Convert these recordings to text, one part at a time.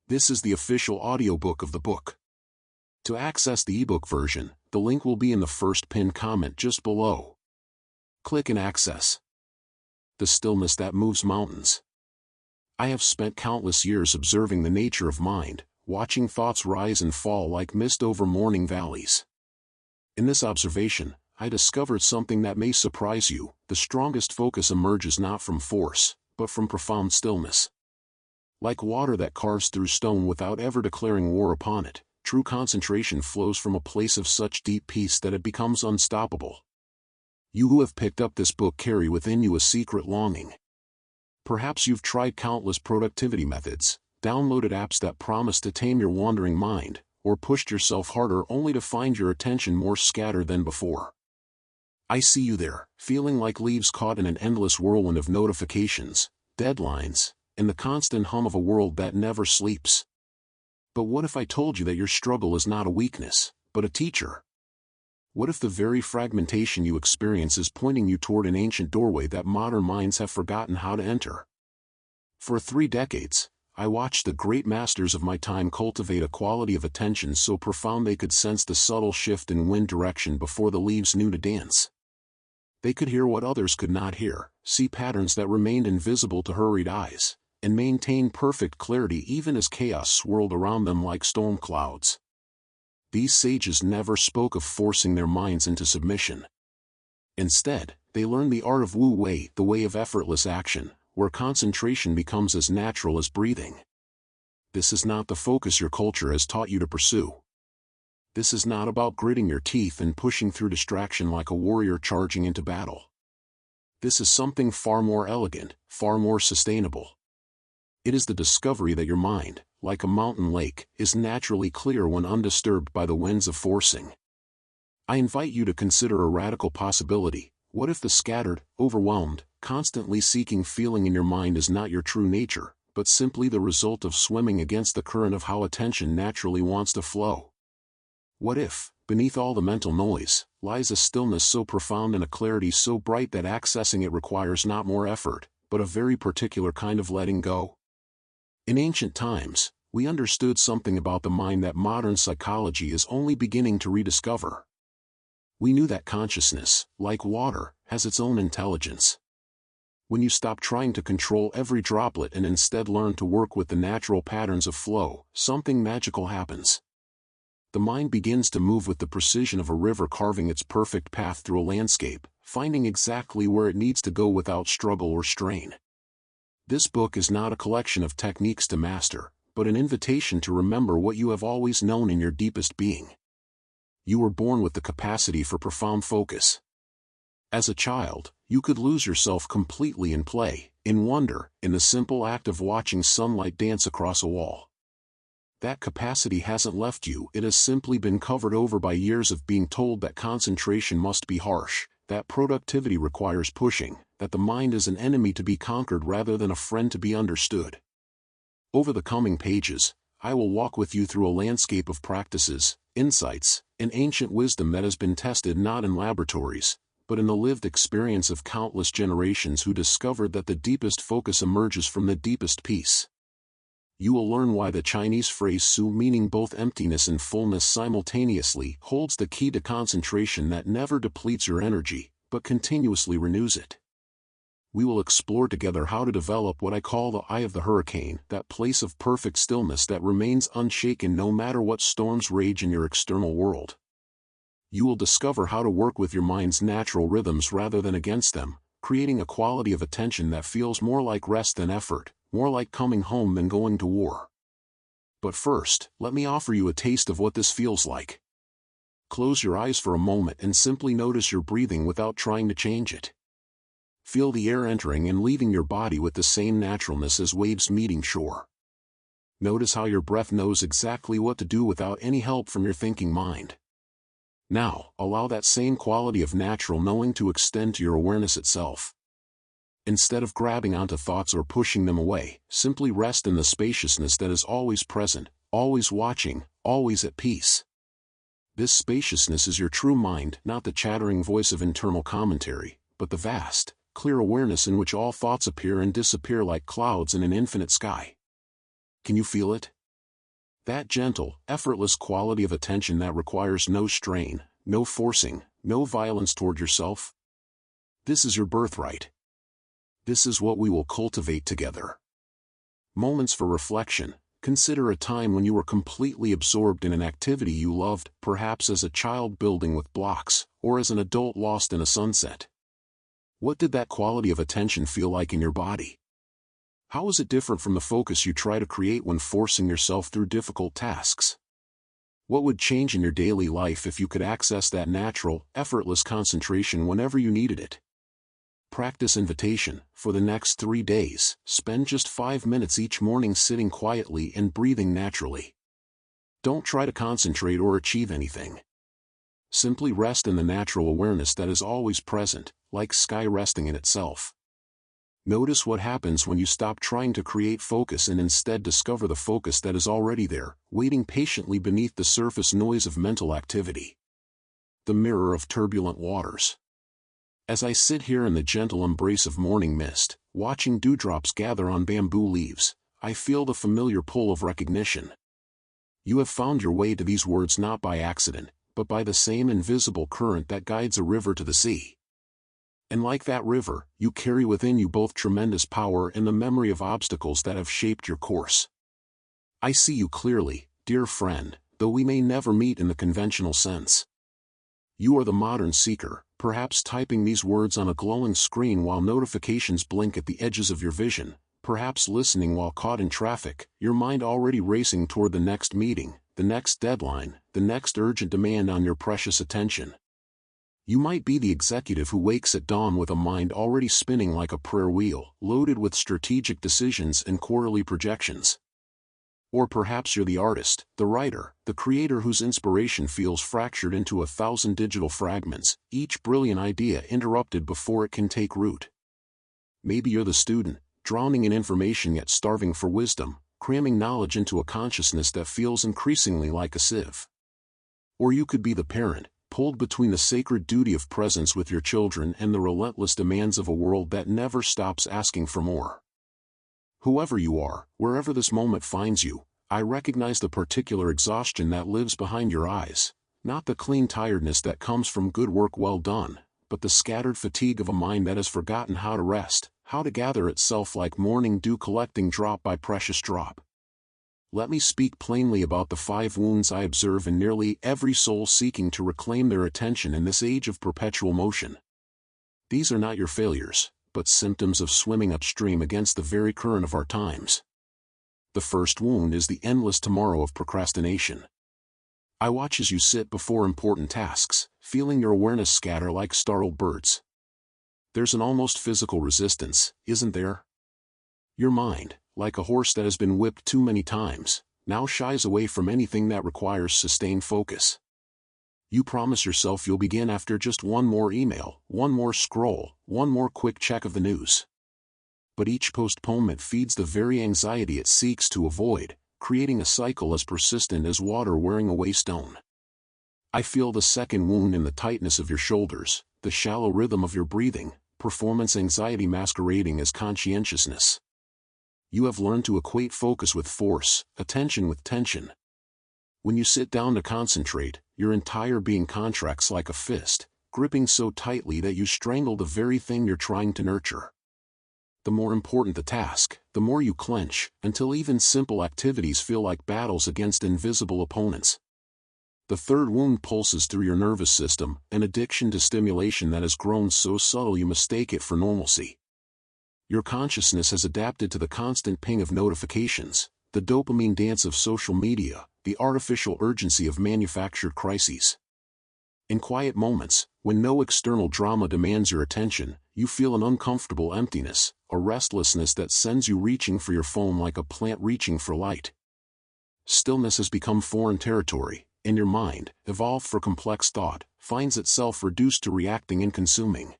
This is the official audiobook of the book. To access the ebook version, the link will be in the first pinned comment just below. Click and access. The stillness that moves mountains. I have spent countless years observing the nature of mind, watching thoughts rise and fall like mist over morning valleys. In this observation, I discovered something that may surprise you. The strongest focus emerges not from force, but from profound stillness. Like water that carves through stone without ever declaring war upon it, true concentration flows from a place of such deep peace that it becomes unstoppable. You who have picked up this book carry within you a secret longing. Perhaps you've tried countless productivity methods, downloaded apps that promise to tame your wandering mind, or pushed yourself harder only to find your attention more scattered than before. I see you there, feeling like leaves caught in an endless whirlwind of notifications, deadlines, and the constant hum of a world that never sleeps. But what if I told you that your struggle is not a weakness, but a teacher? What if the very fragmentation you experience is pointing you toward an ancient doorway that modern minds have forgotten how to enter? For 3 decades, I watched the great masters of my time cultivate a quality of attention so profound they could sense the subtle shift in wind direction before the leaves knew to dance. They could hear what others could not hear, see patterns that remained invisible to hurried eyes, and maintain perfect clarity even as chaos swirled around them like storm clouds. These sages never spoke of forcing their minds into submission. Instead, they learned the art of Wu Wei, the way of effortless action, where concentration becomes as natural as breathing. This is not the focus your culture has taught you to pursue. This is not about gritting your teeth and pushing through distraction like a warrior charging into battle. This is something far more elegant, far more sustainable. It is the discovery that your mind, like a mountain lake, is naturally clear when undisturbed by the winds of forcing. I invite you to consider a radical possibility. What if the scattered, overwhelmed, constantly seeking feeling in your mind is not your true nature, but simply the result of swimming against the current of how attention naturally wants to flow? What if, beneath all the mental noise, lies a stillness so profound and a clarity so bright that accessing it requires not more effort, but a very particular kind of letting go? In ancient times, we understood something about the mind that modern psychology is only beginning to rediscover. We knew that consciousness, like water, has its own intelligence. When you stop trying to control every droplet and instead learn to work with the natural patterns of flow, something magical happens. The mind begins to move with the precision of a river carving its perfect path through a landscape, finding exactly where it needs to go without struggle or strain. This book is not a collection of techniques to master, but an invitation to remember what you have always known in your deepest being. You were born with the capacity for profound focus. As a child, you could lose yourself completely in play, in wonder, in the simple act of watching sunlight dance across a wall. That capacity hasn't left you. It has simply been covered over by years of being told that concentration must be harsh, that productivity requires pushing, that the mind is an enemy to be conquered rather than a friend to be understood. Over the coming pages, I will walk with you through a landscape of practices, insights, and ancient wisdom that has been tested not in laboratories, but in the lived experience of countless generations who discovered that the deepest focus emerges from the deepest peace. You will learn why the Chinese phrase su, meaning both emptiness and fullness simultaneously, holds the key to concentration that never depletes your energy, but continuously renews it. We will explore together how to develop what I call the eye of the hurricane, that place of perfect stillness that remains unshaken no matter what storms rage in your external world. You will discover how to work with your mind's natural rhythms rather than against them, creating a quality of attention that feels more like rest than effort, more like coming home than going to war. But first, let me offer you a taste of what this feels like. Close your eyes for a moment and simply notice your breathing without trying to change it. Feel the air entering and leaving your body with the same naturalness as waves meeting shore. Notice how your breath knows exactly what to do without any help from your thinking mind. Now, allow that same quality of natural knowing to extend to your awareness itself. Instead of grabbing onto thoughts or pushing them away, simply rest in the spaciousness that is always present, always watching, always at peace. This spaciousness is your true mind, not the chattering voice of internal commentary, but the vast, clear awareness in which all thoughts appear and disappear like clouds in an infinite sky. Can you feel it? That gentle, effortless quality of attention that requires no strain, no forcing, no violence toward yourself. This is your birthright. This is what we will cultivate together. Moments for reflection. Consider a time when you were completely absorbed in an activity you loved, perhaps as a child building with blocks, or as an adult lost in a sunset. What did that quality of attention feel like in your body? How is it different from the focus you try to create when forcing yourself through difficult tasks? What would change in your daily life if you could access that natural, effortless concentration whenever you needed it? Practice invitation. For the next 3 days, spend just 5 minutes each morning sitting quietly and breathing naturally. Don't try to concentrate or achieve anything. Simply rest in the natural awareness that is always present, like sky resting in itself. Notice what happens when you stop trying to create focus and instead discover the focus that is already there, waiting patiently beneath the surface noise of mental activity. The mirror of turbulent waters. As I sit here in the gentle embrace of morning mist, watching dewdrops gather on bamboo leaves, I feel the familiar pull of recognition. You have found your way to these words not by accident, but by the same invisible current that guides a river to the sea. And like that river, you carry within you both tremendous power and the memory of obstacles that have shaped your course. I see you clearly, dear friend, though we may never meet in the conventional sense. You are the modern seeker, perhaps typing these words on a glowing screen while notifications blink at the edges of your vision, perhaps listening while caught in traffic, your mind already racing toward the next meeting, the next deadline, the next urgent demand on your precious attention. You might be the executive who wakes at dawn with a mind already spinning like a prayer wheel, loaded with strategic decisions and quarterly projections. Or perhaps you're the artist, the writer, the creator whose inspiration feels fractured into 1,000 digital fragments, each brilliant idea interrupted before it can take root. Maybe you're the student, drowning in information yet starving for wisdom, cramming knowledge into a consciousness that feels increasingly like a sieve. Or you could be the parent, pulled between the sacred duty of presence with your children and the relentless demands of a world that never stops asking for more. Whoever you are, wherever this moment finds you, I recognize the particular exhaustion that lives behind your eyes, not the clean tiredness that comes from good work well done, but the scattered fatigue of a mind that has forgotten how to rest, how to gather itself like morning dew collecting drop by precious drop. Let me speak plainly about the 5 wounds I observe in nearly every soul seeking to reclaim their attention in this age of perpetual motion. These are not your failures, but symptoms of swimming upstream against the very current of our times. The first wound is the endless tomorrow of procrastination. I watch as you sit before important tasks, feeling your awareness scatter like startled birds. There's an almost physical resistance, isn't there? Your mind, like a horse that has been whipped too many times, now shies away from anything that requires sustained focus. You promise yourself you'll begin after just one more email, one more scroll, one more quick check of the news. But each postponement feeds the very anxiety it seeks to avoid, creating a cycle as persistent as water wearing away stone. I feel the second wound in the tightness of your shoulders, the shallow rhythm of your breathing, performance anxiety masquerading as conscientiousness. You have learned to equate focus with force, attention with tension. When you sit down to concentrate, your entire being contracts like a fist, gripping so tightly that you strangle the very thing you're trying to nurture. The more important the task, the more you clench, until even simple activities feel like battles against invisible opponents. The third wound pulses through your nervous system, an addiction to stimulation that has grown so subtle you mistake it for normalcy. Your consciousness has adapted to the constant ping of notifications, the dopamine dance of social media, the artificial urgency of manufactured crises. In quiet moments, when no external drama demands your attention, you feel an uncomfortable emptiness, a restlessness that sends you reaching for your phone like a plant reaching for light. Stillness has become foreign territory, and your mind, evolved for complex thought, finds itself reduced to reacting and consuming.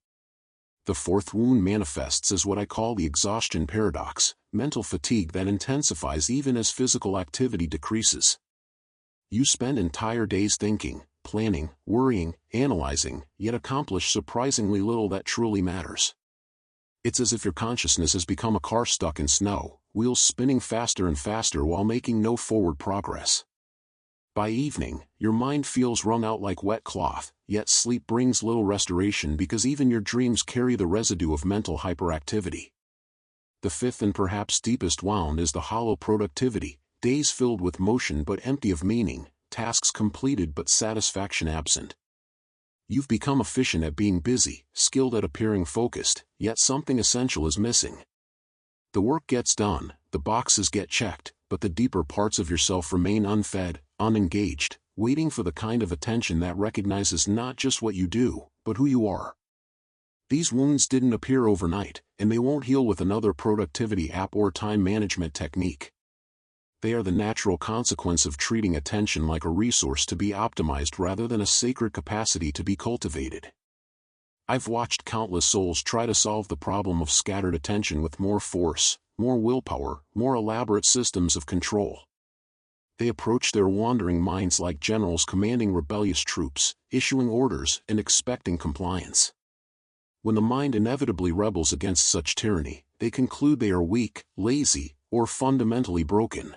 The fourth wound manifests as what I call the exhaustion paradox, mental fatigue that intensifies even as physical activity decreases. You spend entire days thinking, planning, worrying, analyzing, yet accomplish surprisingly little that truly matters. It's as if your consciousness has become a car stuck in snow, wheels spinning faster and faster while making no forward progress. By evening, your mind feels wrung out like wet cloth, yet sleep brings little restoration because even your dreams carry the residue of mental hyperactivity. The fifth and perhaps deepest wound is the hollow productivity, days filled with motion but empty of meaning, tasks completed but satisfaction absent. You've become efficient at being busy, skilled at appearing focused, yet something essential is missing. The work gets done, the boxes get checked, but the deeper parts of yourself remain unfed, unengaged, waiting for the kind of attention that recognizes not just what you do, but who you are. These wounds didn't appear overnight, and they won't heal with another productivity app or time management technique. They are the natural consequence of treating attention like a resource to be optimized rather than a sacred capacity to be cultivated. I've watched countless souls try to solve the problem of scattered attention with more force, more willpower, more elaborate systems of control. They approach their wandering minds like generals commanding rebellious troops, issuing orders and expecting compliance. When the mind inevitably rebels against such tyranny, they conclude they are weak, lazy, or fundamentally broken.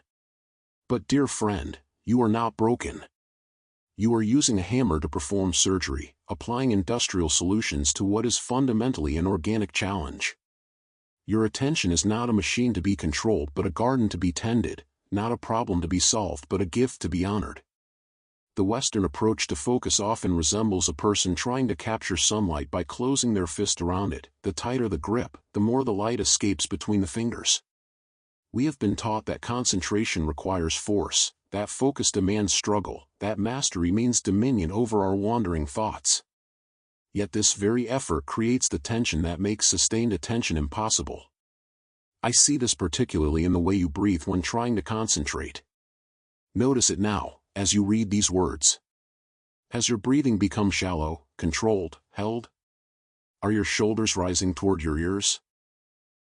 But dear friend, you are not broken. You are using a hammer to perform surgery, applying industrial solutions to what is fundamentally an organic challenge. Your attention is not a machine to be controlled but a garden to be tended, not a problem to be solved but a gift to be honored. The Western approach to focus often resembles a person trying to capture sunlight by closing their fist around it. The tighter the grip, the more the light escapes between the fingers. We have been taught that concentration requires force, that focus demands struggle, that mastery means dominion over our wandering thoughts. Yet this very effort creates the tension that makes sustained attention impossible. I see this particularly in the way you breathe when trying to concentrate. Notice it now, as you read these words. Has your breathing become shallow, controlled, held? Are your shoulders rising toward your ears?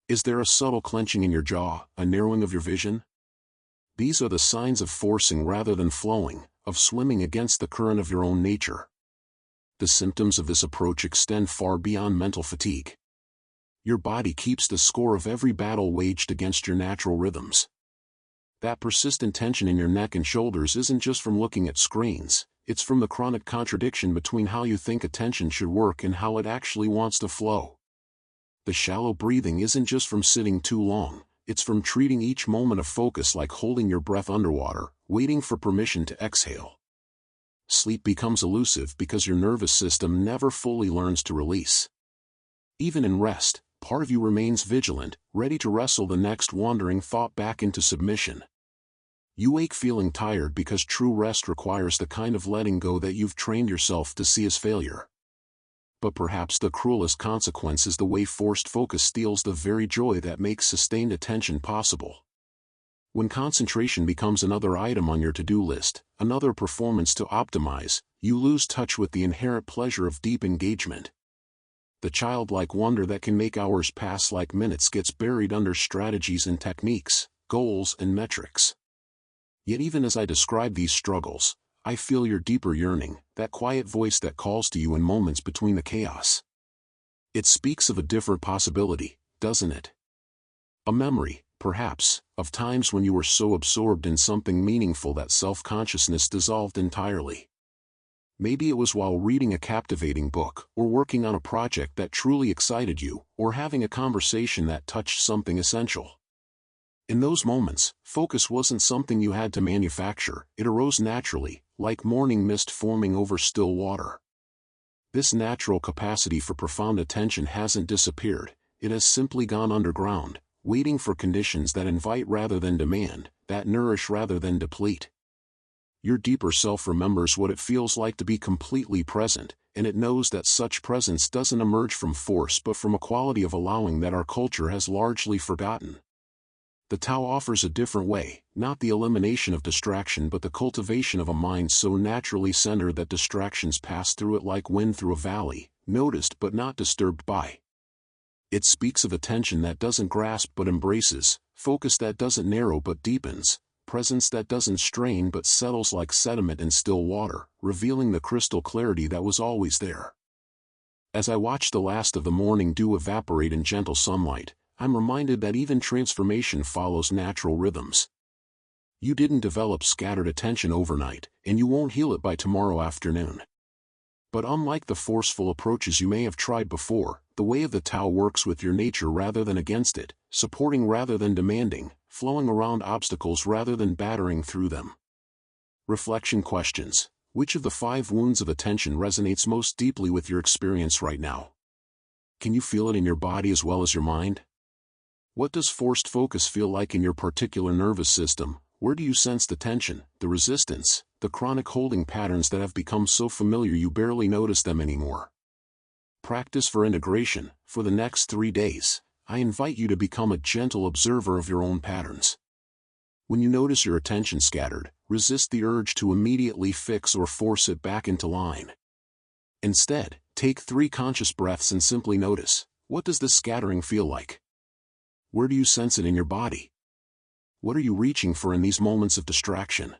Is there a subtle clenching in your jaw, a narrowing of your vision? These are the signs of forcing rather than flowing, of swimming against the current of your own nature. The symptoms of this approach extend far beyond mental fatigue. Your body keeps the score of every battle waged against your natural rhythms. That persistent tension in your neck and shoulders isn't just from looking at screens, it's from the chronic contradiction between how you think attention should work and how it actually wants to flow. The shallow breathing isn't just from sitting too long, it's from treating each moment of focus like holding your breath underwater, waiting for permission to exhale. Sleep becomes elusive because your nervous system never fully learns to release. Even in rest, part of you remains vigilant, ready to wrestle the next wandering thought back into submission. You wake feeling tired because true rest requires the kind of letting go that you've trained yourself to see as failure. But perhaps the cruelest consequence is the way forced focus steals the very joy that makes sustained attention possible. When concentration becomes another item on your to-do list, another performance to optimize, you lose touch with the inherent pleasure of deep engagement. The childlike wonder that can make hours pass like minutes gets buried under strategies and techniques, goals and metrics. Yet even as I describe these struggles, I feel your deeper yearning, that quiet voice that calls to you in moments between the chaos. It speaks of a different possibility, doesn't it? A memory, perhaps, of times when you were so absorbed in something meaningful that self-consciousness dissolved entirely. Maybe it was while reading a captivating book, or working on a project that truly excited you, or having a conversation that touched something essential. In those moments, focus wasn't something you had to manufacture, it arose naturally, like morning mist forming over still water. This natural capacity for profound attention hasn't disappeared, it has simply gone underground, waiting for conditions that invite rather than demand, that nourish rather than deplete. Your deeper self remembers what it feels like to be completely present, and it knows that such presence doesn't emerge from force but from a quality of allowing that our culture has largely forgotten. The Tao offers a different way, not the elimination of distraction but the cultivation of a mind so naturally centered that distractions pass through it like wind through a valley, noticed but not disturbed by. It speaks of attention that doesn't grasp but embraces, focus that doesn't narrow but deepens, presence that doesn't strain but settles like sediment in still water, revealing the crystal clarity that was always there. As I watch the last of the morning dew evaporate in gentle sunlight, I'm reminded that even transformation follows natural rhythms. You didn't develop scattered attention overnight, and you won't heal it by tomorrow afternoon. But unlike the forceful approaches you may have tried before, the way of the Tao works with your nature rather than against it, supporting rather than demanding, flowing around obstacles rather than battering through them. Reflection questions. Which of the 5 wounds of attention resonates most deeply with your experience right now? Can you feel it in your body as well as your mind? What does forced focus feel like in your particular nervous system? Where do you sense the tension, the resistance, the chronic holding patterns that have become so familiar you barely notice them anymore? Practice for integration. For the next 3 days, I invite you to become a gentle observer of your own patterns. When you notice your attention scattered, resist the urge to immediately fix or force it back into line. Instead, take 3 conscious breaths and simply notice, what does this scattering feel like? Where do you sense it in your body? What are you reaching for in these moments of distraction?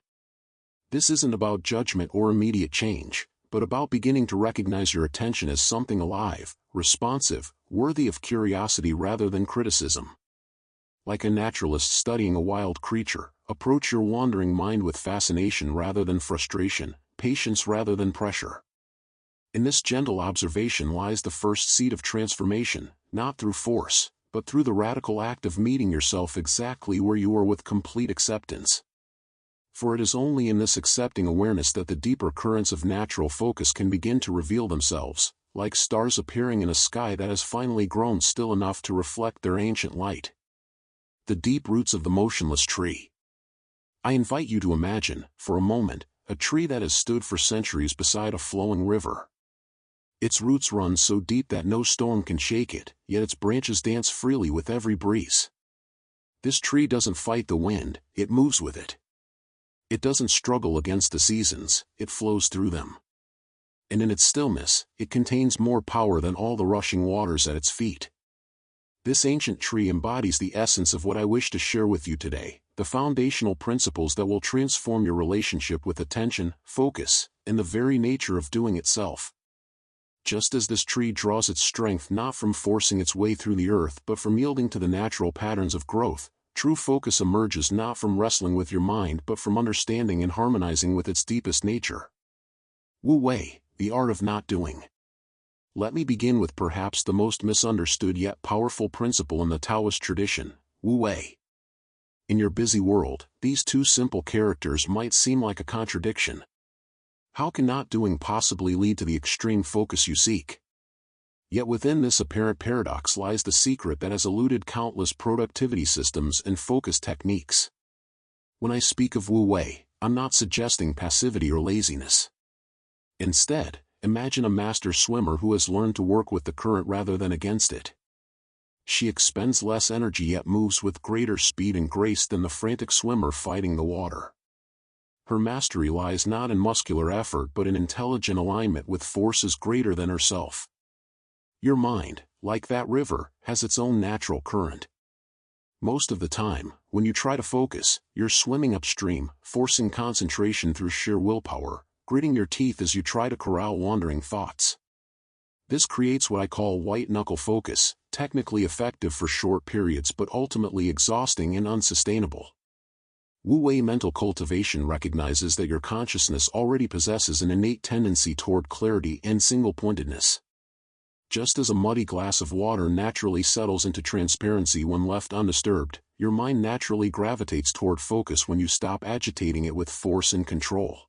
This isn't about judgment or immediate change, but about beginning to recognize your attention as something alive, responsive, worthy of curiosity rather than criticism. Like a naturalist studying a wild creature, approach your wandering mind with fascination rather than frustration, patience rather than pressure. In this gentle observation lies the first seed of transformation, not through force, but through the radical act of meeting yourself exactly where you are with complete acceptance. For it is only in this accepting awareness that the deeper currents of natural focus can begin to reveal themselves, like stars appearing in a sky that has finally grown still enough to reflect their ancient light. The deep roots of the motionless tree. I invite you to imagine, for a moment, a tree that has stood for centuries beside a flowing river. Its roots run so deep that no storm can shake it, yet its branches dance freely with every breeze. This tree doesn't fight the wind, it moves with it. It doesn't struggle against the seasons, it flows through them. And in its stillness, it contains more power than all the rushing waters at its feet. This ancient tree embodies the essence of what I wish to share with you today, the foundational principles that will transform your relationship with attention, focus, and the very nature of doing itself. Just as this tree draws its strength not from forcing its way through the earth but from yielding to the natural patterns of growth, true focus emerges not from wrestling with your mind but from understanding and harmonizing with its deepest nature. Wu Wei, the art of not doing. Let me begin with perhaps the most misunderstood yet powerful principle in the Taoist tradition, Wu Wei. In your busy world, these 2 simple characters might seem like a contradiction. How can not doing possibly lead to the extreme focus you seek? Yet within this apparent paradox lies the secret that has eluded countless productivity systems and focus techniques. When I speak of Wu Wei, I'm not suggesting passivity or laziness. Instead, imagine a master swimmer who has learned to work with the current rather than against it. She expends less energy yet moves with greater speed and grace than the frantic swimmer fighting the water. Her mastery lies not in muscular effort but in intelligent alignment with forces greater than herself. Your mind, like that river, has its own natural current. Most of the time, when you try to focus, you're swimming upstream, forcing concentration through sheer willpower, gritting your teeth as you try to corral wandering thoughts. This creates what I call white-knuckle focus, technically effective for short periods but ultimately exhausting and unsustainable. Wu Wei mental cultivation recognizes that your consciousness already possesses an innate tendency toward clarity and single-pointedness. Just as a muddy glass of water naturally settles into transparency when left undisturbed, your mind naturally gravitates toward focus when you stop agitating it with force and control.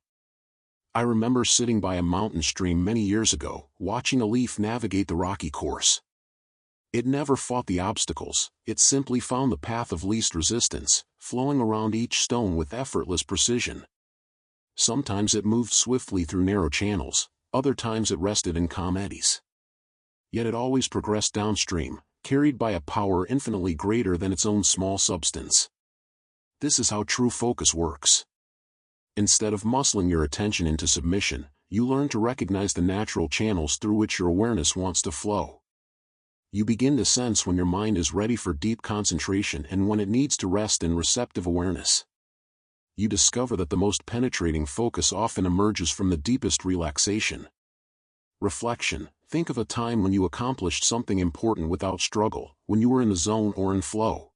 I remember sitting by a mountain stream many years ago, watching a leaf navigate the rocky course. It never fought the obstacles, it simply found the path of least resistance, flowing around each stone with effortless precision. Sometimes it moved swiftly through narrow channels, other times it rested in calm eddies. Yet it always progressed downstream, carried by a power infinitely greater than its own small substance. This is how true focus works. Instead of muscling your attention into submission, you learn to recognize the natural channels through which your awareness wants to flow. You begin to sense when your mind is ready for deep concentration and when it needs to rest in receptive awareness. You discover that the most penetrating focus often emerges from the deepest relaxation. Reflection. Think of a time when you accomplished something important without struggle, when you were in the zone or in flow.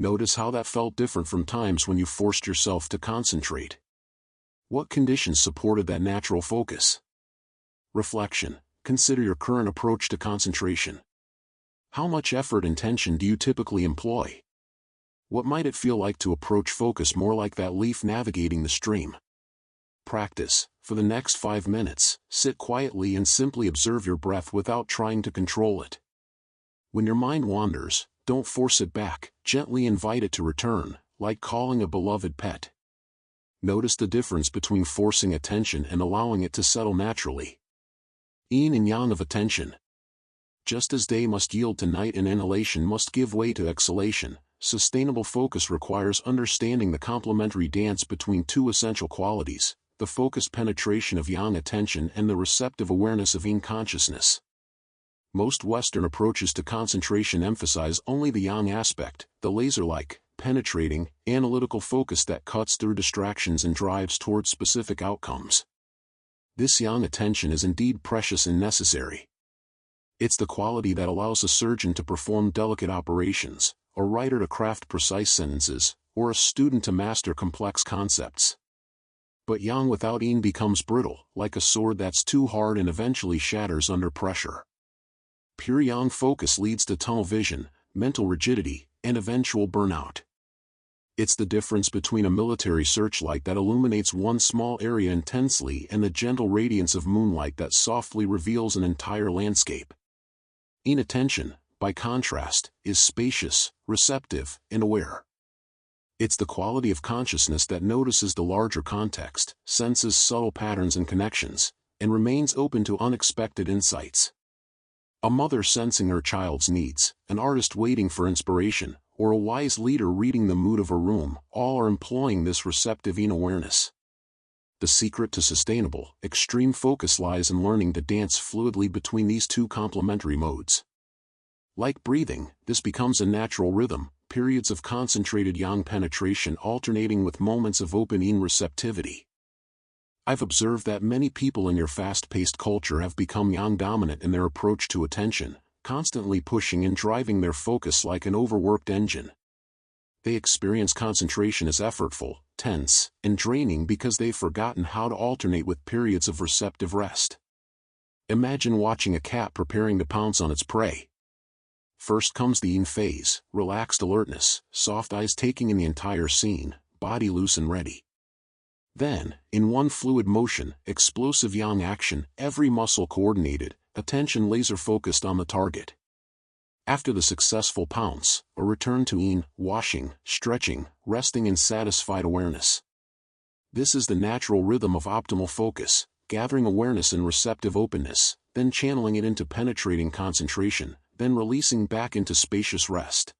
Notice how that felt different from times when you forced yourself to concentrate. What conditions supported that natural focus? Reflection. Consider your current approach to concentration. How much effort and tension do you typically employ? What might it feel like to approach focus more like that leaf navigating the stream? Practice. For the next 5 minutes, sit quietly and simply observe your breath without trying to control it. When your mind wanders, don't force it back, gently invite it to return, like calling a beloved pet. Notice the difference between forcing attention and allowing it to settle naturally. Yin and yang of attention. Just as day must yield to night and inhalation must give way to exhalation, sustainable focus requires understanding the complementary dance between two essential qualities, the focused penetration of yang attention and the receptive awareness of yin consciousness. Most Western approaches to concentration emphasize only the yang aspect, the laser-like, penetrating, analytical focus that cuts through distractions and drives towards specific outcomes. This yang attention is indeed precious and necessary. It's the quality that allows a surgeon to perform delicate operations, a writer to craft precise sentences, or a student to master complex concepts. But yang without yin becomes brittle, like a sword that's too hard and eventually shatters under pressure. Pure yang focus leads to tunnel vision, mental rigidity, and eventual burnout. It's the difference between a military searchlight that illuminates one small area intensely and the gentle radiance of moonlight that softly reveals an entire landscape. Yin attention, by contrast, is spacious, receptive, and aware. It's the quality of consciousness that notices the larger context, senses subtle patterns and connections, and remains open to unexpected insights. A mother sensing her child's needs, an artist waiting for inspiration, or a wise leader reading the mood of a room, all are employing this receptive yin awareness. The secret to sustainable, extreme focus lies in learning to dance fluidly between these two complementary modes. Like breathing, this becomes a natural rhythm, periods of concentrated yang penetration alternating with moments of open yin receptivity. I've observed that many people in your fast-paced culture have become yang dominant in their approach to attention, constantly pushing and driving their focus like an overworked engine. They experience concentration as effortful, tense, and draining because they've forgotten how to alternate with periods of receptive rest. Imagine watching a cat preparing to pounce on its prey. First comes the yin phase, relaxed alertness, soft eyes taking in the entire scene, body loose and ready. Then, in one fluid motion, explosive yang action, every muscle coordinated, attention laser-focused on the target. After the successful pounce, a return to yin, washing, stretching, resting in satisfied awareness. This is the natural rhythm of optimal focus, gathering awareness and receptive openness, then channeling it into penetrating concentration, then releasing back into spacious rest.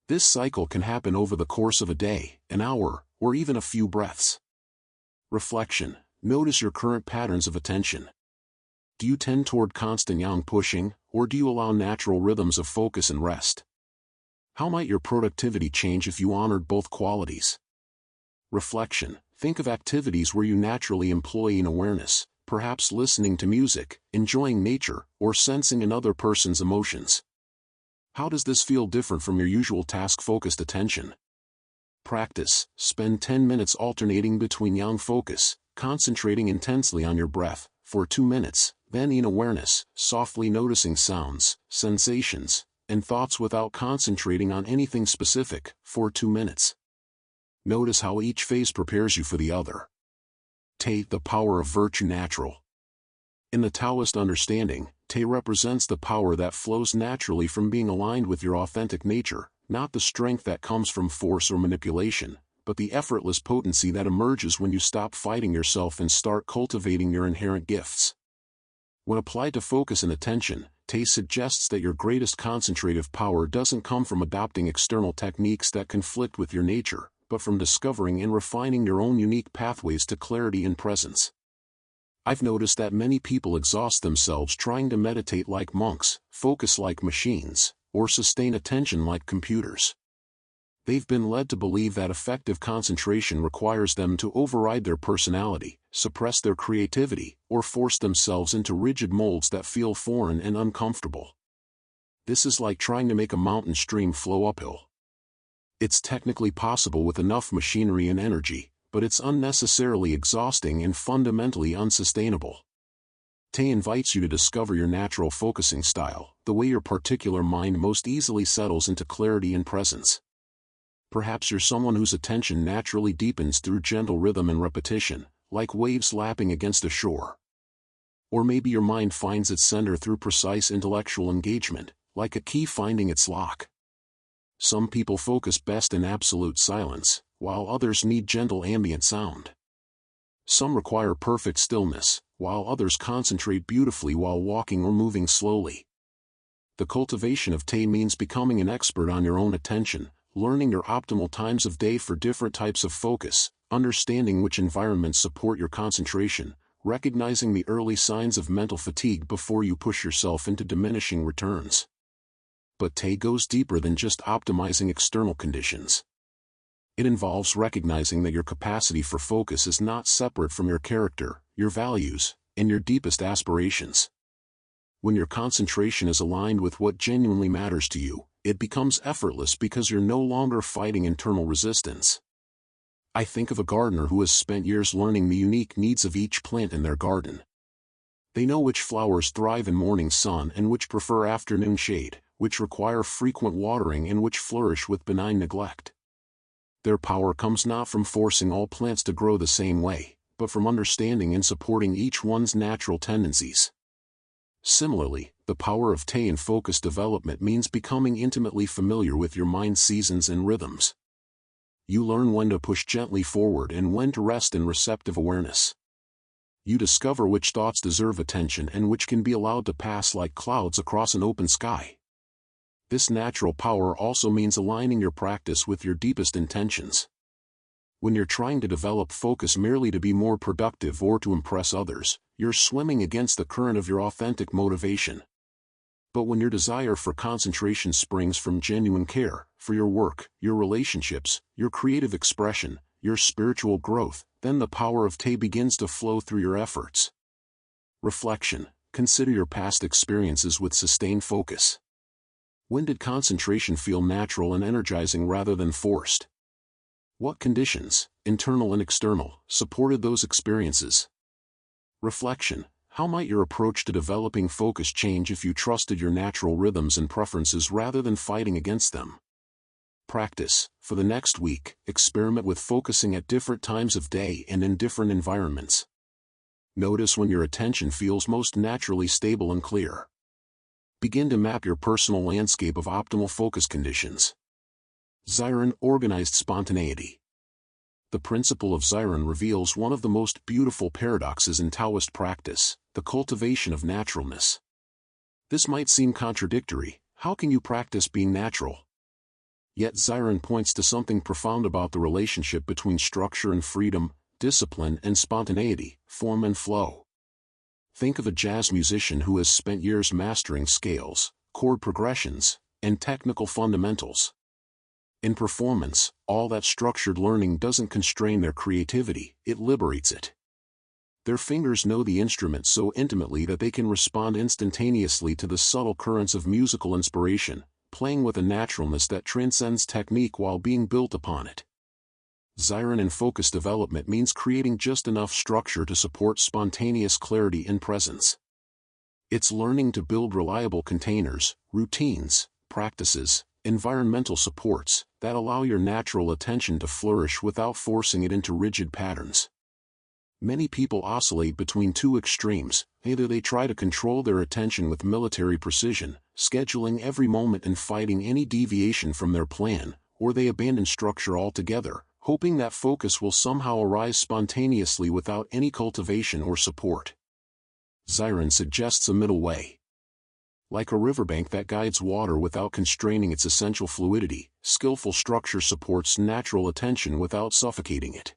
This cycle can happen over the course of a day, an hour, or even a few breaths. Reflection. Notice your current patterns of attention. Do you tend toward constant yang pushing, or do you allow natural rhythms of focus and rest? How might your productivity change if you honored both qualities? Reflection. Think of activities where you naturally employ yin awareness, perhaps listening to music, enjoying nature, or sensing another person's emotions. How does this feel different from your usual task-focused attention? Practice. Spend 10 minutes alternating between yang focus, concentrating intensely on your breath, for 2 minutes, then yin awareness, softly noticing sounds, sensations, and thoughts without concentrating on anything specific, for 2 minutes. Notice how each phase prepares you for the other. Te, the power of virtue natural. In the Taoist understanding, Te represents the power that flows naturally from being aligned with your authentic nature, not the strength that comes from force or manipulation, but the effortless potency that emerges when you stop fighting yourself and start cultivating your inherent gifts. When applied to focus and attention, Te suggests that your greatest concentrative power doesn't come from adopting external techniques that conflict with your nature, but from discovering and refining your own unique pathways to clarity and presence. I've noticed that many people exhaust themselves trying to meditate like monks, focus like machines, or sustain attention like computers. They've been led to believe that effective concentration requires them to override their personality, suppress their creativity, or force themselves into rigid molds that feel foreign and uncomfortable. This is like trying to make a mountain stream flow uphill. It's technically possible with enough machinery and energy, but it's unnecessarily exhausting and fundamentally unsustainable. Tay invites you to discover your natural focusing style, the way your particular mind most easily settles into clarity and presence. Perhaps you're someone whose attention naturally deepens through gentle rhythm and repetition, like waves lapping against a shore. Or maybe your mind finds its center through precise intellectual engagement, like a key finding its lock. Some people focus best in absolute silence, while others need gentle ambient sound. Some require perfect stillness, while others concentrate beautifully while walking or moving slowly. The cultivation of Tay means becoming an expert on your own attention, learning your optimal times of day for different types of focus, understanding which environments support your concentration, recognizing the early signs of mental fatigue before you push yourself into diminishing returns. But Tay goes deeper than just optimizing external conditions. It involves recognizing that your capacity for focus is not separate from your character, your values, and your deepest aspirations. When your concentration is aligned with what genuinely matters to you, it becomes effortless because you're no longer fighting internal resistance. I think of a gardener who has spent years learning the unique needs of each plant in their garden. They know which flowers thrive in morning sun and which prefer afternoon shade, which require frequent watering and which flourish with benign neglect. Their power comes not from forcing all plants to grow the same way, but from understanding and supporting each one's natural tendencies. Similarly, the power of Tay in focus development means becoming intimately familiar with your mind's seasons and rhythms. You learn when to push gently forward and when to rest in receptive awareness. You discover which thoughts deserve attention and which can be allowed to pass like clouds across an open sky. This natural power also means aligning your practice with your deepest intentions. When you're trying to develop focus merely to be more productive or to impress others, you're swimming against the current of your authentic motivation. But when your desire for concentration springs from genuine care for your work, your relationships, your creative expression, your spiritual growth, then the power of Tay begins to flow through your efforts. Reflection: consider your past experiences with sustained focus. When did concentration feel natural and energizing rather than forced? What conditions, internal and external, supported those experiences? Reflection: how might your approach to developing focus change if you trusted your natural rhythms and preferences rather than fighting against them? Practice: for the next week, experiment with focusing at different times of day and in different environments. Notice when your attention feels most naturally stable and clear. Begin to map your personal landscape of optimal focus conditions. Ziran: organized spontaneity. The principle of Ziran reveals one of the most beautiful paradoxes in Taoist practice, the cultivation of naturalness. This might seem contradictory. How can you practice being natural? Yet Ziran points to something profound about the relationship between structure and freedom, discipline and spontaneity, form and flow. Think of a jazz musician who has spent years mastering scales, chord progressions, and technical fundamentals. In performance, all that structured learning doesn't constrain their creativity, it liberates it. Their fingers know the instrument so intimately that they can respond instantaneously to the subtle currents of musical inspiration, playing with a naturalness that transcends technique while being built upon it. Ziran in focus development means creating just enough structure to support spontaneous clarity and presence. It's learning to build reliable containers, routines, practices, environmental supports that allow your natural attention to flourish without forcing it into rigid patterns. Many people oscillate between two extremes. Either they try to control their attention with military precision, scheduling every moment and fighting any deviation from their plan, or they abandon structure altogether, hoping that focus will somehow arise spontaneously without any cultivation or support. Ziran suggests a middle way. Like a riverbank that guides water without constraining its essential fluidity, skillful structure supports natural attention without suffocating it.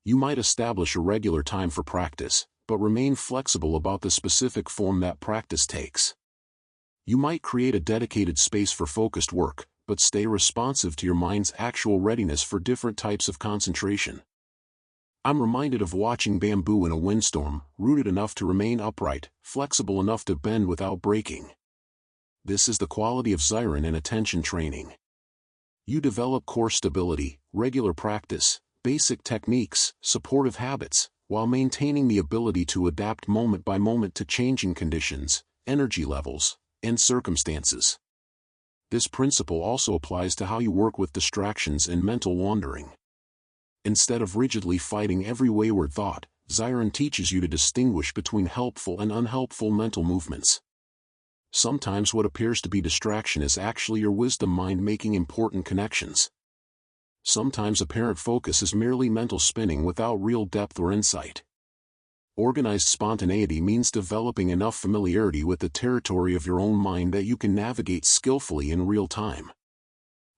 You might establish a regular time for practice, but remain flexible about the specific form that practice takes. You might create a dedicated space for focused work, but stay responsive to your mind's actual readiness for different types of concentration. I'm reminded of watching bamboo in a windstorm, rooted enough to remain upright, flexible enough to bend without breaking. This is the quality of Ziran in attention training. You develop core stability, regular practice, basic techniques, supportive habits, while maintaining the ability to adapt moment by moment to changing conditions, energy levels, and circumstances. This principle also applies to how you work with distractions and mental wandering. Instead of rigidly fighting every wayward thought, Ziran teaches you to distinguish between helpful and unhelpful mental movements. Sometimes what appears to be distraction is actually your wisdom mind making important connections. Sometimes apparent focus is merely mental spinning without real depth or insight. Organized spontaneity means developing enough familiarity with the territory of your own mind that you can navigate skillfully in real time.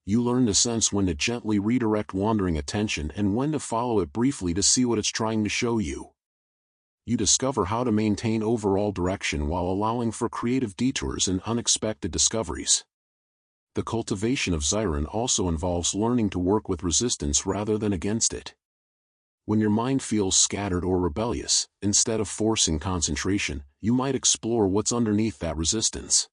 You learn to sense when to gently redirect wandering attention and when to follow it briefly to see what it's trying to show you. You discover how to maintain overall direction while allowing for creative detours and unexpected discoveries. The cultivation of Ziran also involves learning to work with resistance rather than against it. When your mind feels scattered or rebellious, instead of forcing concentration, you might explore what's underneath that resistance.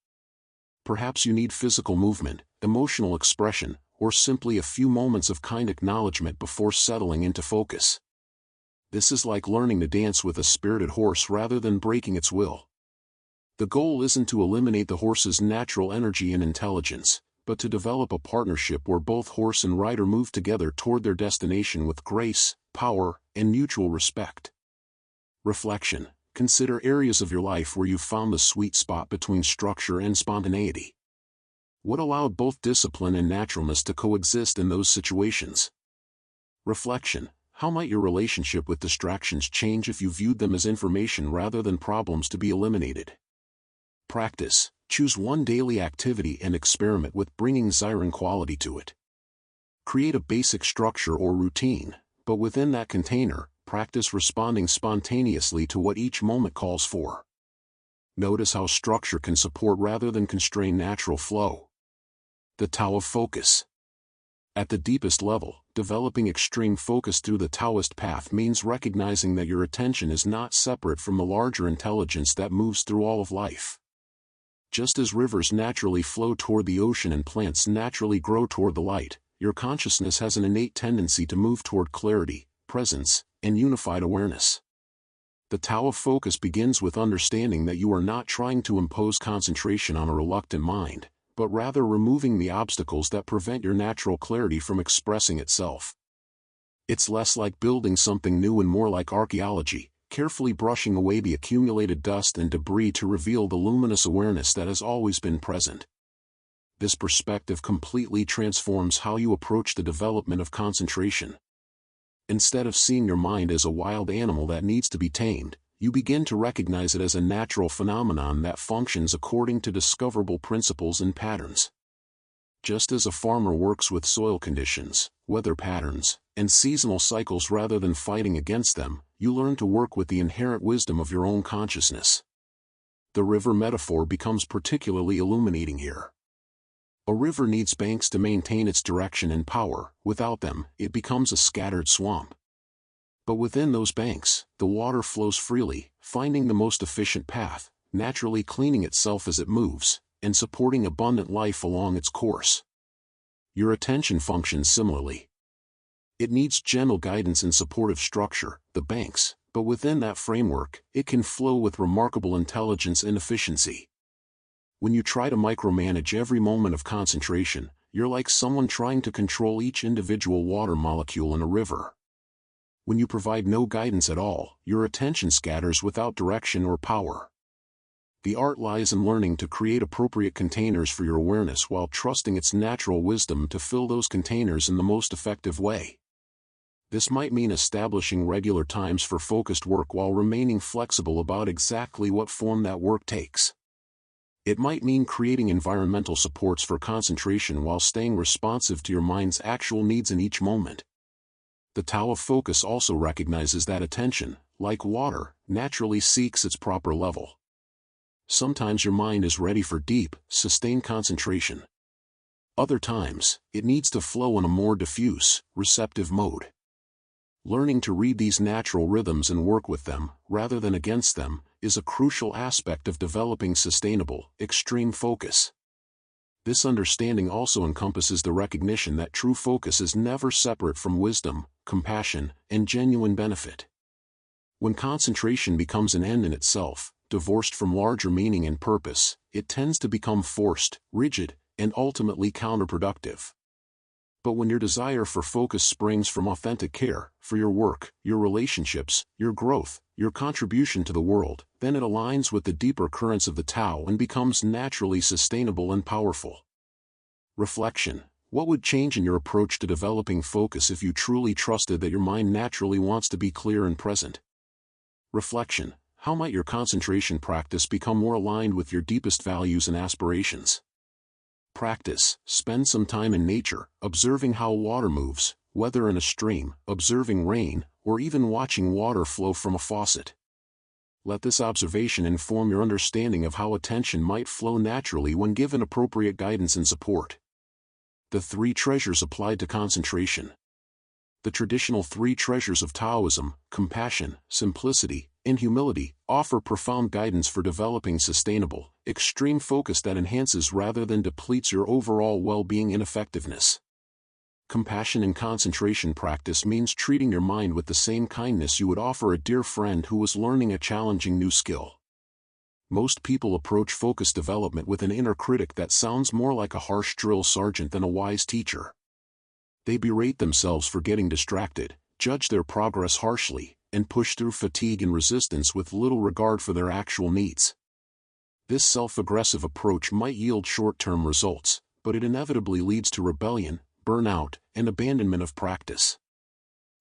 Perhaps you need physical movement, emotional expression, or simply a few moments of kind acknowledgement before settling into focus. This is like learning to dance with a spirited horse rather than breaking its will. The goal isn't to eliminate the horse's natural energy and intelligence, but to develop a partnership where both horse and rider move together toward their destination with grace, power, and mutual respect. Reflection. Consider areas of your life where you've found the sweet spot between structure and spontaneity. What allowed both discipline and naturalness to coexist in those situations? Reflection. How might your relationship with distractions change if you viewed them as information rather than problems to be eliminated? Practice. Choose one daily activity and experiment with bringing Ziran quality to it. Create a basic structure or routine, but within that container, practice responding spontaneously to what each moment calls for. Notice how structure can support rather than constrain natural flow. The Tao of Focus. At the deepest level, developing extreme focus through the Taoist path means recognizing that your attention is not separate from the larger intelligence that moves through all of life. Just as rivers naturally flow toward the ocean and plants naturally grow toward the light, your consciousness has an innate tendency to move toward clarity, presence, and unified awareness. The Tao of Focus begins with understanding that you are not trying to impose concentration on a reluctant mind, but rather removing the obstacles that prevent your natural clarity from expressing itself. It's less like building something new and more like archaeology, carefully brushing away the accumulated dust and debris to reveal the luminous awareness that has always been present. This perspective completely transforms how you approach the development of concentration. Instead of seeing your mind as a wild animal that needs to be tamed, you begin to recognize it as a natural phenomenon that functions according to discoverable principles and patterns. Just as a farmer works with soil conditions, weather patterns, and seasonal cycles rather than fighting against them, you learn to work with the inherent wisdom of your own consciousness. The river metaphor becomes particularly illuminating here. A river needs banks to maintain its direction and power. Without them, it becomes a scattered swamp. But within those banks, the water flows freely, finding the most efficient path, naturally cleaning itself as it moves, and supporting abundant life along its course. Your attention functions similarly. It needs gentle guidance and supportive structure, the banks, but within that framework, it can flow with remarkable intelligence and efficiency. When you try to micromanage every moment of concentration, you're like someone trying to control each individual water molecule in a river. When you provide no guidance at all, your attention scatters without direction or power. The art lies in learning to create appropriate containers for your awareness while trusting its natural wisdom to fill those containers in the most effective way. This might mean establishing regular times for focused work while remaining flexible about exactly what form that work takes. It might mean creating environmental supports for concentration while staying responsive to your mind's actual needs in each moment. The Tao of Focus also recognizes that attention, like water, naturally seeks its proper level. Sometimes your mind is ready for deep, sustained concentration. Other times, it needs to flow in a more diffuse, receptive mode. Learning to read these natural rhythms and work with them, rather than against them, is a crucial aspect of developing sustainable, extreme focus. This understanding also encompasses the recognition that true focus is never separate from wisdom, compassion, and genuine benefit. When concentration becomes an end in itself, divorced from larger meaning and purpose, it tends to become forced, rigid, and ultimately counterproductive. But when your desire for focus springs from authentic care, for your work, your relationships, your growth, your contribution to the world, then it aligns with the deeper currents of the Tao and becomes naturally sustainable and powerful. Reflection: what would change in your approach to developing focus if you truly trusted that your mind naturally wants to be clear and present? Reflection: how might your concentration practice become more aligned with your deepest values and aspirations? Practice: spend some time in nature, observing how water moves, whether in a stream, observing rain, or even watching water flow from a faucet. Let this observation inform your understanding of how attention might flow naturally when given appropriate guidance and support. The three treasures applied to concentration. The traditional three treasures of Taoism, compassion, simplicity, and humility, offer profound guidance for developing sustainable, extreme focus that enhances rather than depletes your overall well-being and effectiveness. Compassion in concentration practice means treating your mind with the same kindness you would offer a dear friend who was learning a challenging new skill. Most people approach focus development with an inner critic that sounds more like a harsh drill sergeant than a wise teacher. They berate themselves for getting distracted, judge their progress harshly, and push through fatigue and resistance with little regard for their actual needs. This self-aggressive approach might yield short-term results, but it inevitably leads to rebellion, burnout, and abandonment of practice.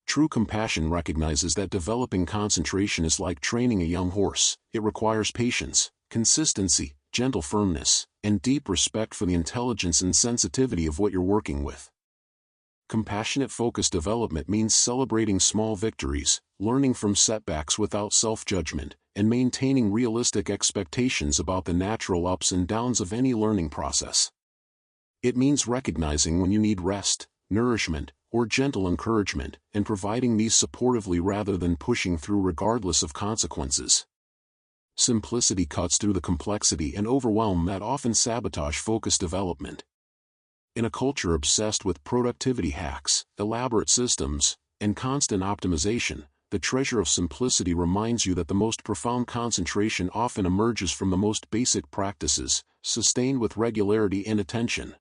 True compassion recognizes that developing concentration is like training a young horse. It requires patience, consistency, gentle firmness, and deep respect for the intelligence and sensitivity of what you're working with. Compassionate focus development means celebrating small victories, learning from setbacks without self-judgment, and maintaining realistic expectations about the natural ups and downs of any learning process. It means recognizing when you need rest, nourishment, or gentle encouragement, and providing these supportively rather than pushing through regardless of consequences. Simplicity cuts through the complexity and overwhelm that often sabotage focus development. In a culture obsessed with productivity hacks, elaborate systems, and constant optimization, the treasure of simplicity reminds you that the most profound concentration often emerges from the most basic practices, sustained with regularity and attention.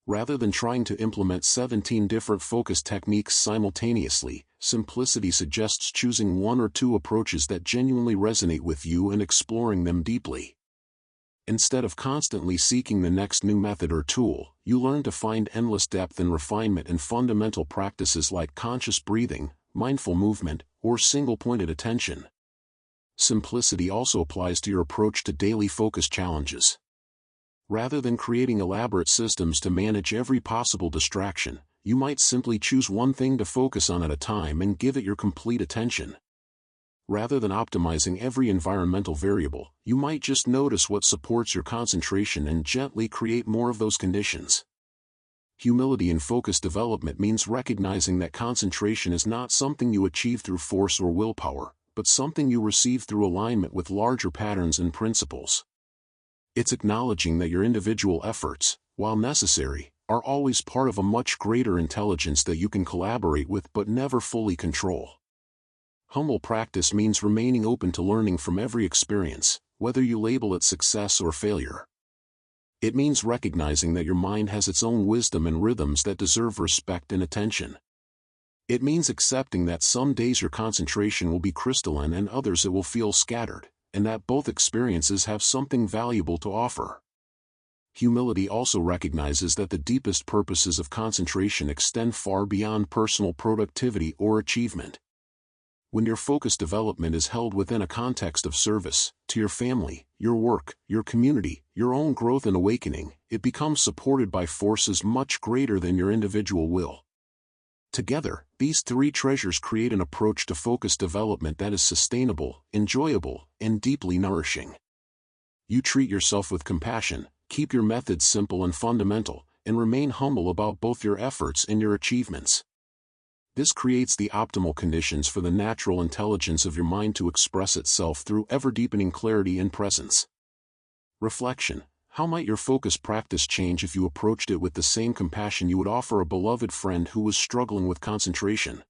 Rather than trying to implement 17 different focus techniques simultaneously, simplicity suggests choosing one or two approaches that genuinely resonate with you and exploring them deeply. Instead of constantly seeking the next new method or tool, you learn to find endless depth and refinement in fundamental practices like conscious breathing, mindful movement, or single-pointed attention. Simplicity also applies to your approach to daily focus challenges. Rather than creating elaborate systems to manage every possible distraction, you might simply choose one thing to focus on at a time and give it your complete attention. Rather than optimizing every environmental variable, you might just notice what supports your concentration and gently create more of those conditions. Humility in focus development means recognizing that concentration is not something you achieve through force or willpower, but something you receive through alignment with larger patterns and principles. It's acknowledging that your individual efforts, while necessary, are always part of a much greater intelligence that you can collaborate with but never fully control. Humble practice means remaining open to learning from every experience, whether you label it success or failure. It means recognizing that your mind has its own wisdom and rhythms that deserve respect and attention. It means accepting that some days your concentration will be crystalline and others it will feel scattered, and that both experiences have something valuable to offer. Humility also recognizes that the deepest purposes of concentration extend far beyond personal productivity or achievement. When your focus development is held within a context of service, to your family, your work, your community, your own growth and awakening, it becomes supported by forces much greater than your individual will. Together, these three treasures create an approach to focus development that is sustainable, enjoyable, and deeply nourishing. You treat yourself with compassion, keep your methods simple and fundamental, and remain humble about both your efforts and your achievements. This creates the optimal conditions for the natural intelligence of your mind to express itself through ever-deepening clarity and presence. Reflection: how might your focus practice change if you approached it with the same compassion you would offer a beloved friend who was struggling with concentration?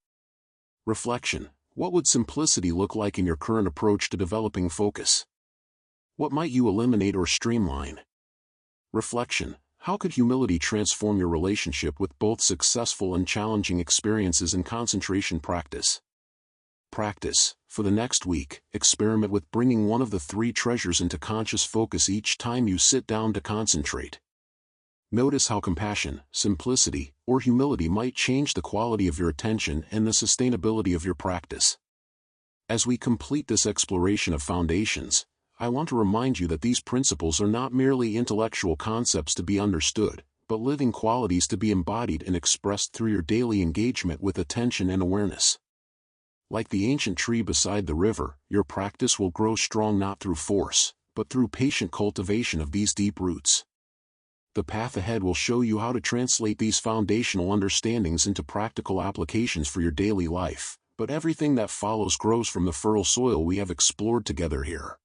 Reflection: what would simplicity look like in your current approach to developing focus? What might you eliminate or streamline? Reflection: how could humility transform your relationship with both successful and challenging experiences in concentration practice? Practice: for the next week, experiment with bringing one of the three treasures into conscious focus each time you sit down to concentrate. Notice how compassion, simplicity, or humility might change the quality of your attention and the sustainability of your practice. As we complete this exploration of foundations, I want to remind you that these principles are not merely intellectual concepts to be understood, but living qualities to be embodied and expressed through your daily engagement with attention and awareness. Like the ancient tree beside the river, your practice will grow strong not through force, but through patient cultivation of these deep roots. The path ahead will show you how to translate these foundational understandings into practical applications for your daily life, but everything that follows grows from the fertile soil we have explored together here.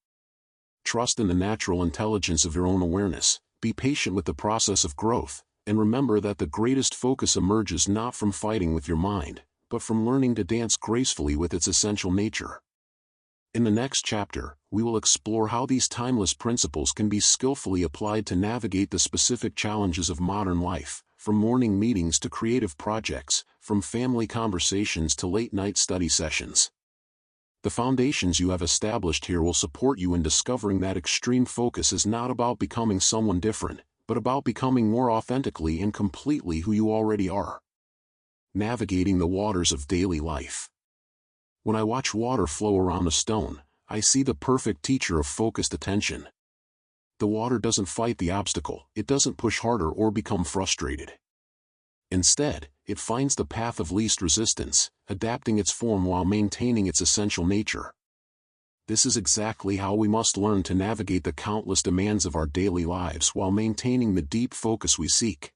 Trust in the natural intelligence of your own awareness, be patient with the process of growth, and remember that the greatest focus emerges not from fighting with your mind, but from learning to dance gracefully with its essential nature. In the next chapter, we will explore how these timeless principles can be skillfully applied to navigate the specific challenges of modern life, from morning meetings to creative projects, from family conversations to late-night study sessions. The foundations you have established here will support you in discovering that extreme focus is not about becoming someone different, but about becoming more authentically and completely who you already are. Navigating the waters of daily life. When I watch water flow around a stone, I see the perfect teacher of focused attention. The water doesn't fight the obstacle, it doesn't push harder or become frustrated. Instead, it finds the path of least resistance, adapting its form while maintaining its essential nature. This is exactly how we must learn to navigate the countless demands of our daily lives while maintaining the deep focus we seek.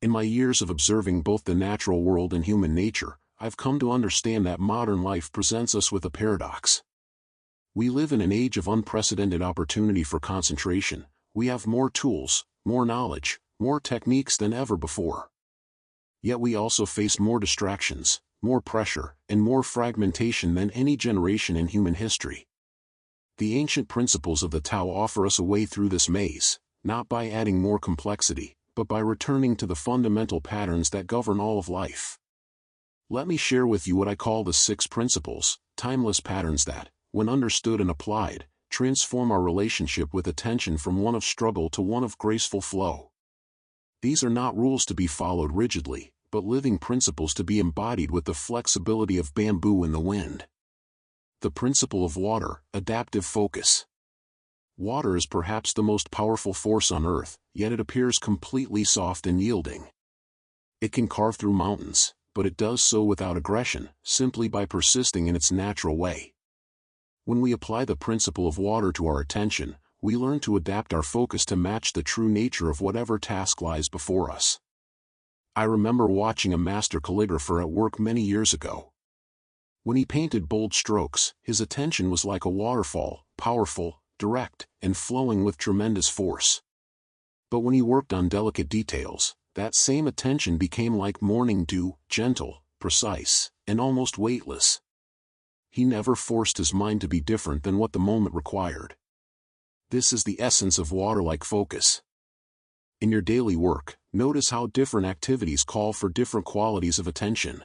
In my years of observing both the natural world and human nature, I've come to understand that modern life presents us with a paradox. We live in an age of unprecedented opportunity for concentration. We have more tools, more knowledge, more techniques than ever before. Yet we also face more distractions, more pressure, and more fragmentation than any generation in human history. The ancient principles of the Tao offer us a way through this maze, not by adding more complexity, but by returning to the fundamental patterns that govern all of life. Let me share with you what I call the 6 principles, timeless patterns that, when understood and applied, transform our relationship with attention from one of struggle to one of graceful flow. These are not rules to be followed rigidly, but living principles to be embodied with the flexibility of bamboo in the wind. The principle of water, adaptive focus. Water is perhaps the most powerful force on earth, yet it appears completely soft and yielding. It can carve through mountains, but it does so without aggression, simply by persisting in its natural way. When we apply the principle of water to our attention, we learn to adapt our focus to match the true nature of whatever task lies before us. I remember watching a master calligrapher at work many years ago. When he painted bold strokes, his attention was like a waterfall, powerful, direct, and flowing with tremendous force. But when he worked on delicate details, that same attention became like morning dew, gentle, precise, and almost weightless. He never forced his mind to be different than what the moment required. This is the essence of water-like focus. In your daily work, notice how different activities call for different qualities of attention.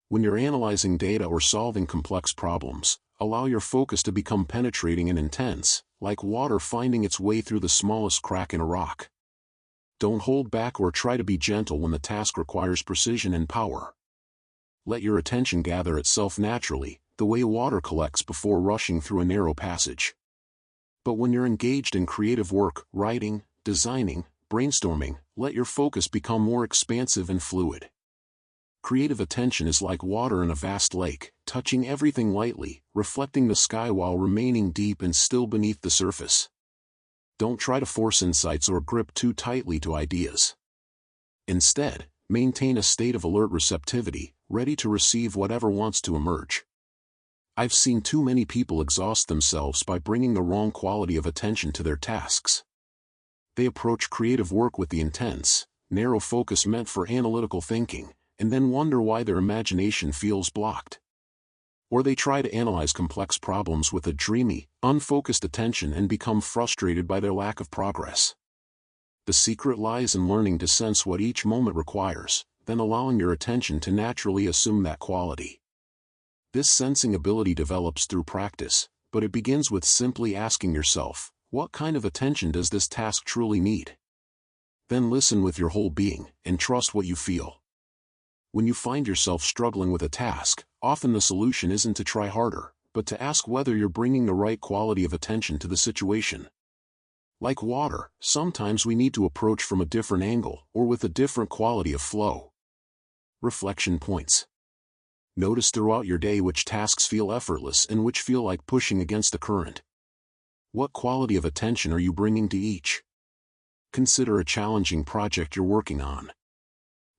When you're analyzing data or solving complex problems, allow your focus to become penetrating and intense, like water finding its way through the smallest crack in a rock. Don't hold back or try to be gentle when the task requires precision and power. Let your attention gather itself naturally, the way water collects before rushing through a narrow passage. But when you're engaged in creative work, writing, designing, brainstorming, let your focus become more expansive and fluid. Creative attention is like water in a vast lake, touching everything lightly, reflecting the sky while remaining deep and still beneath the surface. Don't try to force insights or grip too tightly to ideas. Instead, maintain a state of alert receptivity, ready to receive whatever wants to emerge. I've seen too many people exhaust themselves by bringing the wrong quality of attention to their tasks. They approach creative work with the intense, narrow focus meant for analytical thinking, and then wonder why their imagination feels blocked. Or they try to analyze complex problems with a dreamy, unfocused attention and become frustrated by their lack of progress. The secret lies in learning to sense what each moment requires, then allowing your attention to naturally assume that quality. This sensing ability develops through practice, but it begins with simply asking yourself, what kind of attention does this task truly need? Then listen with your whole being, and trust what you feel. When you find yourself struggling with a task, often the solution isn't to try harder, but to ask whether you're bringing the right quality of attention to the situation. Like water, sometimes we need to approach from a different angle, or with a different quality of flow. Reflection points. Notice throughout your day which tasks feel effortless and which feel like pushing against the current. What quality of attention are you bringing to each? Consider a challenging project you're working on.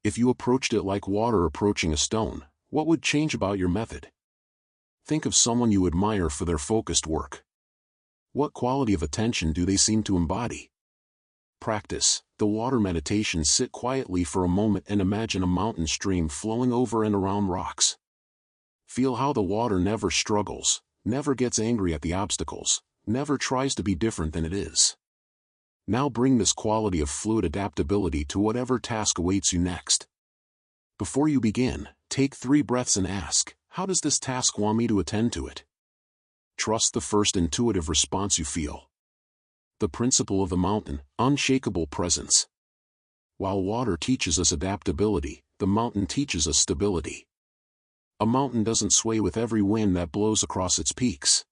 If you approached it like water approaching a stone, what would change about your method? Think of someone you admire for their focused work. What quality of attention do they seem to embody? Practice the water meditation. Sit quietly for a moment and imagine a mountain stream flowing over and around rocks. Feel how the water never struggles, never gets angry at the obstacles, never tries to be different than it is. Now bring this quality of fluid adaptability to whatever task awaits you next. Before you begin, take 3 breaths and ask, how does this task want me to attend to it? Trust the first intuitive response you feel. The principle of the mountain, unshakable presence. While water teaches us adaptability, the mountain teaches us stability. A mountain doesn't sway with every wind that blows across its peaks.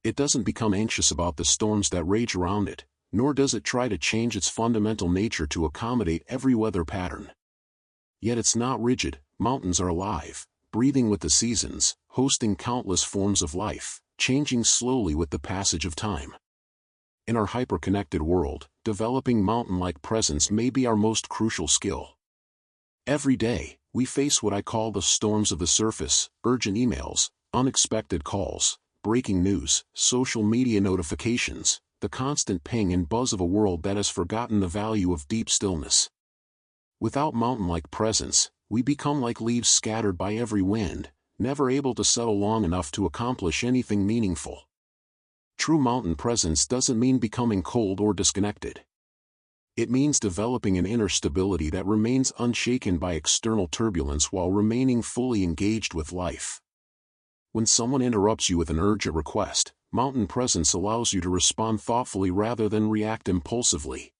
It doesn't become anxious about the storms that rage around it, nor does it try to change its fundamental nature to accommodate every weather pattern. Yet it's not rigid. Mountains are alive, breathing with the seasons, hosting countless forms of life, changing slowly with the passage of time. In our hyper-connected world, developing mountain-like presence may be our most crucial skill. Every day, we face what I call the storms of the surface: urgent emails, unexpected calls, breaking news, social media notifications, the constant ping and buzz of a world that has forgotten the value of deep stillness. Without mountain-like presence, we become like leaves scattered by every wind, never able to settle long enough to accomplish anything meaningful. True mountain presence doesn't mean becoming cold or disconnected. It means developing an inner stability that remains unshaken by external turbulence while remaining fully engaged with life. When someone interrupts you with an urgent request, mountain presence allows you to respond thoughtfully rather than react impulsively.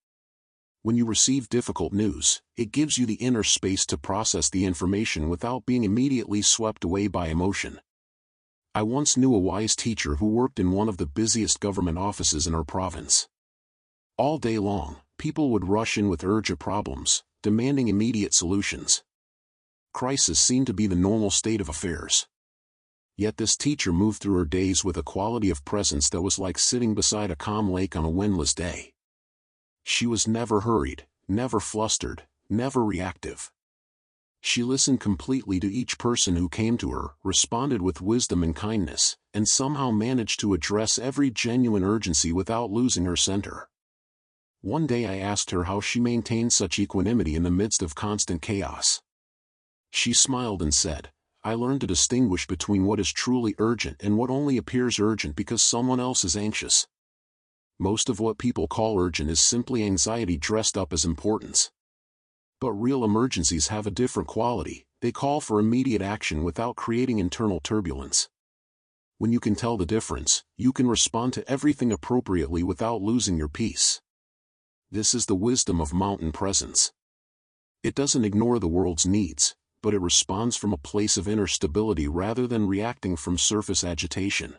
When you receive difficult news, it gives you the inner space to process the information without being immediately swept away by emotion. I once knew a wise teacher who worked in one of the busiest government offices in our province. All day long, people would rush in with urgent problems, demanding immediate solutions. Crisis seemed to be the normal state of affairs. Yet this teacher moved through her days with a quality of presence that was like sitting beside a calm lake on a windless day. She was never hurried, never flustered, never reactive. She listened completely to each person who came to her, responded with wisdom and kindness, and somehow managed to address every genuine urgency without losing her center. One day I asked her how she maintained such equanimity in the midst of constant chaos. She smiled and said, "I learned to distinguish between what is truly urgent and what only appears urgent because someone else is anxious. Most of what people call urgent is simply anxiety dressed up as importance. But real emergencies have a different quality. They call for immediate action without creating internal turbulence. When you can tell the difference, you can respond to everything appropriately without losing your peace. This is the wisdom of mountain presence. It doesn't ignore the world's needs, but it responds from a place of inner stability rather than reacting from surface agitation.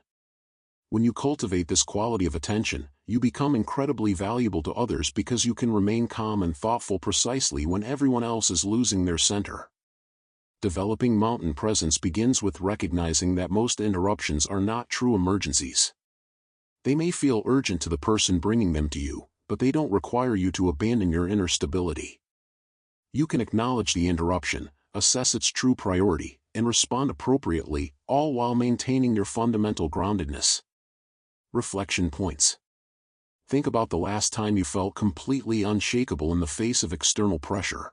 When you cultivate this quality of attention, you become incredibly valuable to others because you can remain calm and thoughtful precisely when everyone else is losing their center. Developing mountain presence begins with recognizing that most interruptions are not true emergencies. They may feel urgent to the person bringing them to you, but they don't require you to abandon your inner stability. You can acknowledge the interruption, assess its true priority, and respond appropriately, all while maintaining your fundamental groundedness. Reflection points. Think about the last time you felt completely unshakable in the face of external pressure.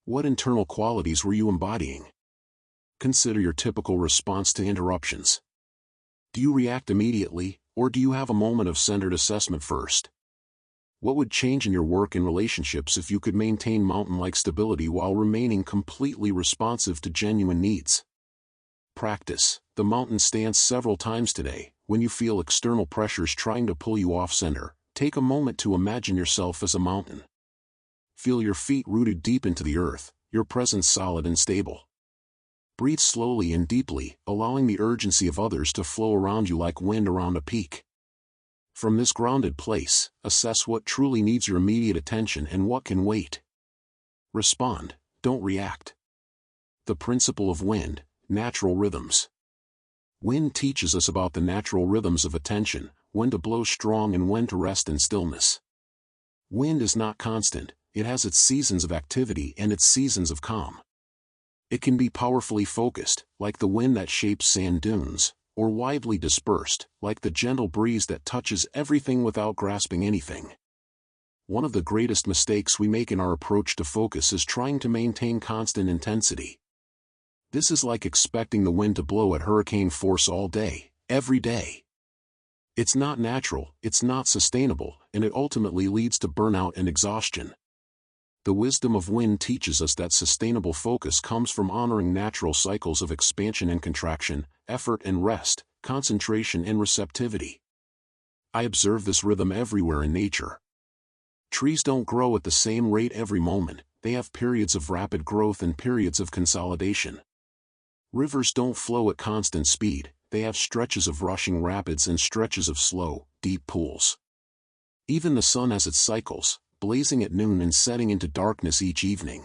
What internal qualities were you embodying? Consider your typical response to interruptions. Do you react immediately, or do you have a moment of centered assessment first? What would change in your work and relationships if you could maintain mountain-like stability while remaining completely responsive to genuine needs? Practice the mountain stance several times today. When you feel external pressures trying to pull you off center, take a moment to imagine yourself as a mountain. Feel your feet rooted deep into the earth, your presence solid and stable. Breathe slowly and deeply, allowing the urgency of others to flow around you like wind around a peak. From this grounded place, assess what truly needs your immediate attention and what can wait. Respond, don't react. The principle of wind, natural rhythms. Wind teaches us about the natural rhythms of attention, when to blow strong and when to rest in stillness. Wind is not constant, it has its seasons of activity and its seasons of calm. It can be powerfully focused, like the wind that shapes sand dunes, or widely dispersed, like the gentle breeze that touches everything without grasping anything. One of the greatest mistakes we make in our approach to focus is trying to maintain constant intensity. This is like expecting the wind to blow at hurricane force all day, every day. It's not natural, it's not sustainable, and it ultimately leads to burnout and exhaustion. The wisdom of wind teaches us that sustainable focus comes from honoring natural cycles of expansion and contraction, effort and rest, concentration and receptivity. I observe this rhythm everywhere in nature. Trees don't grow at the same rate every moment, they have periods of rapid growth and periods of consolidation. Rivers don't flow at constant speed, they have stretches of rushing rapids and stretches of slow, deep pools. Even the sun has its cycles, blazing at noon and setting into darkness each evening.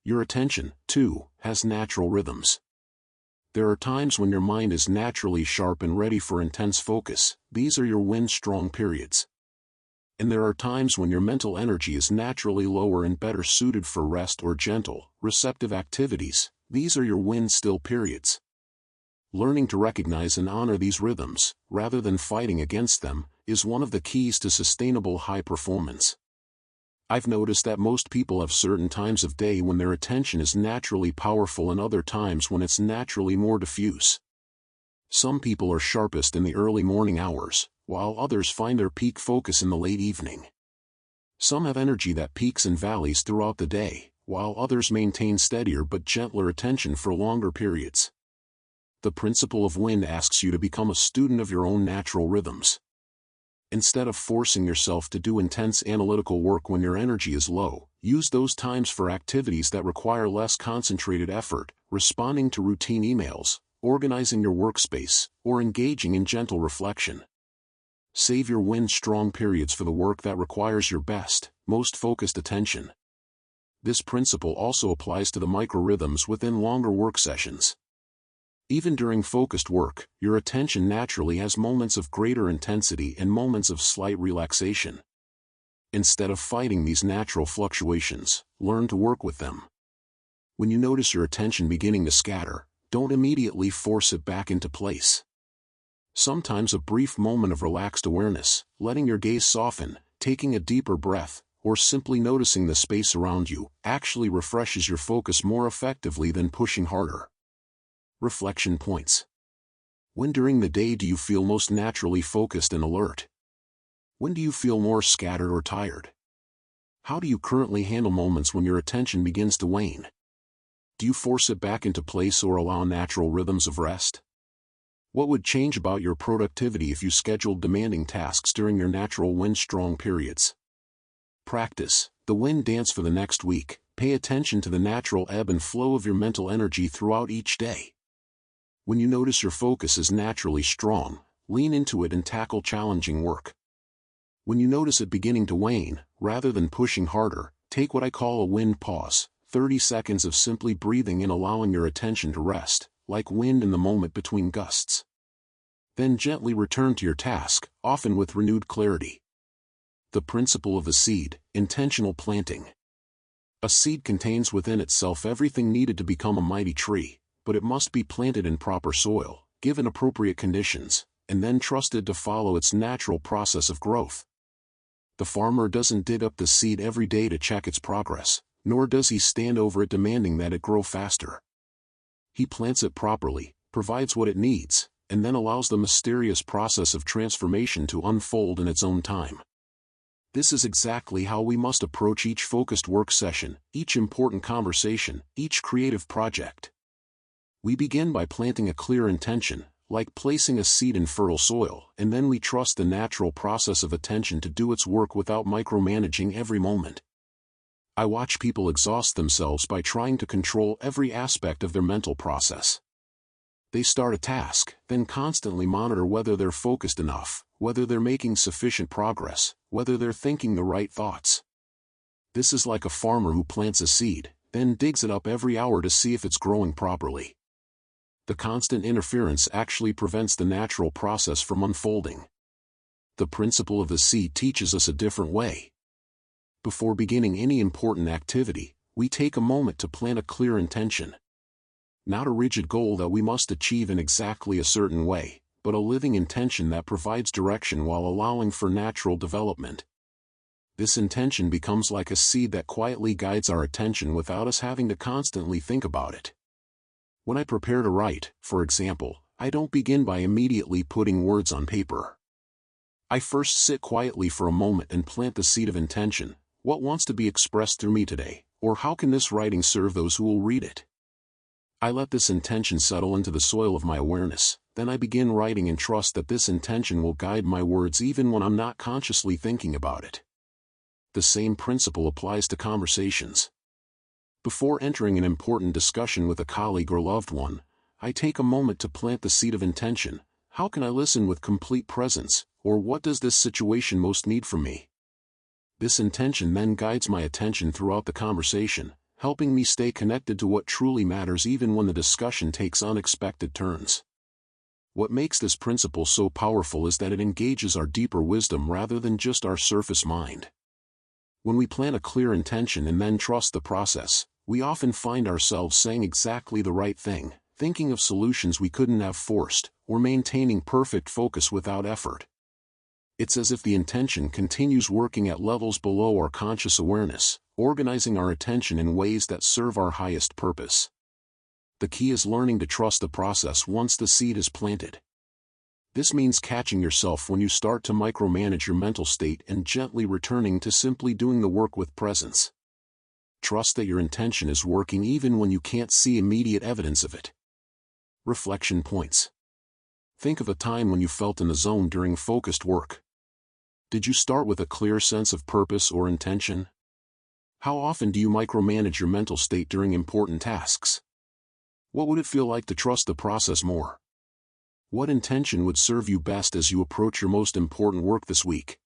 Your attention, too, has natural rhythms. There are times when your mind is naturally sharp and ready for intense focus, these are your wind-strong periods. And there are times when your mental energy is naturally lower and better suited for rest or gentle, receptive activities, these are your wind-still periods. Learning to recognize and honor these rhythms, rather than fighting against them, is one of the keys to sustainable high performance. I've noticed that most people have certain times of day when their attention is naturally powerful and other times when it's naturally more diffuse. Some people are sharpest in the early morning hours, while others find their peak focus in the late evening. Some have energy that peaks and valleys throughout the day, while others maintain steadier but gentler attention for longer periods. The principle of wind asks you to become a student of your own natural rhythms. Instead of forcing yourself to do intense analytical work when your energy is low, use those times for activities that require less concentrated effort, responding to routine emails, organizing your workspace, or engaging in gentle reflection. Save your wind-strong periods for the work that requires your best, most focused attention. This principle also applies to the microrhythms within longer work sessions. Even during focused work, your attention naturally has moments of greater intensity and moments of slight relaxation. Instead of fighting these natural fluctuations, learn to work with them. When you notice your attention beginning to scatter, don't immediately force it back into place. Sometimes a brief moment of relaxed awareness, letting your gaze soften, taking a deeper breath, or simply noticing the space around you, actually refreshes your focus more effectively than pushing harder. Reflection points. When during the day do you feel most naturally focused and alert? When do you feel more scattered or tired? How do you currently handle moments when your attention begins to wane? Do you force it back into place or allow natural rhythms of rest? What would change about your productivity if you scheduled demanding tasks during your natural wind-strong periods? Practice the wind dance for the next week. Pay attention to the natural ebb and flow of your mental energy throughout each day. When you notice your focus is naturally strong, lean into it and tackle challenging work. When you notice it beginning to wane, rather than pushing harder, take what I call a wind pause, 30 seconds of simply breathing and allowing your attention to rest, like wind in the moment between gusts. Then gently return to your task, often with renewed clarity. The principle of the seed, intentional planting. A seed contains within itself everything needed to become a mighty tree, but it must be planted in proper soil, given appropriate conditions, and then trusted to follow its natural process of growth. The farmer doesn't dig up the seed every day to check its progress, nor does he stand over it demanding that it grow faster. He plants it properly, provides what it needs, and then allows the mysterious process of transformation to unfold in its own time. This is exactly how we must approach each focused work session, each important conversation, each creative project. We begin by planting a clear intention, like placing a seed in fertile soil, and then we trust the natural process of attention to do its work without micromanaging every moment. I watch people exhaust themselves by trying to control every aspect of their mental process. They start a task, then constantly monitor whether they're focused enough, whether they're making sufficient progress, whether they're thinking the right thoughts. This is like a farmer who plants a seed, then digs it up every hour to see if it's growing properly. The constant interference actually prevents the natural process from unfolding. The principle of the seed teaches us a different way. Before beginning any important activity, we take a moment to plant a clear intention. Not a rigid goal that we must achieve in exactly a certain way, but a living intention that provides direction while allowing for natural development. This intention becomes like a seed that quietly guides our attention without us having to constantly think about it. When I prepare to write, for example, I don't begin by immediately putting words on paper. I first sit quietly for a moment and plant the seed of intention. What wants to be expressed through me today, or how can this writing serve those who will read it? I let this intention settle into the soil of my awareness, then I begin writing and trust that this intention will guide my words even when I'm not consciously thinking about it. The same principle applies to conversations. Before entering an important discussion with a colleague or loved one, I take a moment to plant the seed of intention. How can I listen with complete presence, or what does this situation most need from me? This intention then guides my attention throughout the conversation, helping me stay connected to what truly matters even when the discussion takes unexpected turns. What makes this principle so powerful is that it engages our deeper wisdom rather than just our surface mind. When we plant a clear intention and then trust the process, we often find ourselves saying exactly the right thing, thinking of solutions we couldn't have forced, or maintaining perfect focus without effort. It's as if the intention continues working at levels below our conscious awareness, organizing our attention in ways that serve our highest purpose. The key is learning to trust the process once the seed is planted. This means catching yourself when you start to micromanage your mental state and gently returning to simply doing the work with presence. Trust that your intention is working even when you can't see immediate evidence of it. Reflection points. Think of a time when you felt in the zone during focused work. Did you start with a clear sense of purpose or intention? How often do you micromanage your mental state during important tasks? What would it feel like to trust the process more? What intention would serve you best as you approach your most important work this week?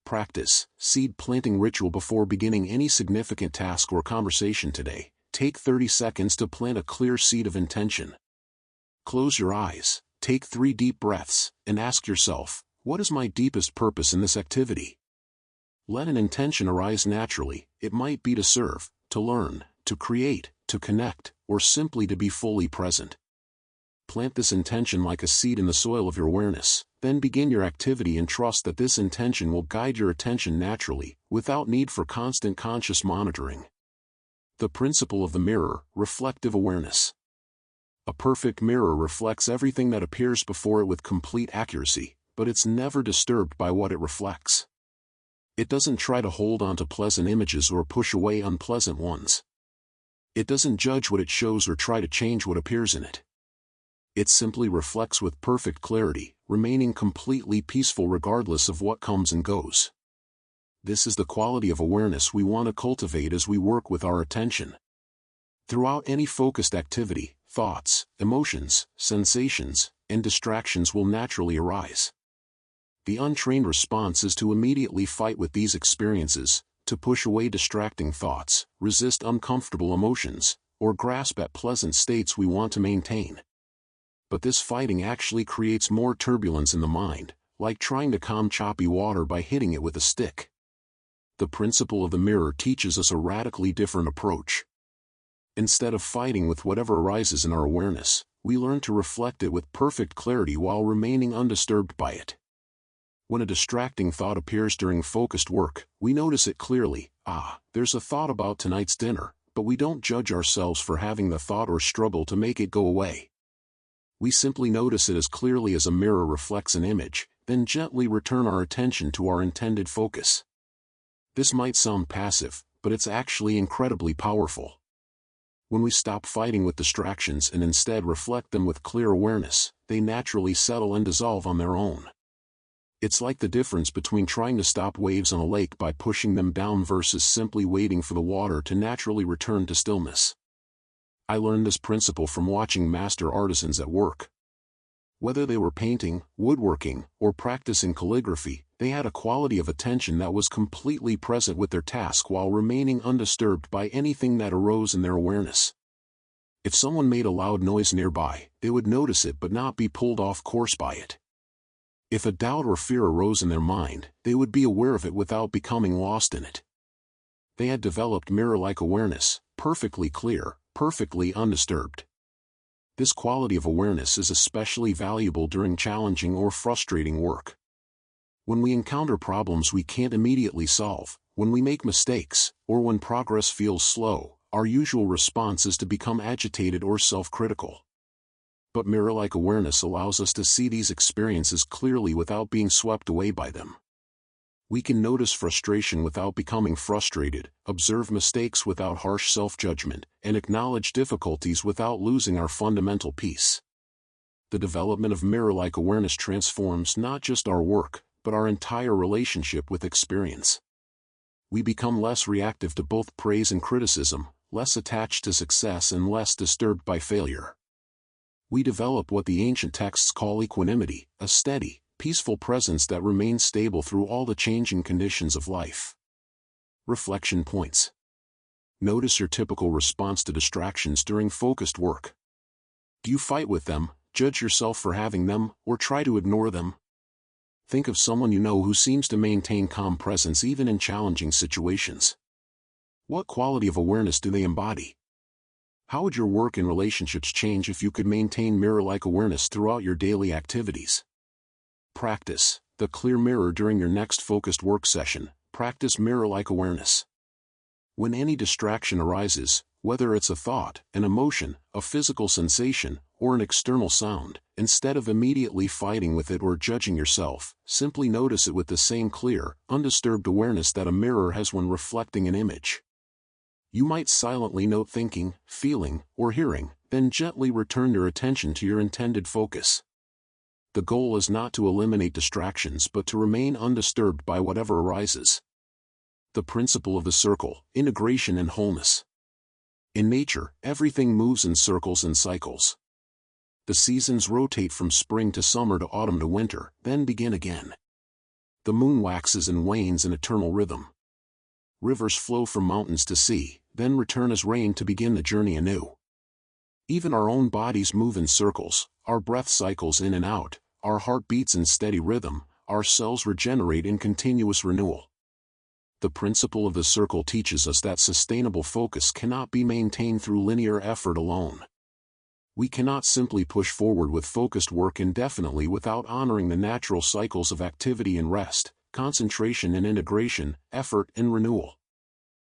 Practice seed planting ritual before beginning any significant task or conversation today. Take 30 seconds to plant a clear seed of intention. Close your eyes, take 3 deep breaths, and ask yourself, what is my deepest purpose in this activity? Let an intention arise naturally. It might be to serve, to learn, to create, to connect, or simply to be fully present. Plant this intention like a seed in the soil of your awareness, then begin your activity and trust that this intention will guide your attention naturally, without need for constant conscious monitoring. The principle of the mirror, reflective awareness. A perfect mirror reflects everything that appears before it with complete accuracy, but it's never disturbed by what it reflects. It doesn't try to hold on to pleasant images or push away unpleasant ones. It doesn't judge what it shows or try to change what appears in it. It simply reflects with perfect clarity, remaining completely peaceful regardless of what comes and goes. This is the quality of awareness we want to cultivate as we work with our attention. Throughout any focused activity, thoughts, emotions, sensations, and distractions will naturally arise. The untrained response is to immediately fight with these experiences, to push away distracting thoughts, resist uncomfortable emotions, or grasp at pleasant states we want to maintain. But this fighting actually creates more turbulence in the mind, like trying to calm choppy water by hitting it with a stick. The principle of the mirror teaches us a radically different approach. Instead of fighting with whatever arises in our awareness, we learn to reflect it with perfect clarity while remaining undisturbed by it. When a distracting thought appears during focused work, we notice it clearly. There's a thought about tonight's dinner, but we don't judge ourselves for having the thought or struggle to make it go away. We simply notice it as clearly as a mirror reflects an image, then gently return our attention to our intended focus. This might sound passive, but it's actually incredibly powerful. When we stop fighting with distractions and instead reflect them with clear awareness, they naturally settle and dissolve on their own. It's like the difference between trying to stop waves on a lake by pushing them down versus simply waiting for the water to naturally return to stillness. I learned this principle from watching master artisans at work. Whether they were painting, woodworking, or practicing calligraphy, they had a quality of attention that was completely present with their task while remaining undisturbed by anything that arose in their awareness. If someone made a loud noise nearby, they would notice it but not be pulled off course by it. If a doubt or fear arose in their mind, they would be aware of it without becoming lost in it. They had developed mirror-like awareness, perfectly clear, perfectly undisturbed. This quality of awareness is especially valuable during challenging or frustrating work. When we encounter problems we can't immediately solve, when we make mistakes, or when progress feels slow, our usual response is to become agitated or self-critical. But mirror-like awareness allows us to see these experiences clearly without being swept away by them. We can notice frustration without becoming frustrated, observe mistakes without harsh self-judgment, and acknowledge difficulties without losing our fundamental peace. The development of mirror-like awareness transforms not just our work, but our entire relationship with experience. We become less reactive to both praise and criticism, less attached to success and less disturbed by failure. We develop what the ancient texts call equanimity, a steady, peaceful presence that remains stable through all the changing conditions of life. Reflection points. Notice your typical response to distractions during focused work. Do you fight with them, judge yourself for having them, or try to ignore them? Think of someone you know who seems to maintain calm presence even in challenging situations. What quality of awareness do they embody? How would your work and relationships change if you could maintain mirror-like awareness throughout your daily activities? Practice the clear mirror during your next focused work session. Practice mirror-like awareness. When any distraction arises, whether it's a thought, an emotion, a physical sensation, or an external sound, instead of immediately fighting with it or judging yourself, simply notice it with the same clear, undisturbed awareness that a mirror has when reflecting an image. You might silently note thinking, feeling, or hearing, then gently return your attention to your intended focus. The goal is not to eliminate distractions but to remain undisturbed by whatever arises. The principle of the circle, integration and wholeness. In nature, everything moves in circles and cycles. The seasons rotate from spring to summer to autumn to winter, then begin again. The moon waxes and wanes in eternal rhythm. Rivers flow from mountains to sea, then return as rain to begin the journey anew. Even our own bodies move in circles, our breath cycles in and out, our heart beats in steady rhythm, our cells regenerate in continuous renewal. The principle of the circle teaches us that sustainable focus cannot be maintained through linear effort alone. We cannot simply push forward with focused work indefinitely without honoring the natural cycles of activity and rest, concentration and integration, effort and renewal.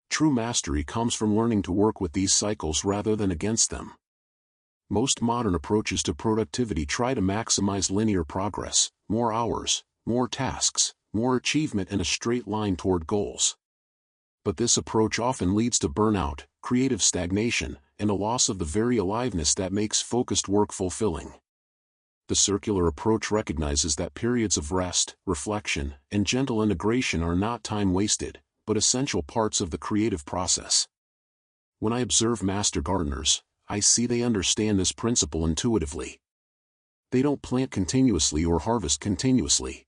True mastery comes from learning to work with these cycles rather than against them. Most modern approaches to productivity try to maximize linear progress, more hours, more tasks, more achievement in a straight line toward goals. But this approach often leads to burnout, creative stagnation, and a loss of the very aliveness that makes focused work fulfilling. The circular approach recognizes that periods of rest, reflection, and gentle integration are not time wasted, but essential parts of the creative process. When I observe master gardeners, I see they understand this principle intuitively. They don't plant continuously or harvest continuously.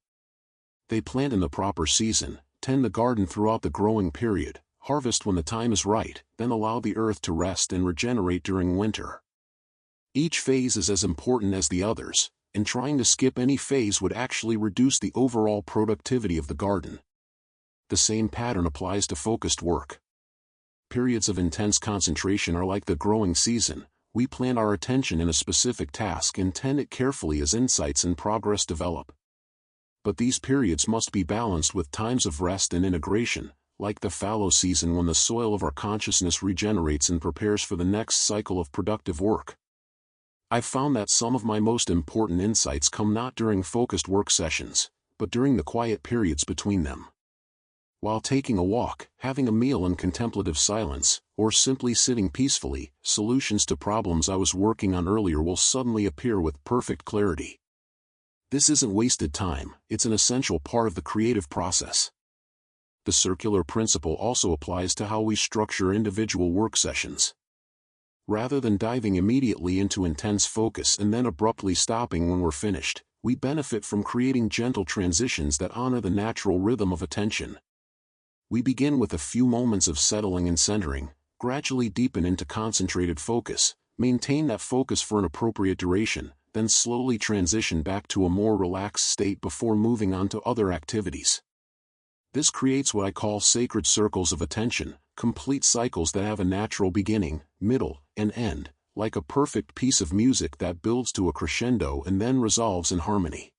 They plant in the proper season, tend the garden throughout the growing period, harvest when the time is right, then allow the earth to rest and regenerate during winter. Each phase is as important as the others, and trying to skip any phase would actually reduce the overall productivity of the garden. The same pattern applies to focused work. Periods of intense concentration are like the growing season. We plant our attention in a specific task and tend it carefully as insights and progress develop. But these periods must be balanced with times of rest and integration, like the fallow season when the soil of our consciousness regenerates and prepares for the next cycle of productive work. I've found that some of my most important insights come not during focused work sessions, but during the quiet periods between them. While taking a walk, having a meal in contemplative silence, or simply sitting peacefully, solutions to problems I was working on earlier will suddenly appear with perfect clarity. This isn't wasted time, it's an essential part of the creative process. The circular principle also applies to how we structure individual work sessions. Rather than diving immediately into intense focus and then abruptly stopping when we're finished, we benefit from creating gentle transitions that honor the natural rhythm of attention. We begin with a few moments of settling and centering, gradually deepen into concentrated focus, maintain that focus for an appropriate duration, then slowly transition back to a more relaxed state before moving on to other activities. This creates what I call sacred circles of attention, complete cycles that have a natural beginning, middle, and end, like a perfect piece of music that builds to a crescendo and then resolves in harmony.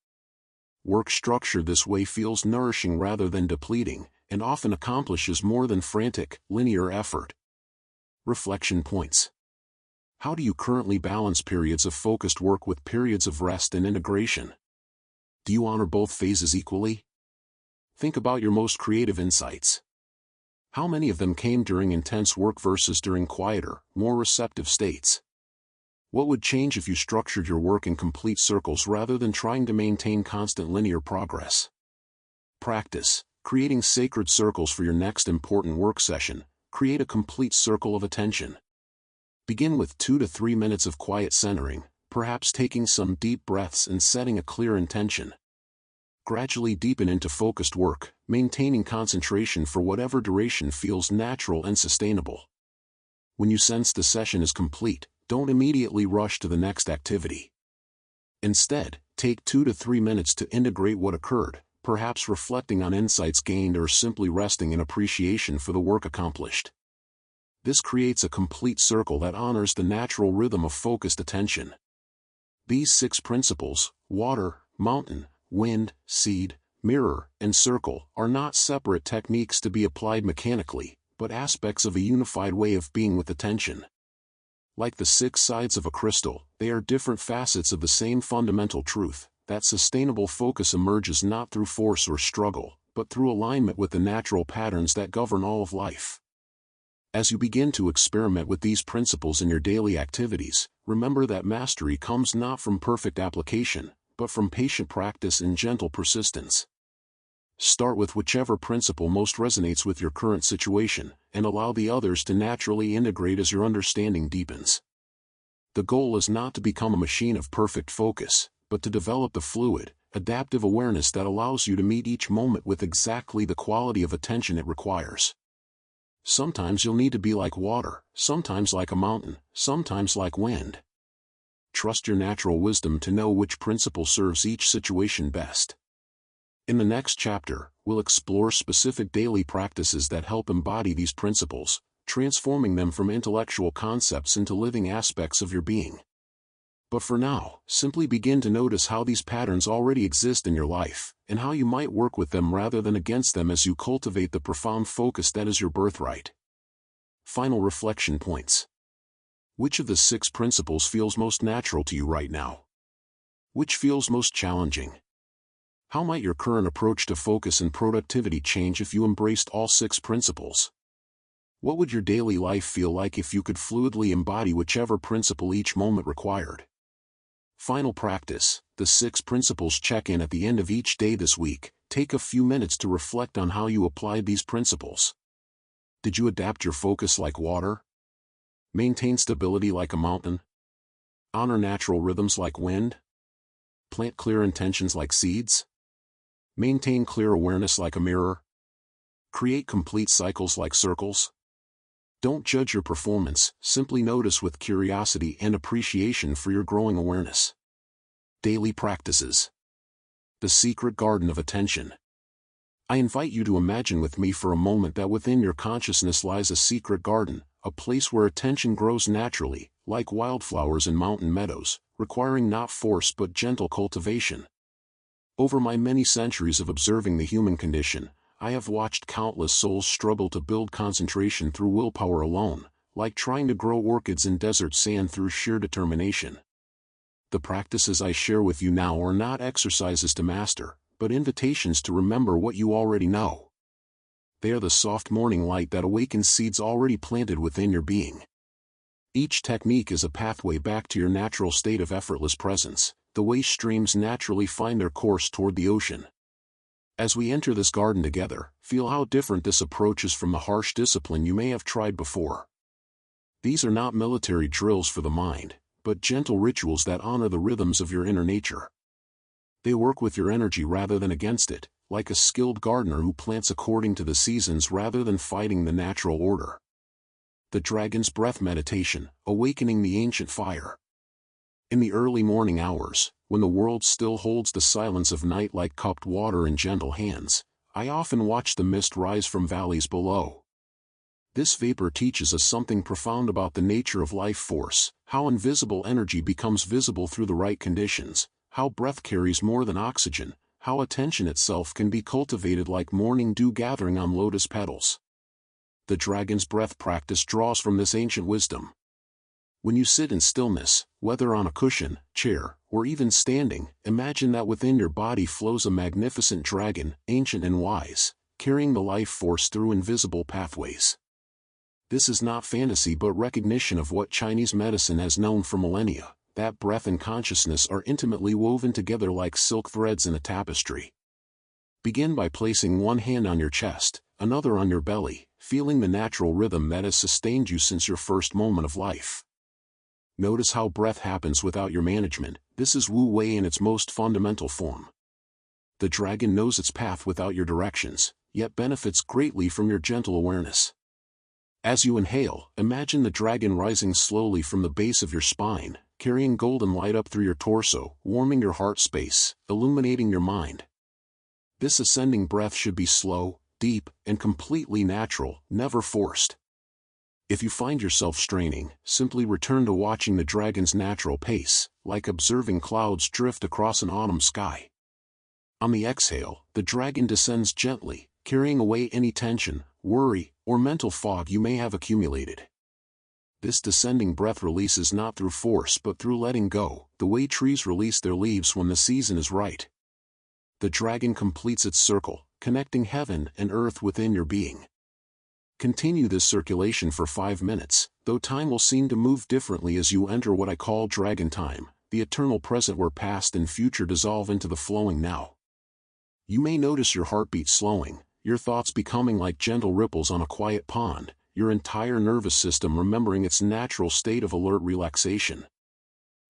Work structured this way feels nourishing rather than depleting, and often accomplishes more than frantic, linear effort. Reflection points. How do you currently balance periods of focused work with periods of rest and integration? Do you honor both phases equally? Think about your most creative insights. How many of them came during intense work versus during quieter, more receptive states? What would change if you structured your work in complete circles rather than trying to maintain constant linear progress? Practice. Creating sacred circles for your next important work session. Create a complete circle of attention. Begin with 2 to 3 minutes of quiet centering, perhaps taking some deep breaths and setting a clear intention. Gradually deepen into focused work, maintaining concentration for whatever duration feels natural and sustainable. When you sense the session is complete, don't immediately rush to the next activity. Instead, take 2 to 3 minutes to integrate what occurred, perhaps reflecting on insights gained or simply resting in appreciation for the work accomplished. This creates a complete circle that honors the natural rhythm of focused attention. These 6 principles, water, mountain, wind, seed, mirror, and circle, are not separate techniques to be applied mechanically, but aspects of a unified way of being with attention. Like the 6 sides of a crystal, they are different facets of the same fundamental truth, that sustainable focus emerges not through force or struggle, but through alignment with the natural patterns that govern all of life. As you begin to experiment with these principles in your daily activities, remember that mastery comes not from perfect application, but from patient practice and gentle persistence. Start with whichever principle most resonates with your current situation, and allow the others to naturally integrate as your understanding deepens. The goal is not to become a machine of perfect focus, but to develop the fluid, adaptive awareness that allows you to meet each moment with exactly the quality of attention it requires. Sometimes you'll need to be like water, sometimes like a mountain, sometimes like wind. Trust your natural wisdom to know which principle serves each situation best. In the next chapter, we'll explore specific daily practices that help embody these principles, transforming them from intellectual concepts into living aspects of your being. But for now, simply begin to notice how these patterns already exist in your life, and how you might work with them rather than against them as you cultivate the profound focus that is your birthright. Final reflection points. Which of the 6 principles feels most natural to you right now? Which feels most challenging? How might your current approach to focus and productivity change if you embraced all 6 principles? What would your daily life feel like if you could fluidly embody whichever principle each moment required? Final practice. The 6 principles check-in at the end of each day this week. Take a few minutes to reflect on how you applied these principles. Did you adapt your focus like water? Maintain stability like a mountain? Honor natural rhythms like wind? Plant clear intentions like seeds? Maintain clear awareness like a mirror? Create complete cycles like circles? Don't judge your performance, simply notice with curiosity and appreciation for your growing awareness. Daily practices. The secret garden of attention. I invite you to imagine with me for a moment that within your consciousness lies a secret garden, a place where attention grows naturally, like wildflowers in mountain meadows, requiring not force but gentle cultivation. Over my many centuries of observing the human condition, I have watched countless souls struggle to build concentration through willpower alone, like trying to grow orchids in desert sand through sheer determination. The practices I share with you now are not exercises to master, but invitations to remember what you already know. They are the soft morning light that awakens seeds already planted within your being. Each technique is a pathway back to your natural state of effortless presence, the way streams naturally find their course toward the ocean. As we enter this garden together, feel how different this approach is from the harsh discipline you may have tried before. These are not military drills for the mind, but gentle rituals that honor the rhythms of your inner nature. They work with your energy rather than against it, like a skilled gardener who plants according to the seasons rather than fighting the natural order. The Dragon's Breath Meditation, Awakening the Ancient Fire. In the early morning hours, when the world still holds the silence of night like cupped water in gentle hands, I often watch the mist rise from valleys below. This vapor teaches us something profound about the nature of life force, how invisible energy becomes visible through the right conditions, how breath carries more than oxygen, how attention itself can be cultivated like morning dew gathering on lotus petals. The Dragon's Breath practice draws from this ancient wisdom. When you sit in stillness, whether on a cushion, chair, or even standing, imagine that within your body flows a magnificent dragon, ancient and wise, carrying the life force through invisible pathways. This is not fantasy but recognition of what Chinese medicine has known for millennia, that breath and consciousness are intimately woven together like silk threads in a tapestry. Begin by placing one hand on your chest, another on your belly, feeling the natural rhythm that has sustained you since your first moment of life. Notice how breath happens without your management. This is Wu Wei in its most fundamental form. The dragon knows its path without your directions, yet benefits greatly from your gentle awareness. As you inhale, imagine the dragon rising slowly from the base of your spine, carrying golden light up through your torso, warming your heart space, illuminating your mind. This ascending breath should be slow, deep, and completely natural, never forced. If you find yourself straining, simply return to watching the dragon's natural pace, like observing clouds drift across an autumn sky. On the exhale, the dragon descends gently, carrying away any tension, worry, or mental fog you may have accumulated. This descending breath releases not through force but through letting go, the way trees release their leaves when the season is right. The dragon completes its circle, connecting heaven and earth within your being. Continue this circulation for 5 minutes, though time will seem to move differently as you enter what I call dragon time, the eternal present where past and future dissolve into the flowing now. You may notice your heartbeat slowing, your thoughts becoming like gentle ripples on a quiet pond, your entire nervous system remembering its natural state of alert relaxation.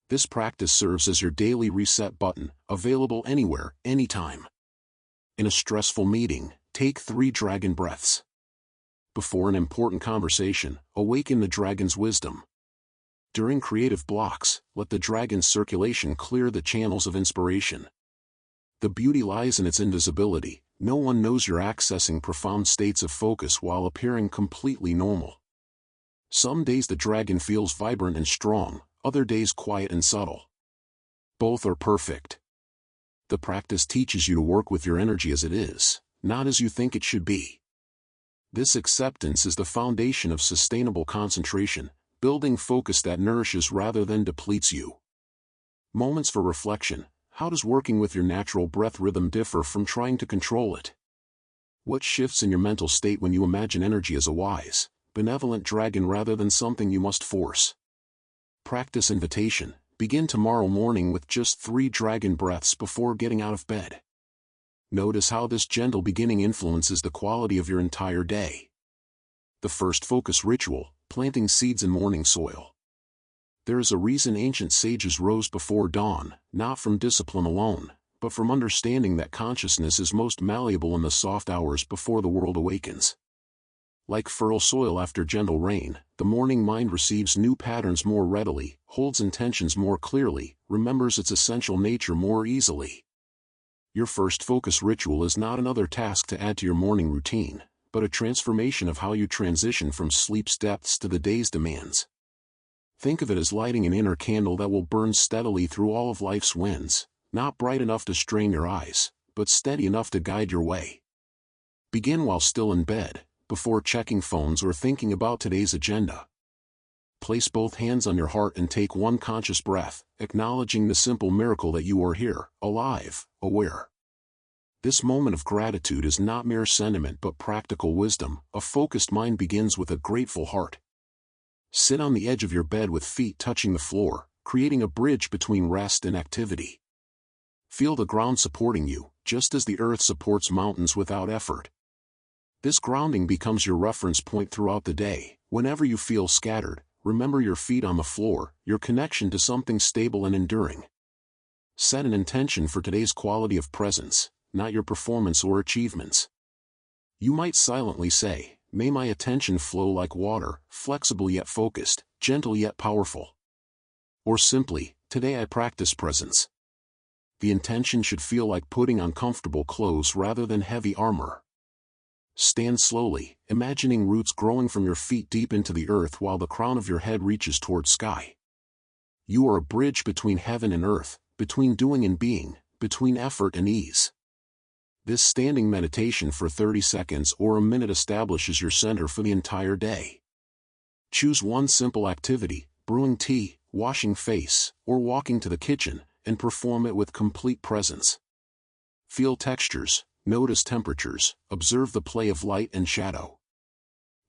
This practice serves as your daily reset button, available anywhere, anytime. In a stressful meeting, take 3 dragon breaths. Before an important conversation, awaken the dragon's wisdom. During creative blocks, let the dragon's circulation clear the channels of inspiration. The beauty lies in its invisibility. No one knows you're accessing profound states of focus while appearing completely normal. Some days the dragon feels vibrant and strong, other days quiet and subtle. Both are perfect. The practice teaches you to work with your energy as it is, not as you think it should be. This acceptance is the foundation of sustainable concentration, building focus that nourishes rather than depletes you. Moments for reflection. How does working with your natural breath rhythm differ from trying to control it? What shifts in your mental state when you imagine energy as a wise, benevolent dragon rather than something you must force? Practice invitation. Begin tomorrow morning with just 3 dragon breaths before getting out of bed. Notice how this gentle beginning influences the quality of your entire day. The first focus ritual, planting seeds in morning soil. There is a reason ancient sages rose before dawn, not from discipline alone, but from understanding that consciousness is most malleable in the soft hours before the world awakens. Like fertile soil after gentle rain, the morning mind receives new patterns more readily, holds intentions more clearly, remembers its essential nature more easily. Your first focus ritual is not another task to add to your morning routine, but a transformation of how you transition from sleep's depths to the day's demands. Think of it as lighting an inner candle that will burn steadily through all of life's winds, not bright enough to strain your eyes, but steady enough to guide your way. Begin while still in bed, before checking phones or thinking about today's agenda. Place both hands on your heart and take one conscious breath, acknowledging the simple miracle that you are here, alive, aware. This moment of gratitude is not mere sentiment but practical wisdom. A focused mind begins with a grateful heart. Sit on the edge of your bed with feet touching the floor, creating a bridge between rest and activity. Feel the ground supporting you, just as the earth supports mountains without effort. This grounding becomes your reference point throughout the day. Whenever you feel scattered, remember your feet on the floor, your connection to something stable and enduring. Set an intention for today's quality of presence, not your performance or achievements. You might silently say, "May my attention flow like water, flexible yet focused, gentle yet powerful." Or simply, "Today I practice presence." The intention should feel like putting on comfortable clothes rather than heavy armor. Stand slowly, imagining roots growing from your feet deep into the earth while the crown of your head reaches toward sky. You are a bridge between heaven and earth, between doing and being, between effort and ease. This standing meditation for 30 seconds or a minute establishes your center for the entire day. Choose one simple activity, brewing tea, washing face, or walking to the kitchen, and perform it with complete presence. Feel textures, notice temperatures, observe the play of light and shadow.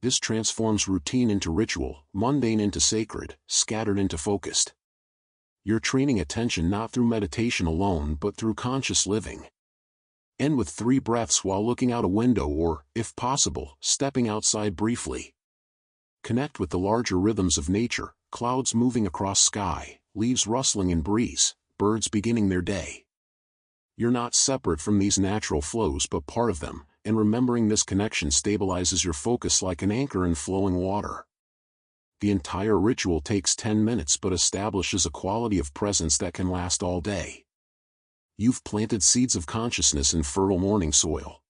This transforms routine into ritual, mundane into sacred, scattered into focused. You're training attention not through meditation alone but through conscious living. End with 3 breaths while looking out a window or, if possible, stepping outside briefly. Connect with the larger rhythms of nature, clouds moving across sky, leaves rustling in breeze, birds beginning their day. You're not separate from these natural flows but part of them, and remembering this connection stabilizes your focus like an anchor in flowing water. The entire ritual takes 10 minutes but establishes a quality of presence that can last all day. You've planted seeds of consciousness in fertile morning soil.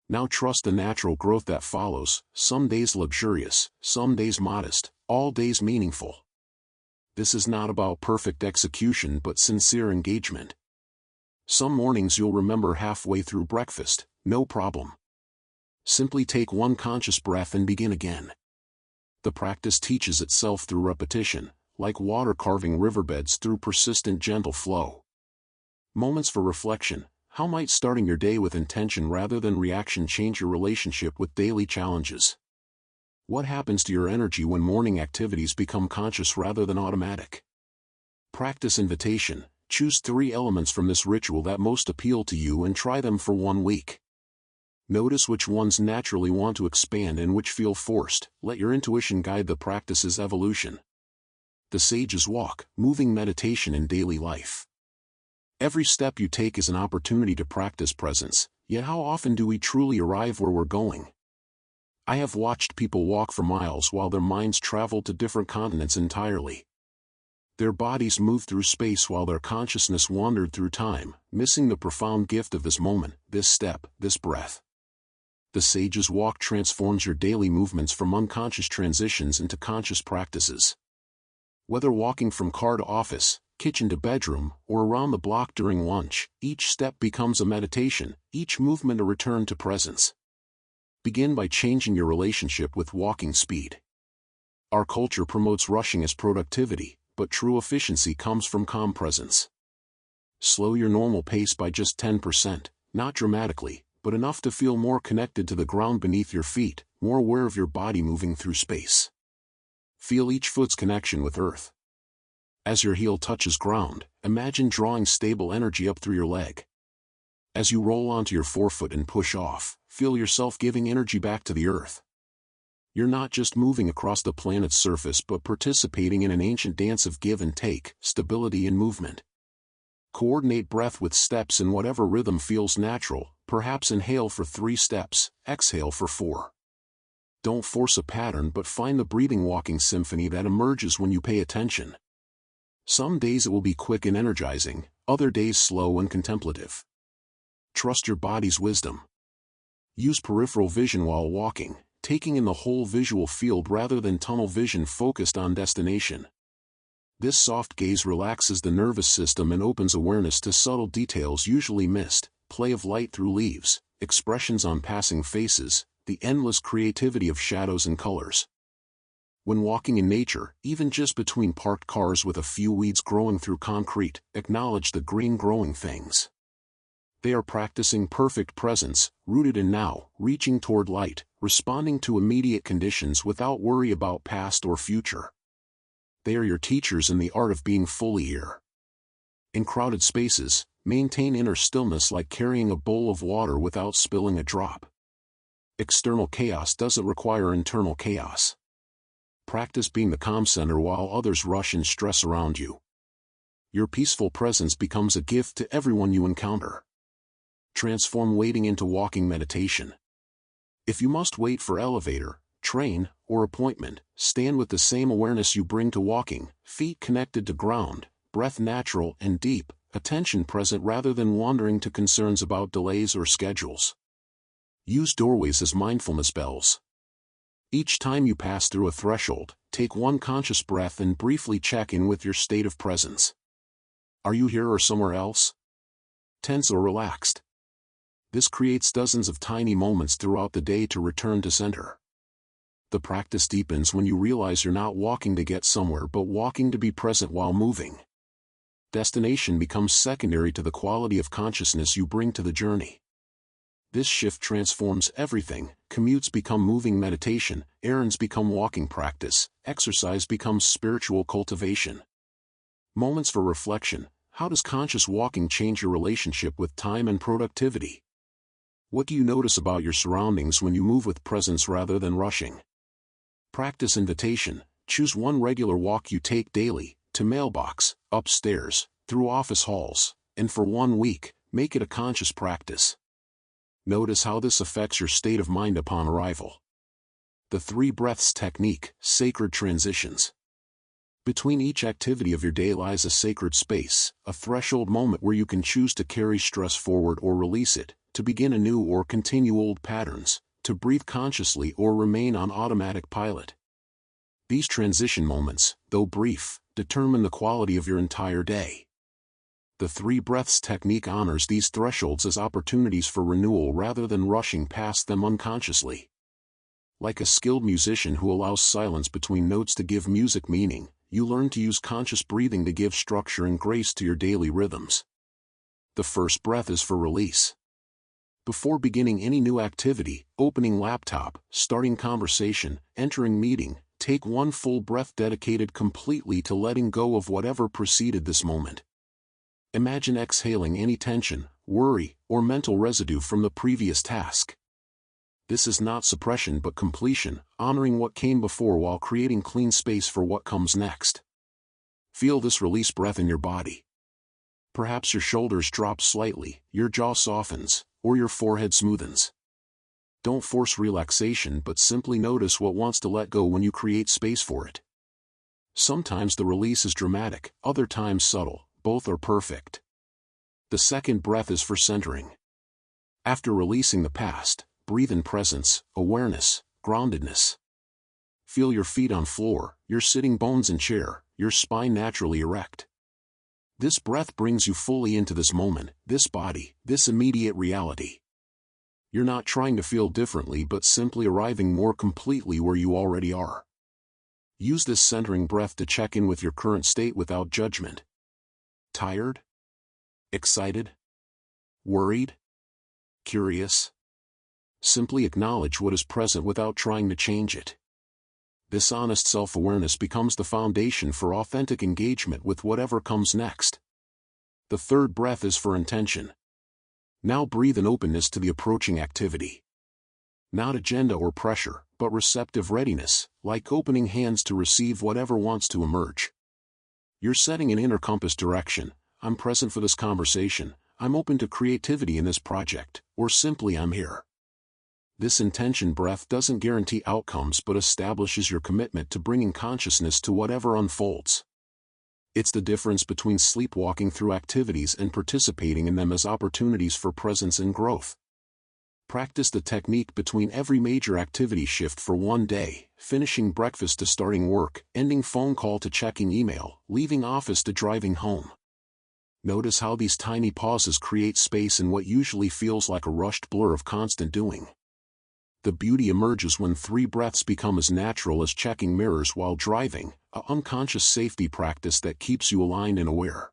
Now trust the natural growth that follows, some days luxurious, some days modest, all days meaningful. This is not about perfect execution but sincere engagement. Some mornings you'll remember halfway through breakfast, no problem. Simply take one conscious breath and begin again. The practice teaches itself through repetition, like water carving riverbeds through persistent gentle flow. Moments for reflection. How might starting your day with intention rather than reaction change your relationship with daily challenges? What happens to your energy when morning activities become conscious rather than automatic? Practice invitation. Choose 3 elements from this ritual that most appeal to you and try them for 1 week. Notice which ones naturally want to expand and which feel forced. Let your intuition guide the practice's evolution. The Sage's Walk, moving meditation in daily life. Every step you take is an opportunity to practice presence, yet how often do we truly arrive where we're going? I have watched people walk for miles while their minds travel to different continents entirely. Their bodies moved through space while their consciousness wandered through time, missing the profound gift of this moment, this step, this breath. The Sage's Walk transforms your daily movements from unconscious transitions into conscious practices. Whether walking from car to office, kitchen to bedroom, or around the block during lunch, each step becomes a meditation, each movement a return to presence. Begin by changing your relationship with walking speed. Our culture promotes rushing as productivity, but true efficiency comes from calm presence. Slow your normal pace by just 10%, not dramatically, but enough to feel more connected to the ground beneath your feet, more aware of your body moving through space. Feel each foot's connection with earth. As your heel touches ground, imagine drawing stable energy up through your leg. As you roll onto your forefoot and push off, feel yourself giving energy back to the earth. You're not just moving across the planet's surface but participating in an ancient dance of give and take, stability and movement. Coordinate breath with steps in whatever rhythm feels natural, perhaps inhale for 3 steps, exhale for 4. Don't force a pattern but find the breathing walking symphony that emerges when you pay attention. Some days it will be quick and energizing, other days slow and contemplative. Trust your body's wisdom. Use peripheral vision while walking, taking in the whole visual field rather than tunnel vision focused on destination. This soft gaze relaxes the nervous system and opens awareness to subtle details usually missed: play of light through leaves, expressions on passing faces, the endless creativity of shadows and colors. When walking in nature, even just between parked cars with a few weeds growing through concrete, acknowledge the green growing things. They are practicing perfect presence, rooted in now, reaching toward light, responding to immediate conditions without worry about past or future. They are your teachers in the art of being fully here. In crowded spaces, maintain inner stillness like carrying a bowl of water without spilling a drop. External chaos doesn't require internal chaos. Practice being the calm center while others rush and stress around you. Your peaceful presence becomes a gift to everyone you encounter. Transform waiting into walking meditation. If you must wait for elevator, train, or appointment, stand with the same awareness you bring to walking: feet connected to ground, breath natural and deep, attention present rather than wandering to concerns about delays or schedules. Use doorways as mindfulness bells. Each time you pass through a threshold, take one conscious breath and briefly check in with your state of presence. Are you here or somewhere else? Tense or relaxed? This creates dozens of tiny moments throughout the day to return to center. The practice deepens when you realize you're not walking to get somewhere but walking to be present while moving. Destination becomes secondary to the quality of consciousness you bring to the journey. This shift transforms everything: commutes become moving meditation, errands become walking practice, exercise becomes spiritual cultivation. Moments for reflection: how does conscious walking change your relationship with time and productivity? What do you notice about your surroundings when you move with presence rather than rushing? Practice invitation: choose one regular walk you take daily, to mailbox, upstairs, through office halls, and for 1 week, make it a conscious practice. Notice how this affects your state of mind upon arrival. The 3 breaths technique: sacred transitions. Between each activity of your day lies a sacred space, a threshold moment where you can choose to carry stress forward or release it, to begin anew or continue old patterns, to breathe consciously or remain on automatic pilot. These transition moments, though brief, determine the quality of your entire day. The 3 breaths technique honors these thresholds as opportunities for renewal rather than rushing past them unconsciously. Like a skilled musician who allows silence between notes to give music meaning, you learn to use conscious breathing to give structure and grace to your daily rhythms. The first breath is for release. Before beginning any new activity, opening laptop, starting conversation, entering meeting, take one full breath dedicated completely to letting go of whatever preceded this moment. Imagine exhaling any tension, worry, or mental residue from the previous task. This is not suppression but completion, honoring what came before while creating clean space for what comes next. Feel this release breath in your body. Perhaps your shoulders drop slightly, your jaw softens, or your forehead smoothens. Don't force relaxation but simply notice what wants to let go when you create space for it. Sometimes the release is dramatic, other times subtle. Both are perfect. The second breath is for centering. After releasing the past, breathe in presence, awareness, groundedness. Feel your feet on floor, your sitting bones in chair, your spine naturally erect. This breath brings you fully into this moment, this body, this immediate reality. You're not trying to feel differently but simply arriving more completely where you already are. Use this centering breath to check in with your current state without judgment. Tired? Excited? Worried? Curious? Simply acknowledge what is present without trying to change it. This honest self-awareness becomes the foundation for authentic engagement with whatever comes next. The third breath is for intention. Now breathe in openness to the approaching activity. Not agenda or pressure, but receptive readiness, like opening hands to receive whatever wants to emerge. You're setting an inner compass direction: I'm present for this conversation, I'm open to creativity in this project, or simply I'm here. This intention breath doesn't guarantee outcomes but establishes your commitment to bringing consciousness to whatever unfolds. It's the difference between sleepwalking through activities and participating in them as opportunities for presence and growth. Practice the technique between every major activity shift for one day, finishing breakfast to starting work, ending phone call to checking email, leaving office to driving home. Notice how these tiny pauses create space in what usually feels like a rushed blur of constant doing. The beauty emerges when 3 breaths become as natural as checking mirrors while driving, an unconscious safety practice that keeps you aligned and aware.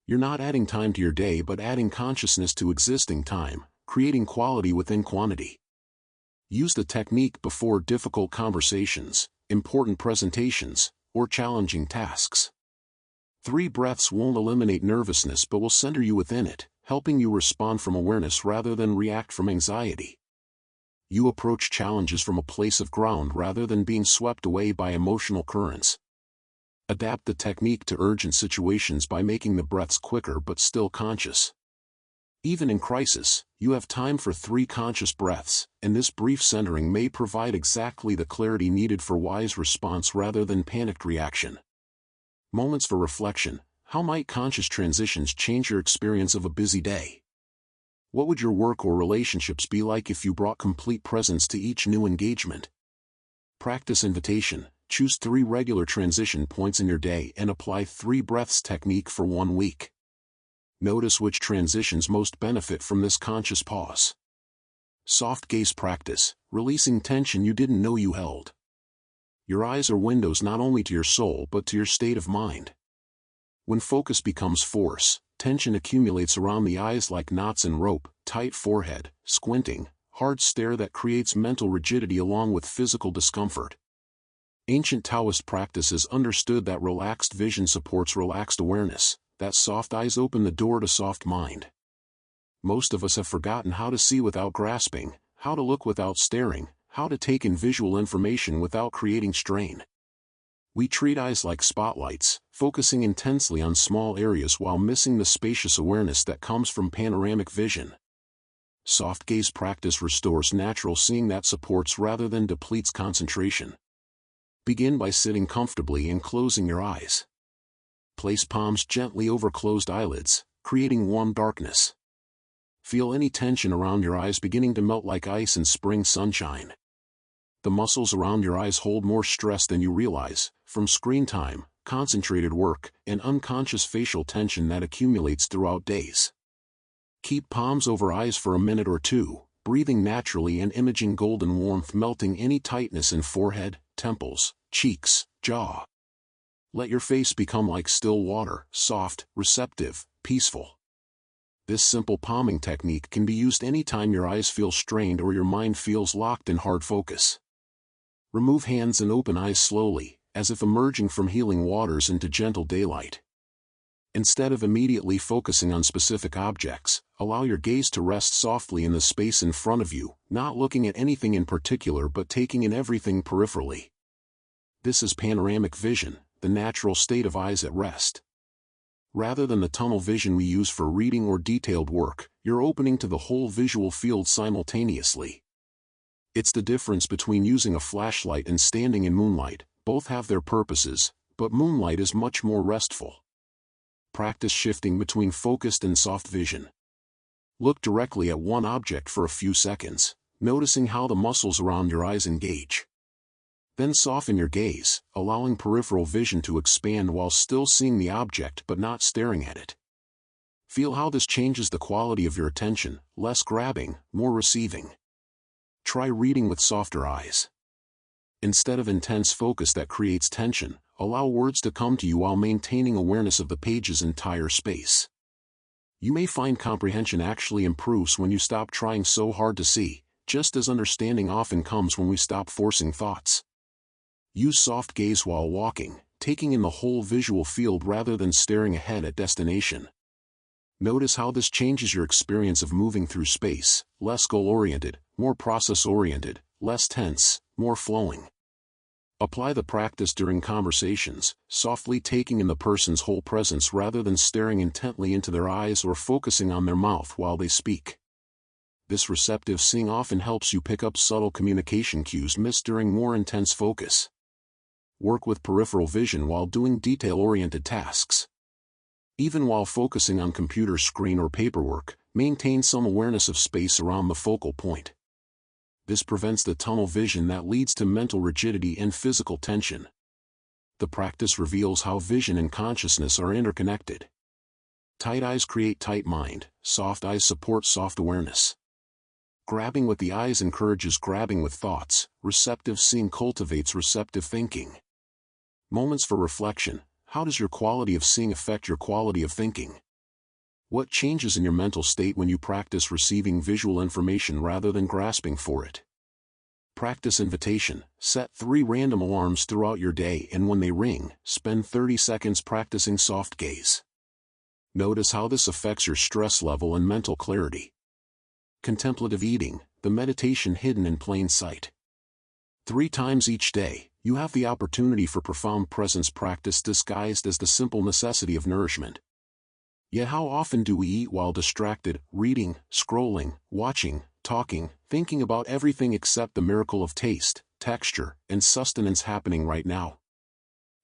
You're not adding time to your day but adding consciousness to existing time, creating quality within quantity. Use the technique before difficult conversations, important presentations, or challenging tasks. 3 breaths won't eliminate nervousness but will center you within it, helping you respond from awareness rather than react from anxiety. You approach challenges from a place of ground rather than being swept away by emotional currents. Adapt the technique to urgent situations by making the breaths quicker but still conscious. Even in crisis, you have time for 3 conscious breaths, and this brief centering may provide exactly the clarity needed for wise response rather than panicked reaction. Moments for reflection. How might conscious transitions change your experience of a busy day? What would your work or relationships be like if you brought complete presence to each new engagement? Practice invitation. Choose 3 regular transition points in your day and apply 3 breaths technique for 1 week. Notice which transitions most benefit from this conscious pause. Soft gaze practice. Releasing tension you didn't know you held. Your eyes are windows not only to your soul but to your state of mind. When focus becomes force, tension accumulates around the eyes like knots in rope, tight forehead, squinting, hard stare that creates mental rigidity along with physical discomfort. Ancient Taoist practices understood that relaxed vision supports relaxed awareness, that soft eyes open the door to soft mind. Most of us have forgotten how to see without grasping, how to look without staring, how to take in visual information without creating strain. We treat eyes like spotlights, focusing intensely on small areas while missing the spacious awareness that comes from panoramic vision. Soft gaze practice restores natural seeing that supports rather than depletes concentration. Begin by sitting comfortably and closing your eyes. Place palms gently over closed eyelids, creating warm darkness. Feel any tension around your eyes beginning to melt like ice in spring sunshine. The muscles around your eyes hold more stress than you realize, from screen time, concentrated work, and unconscious facial tension that accumulates throughout days. Keep palms over eyes for a minute or 2, breathing naturally and imaging golden warmth melting any tightness in forehead, temples, cheeks, jaw. Let your face become like still water, soft, receptive, peaceful. This simple palming technique can be used anytime your eyes feel strained or your mind feels locked in hard focus. Remove hands and open eyes slowly, as if emerging from healing waters into gentle daylight. Instead of immediately focusing on specific objects, allow your gaze to rest softly in the space in front of you, not looking at anything in particular but taking in everything peripherally. This is panoramic vision, the natural state of eyes at rest. Rather than the tunnel vision we use for reading or detailed work, you're opening to the whole visual field simultaneously. It's the difference between using a flashlight and standing in moonlight. Both have their purposes, but moonlight is much more restful. Practice shifting between focused and soft vision. Look directly at one object for a few seconds, noticing how the muscles around your eyes engage. Then soften your gaze, allowing peripheral vision to expand while still seeing the object but not staring at it. Feel how this changes the quality of your attention, less grabbing, more receiving. Try reading with softer eyes. Instead of intense focus that creates tension, allow words to come to you while maintaining awareness of the page's entire space. You may find comprehension actually improves when you stop trying so hard to see, just as understanding often comes when we stop forcing thoughts. Use soft gaze while walking, taking in the whole visual field rather than staring ahead at destination. Notice how this changes your experience of moving through space, less goal-oriented, more process-oriented, less tense, more flowing. Apply the practice during conversations, softly taking in the person's whole presence rather than staring intently into their eyes or focusing on their mouth while they speak. This receptive seeing often helps you pick up subtle communication cues missed during more intense focus. Work with peripheral vision while doing detail-oriented tasks. Even while focusing on computer screen or paperwork, maintain some awareness of space around the focal point. This prevents the tunnel vision that leads to mental rigidity and physical tension. The practice reveals how vision and consciousness are interconnected. Tight eyes create tight mind, soft eyes support soft awareness. Grabbing with the eyes encourages grabbing with thoughts, receptive seeing cultivates receptive thinking. Moments for reflection. How does your quality of seeing affect your quality of thinking? What changes in your mental state when you practice receiving visual information rather than grasping for it? Practice invitation. Set 3 random alarms throughout your day, and when they ring, spend 30 seconds practicing soft gaze. Notice how this affects your stress level and mental clarity. Contemplative eating, the meditation hidden in plain sight. 3 times each day, you have the opportunity for profound presence practice disguised as the simple necessity of nourishment. Yet how often do we eat while distracted, reading, scrolling, watching, talking, thinking about everything except the miracle of taste, texture, and sustenance happening right now?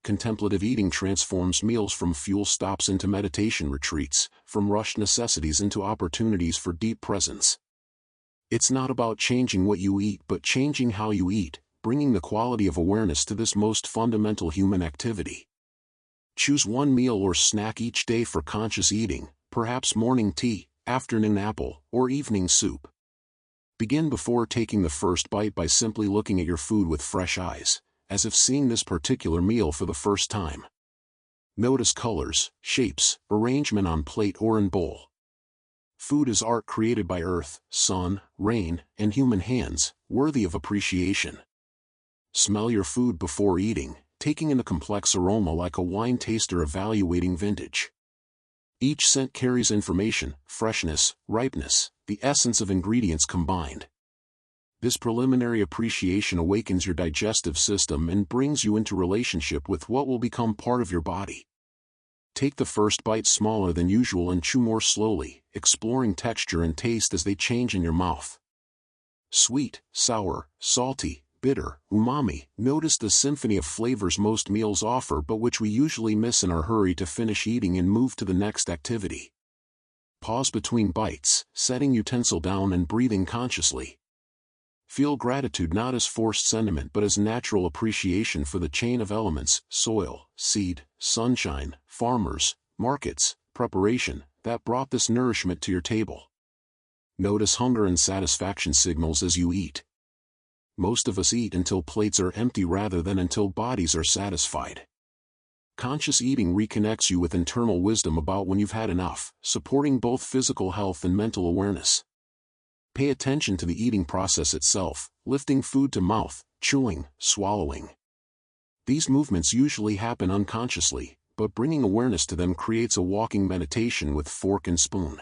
Contemplative eating transforms meals from fuel stops into meditation retreats, from rushed necessities into opportunities for deep presence. It's not about changing what you eat but changing how you eat, bringing the quality of awareness to this most fundamental human activity. Choose one meal or snack each day for conscious eating, perhaps morning tea, afternoon apple, or evening soup. Begin before taking the first bite by simply looking at your food with fresh eyes, as if seeing this particular meal for the first time. Notice colors, shapes, arrangement on plate or in bowl. Food is art created by earth, sun, rain, and human hands, worthy of appreciation. Smell your food before eating, taking in the complex aroma like a wine taster evaluating vintage. Each scent carries information, freshness, ripeness, the essence of ingredients combined. This preliminary appreciation awakens your digestive system and brings you into relationship with what will become part of your body. Take the first bite smaller than usual and chew more slowly, exploring texture and taste as they change in your mouth. Sweet, sour, salty, bitter, umami. Notice the symphony of flavors most meals offer but which we usually miss in our hurry to finish eating and move to the next activity. Pause between bites, setting utensil down and breathing consciously. Feel gratitude not as forced sentiment but as natural appreciation for the chain of elements, soil, seed, sunshine, farmers, markets, preparation, that brought this nourishment to your table. Notice hunger and satisfaction signals as you eat. Most of us eat until plates are empty rather than until bodies are satisfied. Conscious eating reconnects you with internal wisdom about when you've had enough, supporting both physical health and mental awareness. Pay attention to the eating process itself, lifting food to mouth, chewing, swallowing. These movements usually happen unconsciously, but bringing awareness to them creates a walking meditation with fork and spoon.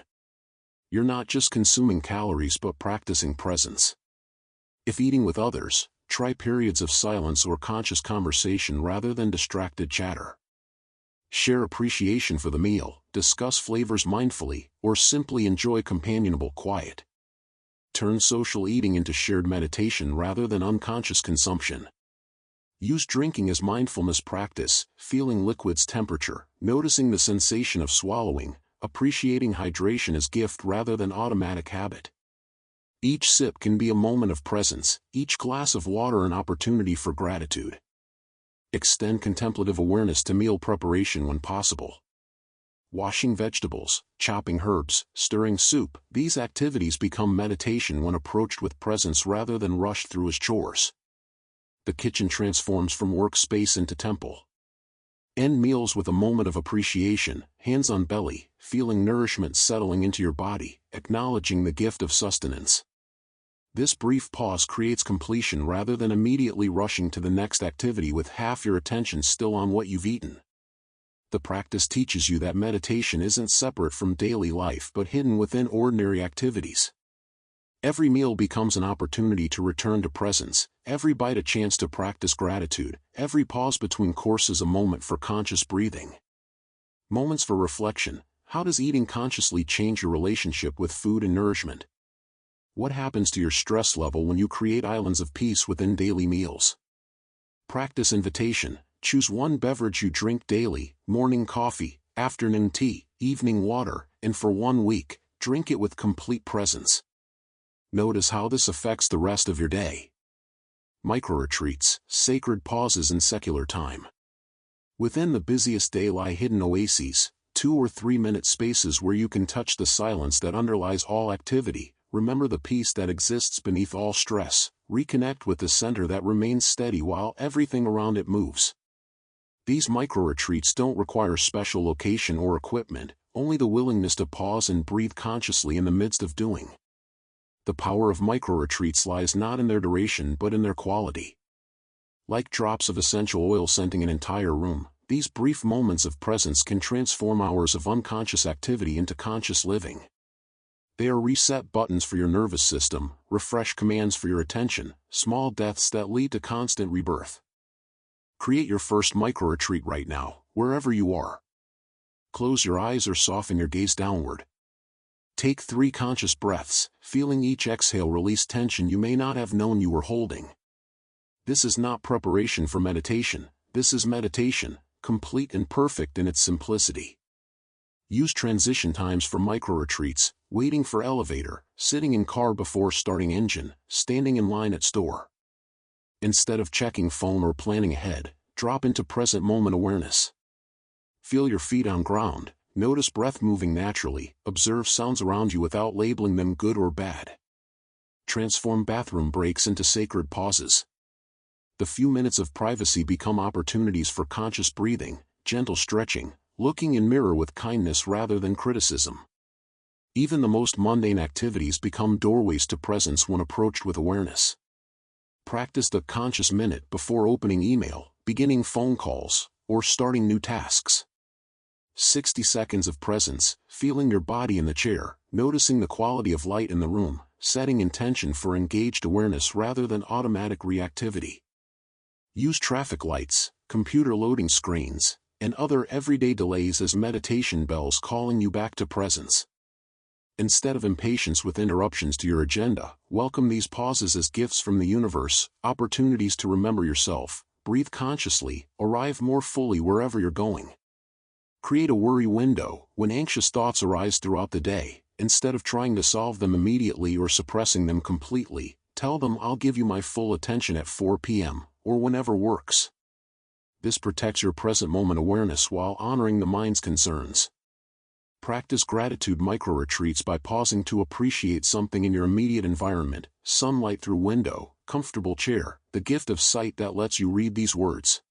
You're not just consuming calories but practicing presence. If eating with others, try periods of silence or conscious conversation rather than distracted chatter. Share appreciation for the meal, discuss flavors mindfully, or simply enjoy companionable quiet. Turn social eating into shared meditation rather than unconscious consumption. Use drinking as mindfulness practice, feeling liquid's temperature, noticing the sensation of swallowing, appreciating hydration as gift rather than automatic habit. Each sip can be a moment of presence, each glass of water an opportunity for gratitude. Extend contemplative awareness to meal preparation when possible. Washing vegetables, chopping herbs, stirring soup, these activities become meditation when approached with presence rather than rushed through as chores. The kitchen transforms from workspace into temple. End meals with a moment of appreciation, hands on belly, feeling nourishment settling into your body, acknowledging the gift of sustenance. This brief pause creates completion rather than immediately rushing to the next activity with half your attention still on what you've eaten. The practice teaches you that meditation isn't separate from daily life but hidden within ordinary activities. Every meal becomes an opportunity to return to presence, every bite a chance to practice gratitude, every pause between courses a moment for conscious breathing. Moments for reflection. How does eating consciously change your relationship with food and nourishment? What happens to your stress level when you create islands of peace within daily meals? Practice invitation. Choose one beverage you drink daily: morning coffee, afternoon tea, evening water, and for 1 week, drink it with complete presence. Notice how this affects the rest of your day. Micro-retreats, sacred pauses in secular time. Within the busiest day lie hidden oases, 2 or 3 minute spaces where you can touch the silence that underlies all activity, remember the peace that exists beneath all stress, reconnect with the center that remains steady while everything around it moves. These micro-retreats don't require special location or equipment, only the willingness to pause and breathe consciously in the midst of doing. The power of micro-retreats lies not in their duration but in their quality. Like drops of essential oil scenting an entire room, these brief moments of presence can transform hours of unconscious activity into conscious living. They are reset buttons for your nervous system, refresh commands for your attention, small deaths that lead to constant rebirth. Create your first micro-retreat right now, wherever you are. Close your eyes or soften your gaze downward. Take 3 conscious breaths, feeling each exhale release tension you may not have known you were holding. This is not preparation for meditation, this is meditation, complete and perfect in its simplicity. Use transition times for micro-retreats: waiting for elevator, sitting in car before starting engine, standing in line at store. Instead of checking phone or planning ahead, drop into present moment awareness. Feel your feet on ground, notice breath moving naturally, observe sounds around you without labeling them good or bad. Transform bathroom breaks into sacred pauses. The few minutes of privacy become opportunities for conscious breathing, gentle stretching, looking in mirror with kindness rather than criticism. Even the most mundane activities become doorways to presence when approached with awareness. Practice the conscious minute before opening email, beginning phone calls, or starting new tasks. 60 seconds of presence, feeling your body in the chair, noticing the quality of light in the room, setting intention for engaged awareness rather than automatic reactivity. Use traffic lights, computer loading screens, and other everyday delays as meditation bells calling you back to presence. Instead of impatience with interruptions to your agenda, welcome these pauses as gifts from the universe, opportunities to remember yourself, breathe consciously, arrive more fully wherever you're going. Create a worry window. When anxious thoughts arise throughout the day, instead of trying to solve them immediately or suppressing them completely, tell them, "I'll give you my full attention at 4 p.m., or whenever works." This protects your present moment awareness while honoring the mind's concerns. Practice gratitude micro-retreats by pausing to appreciate something in your immediate environment: sunlight through window, comfortable chair, the gift of sight that lets you read these words.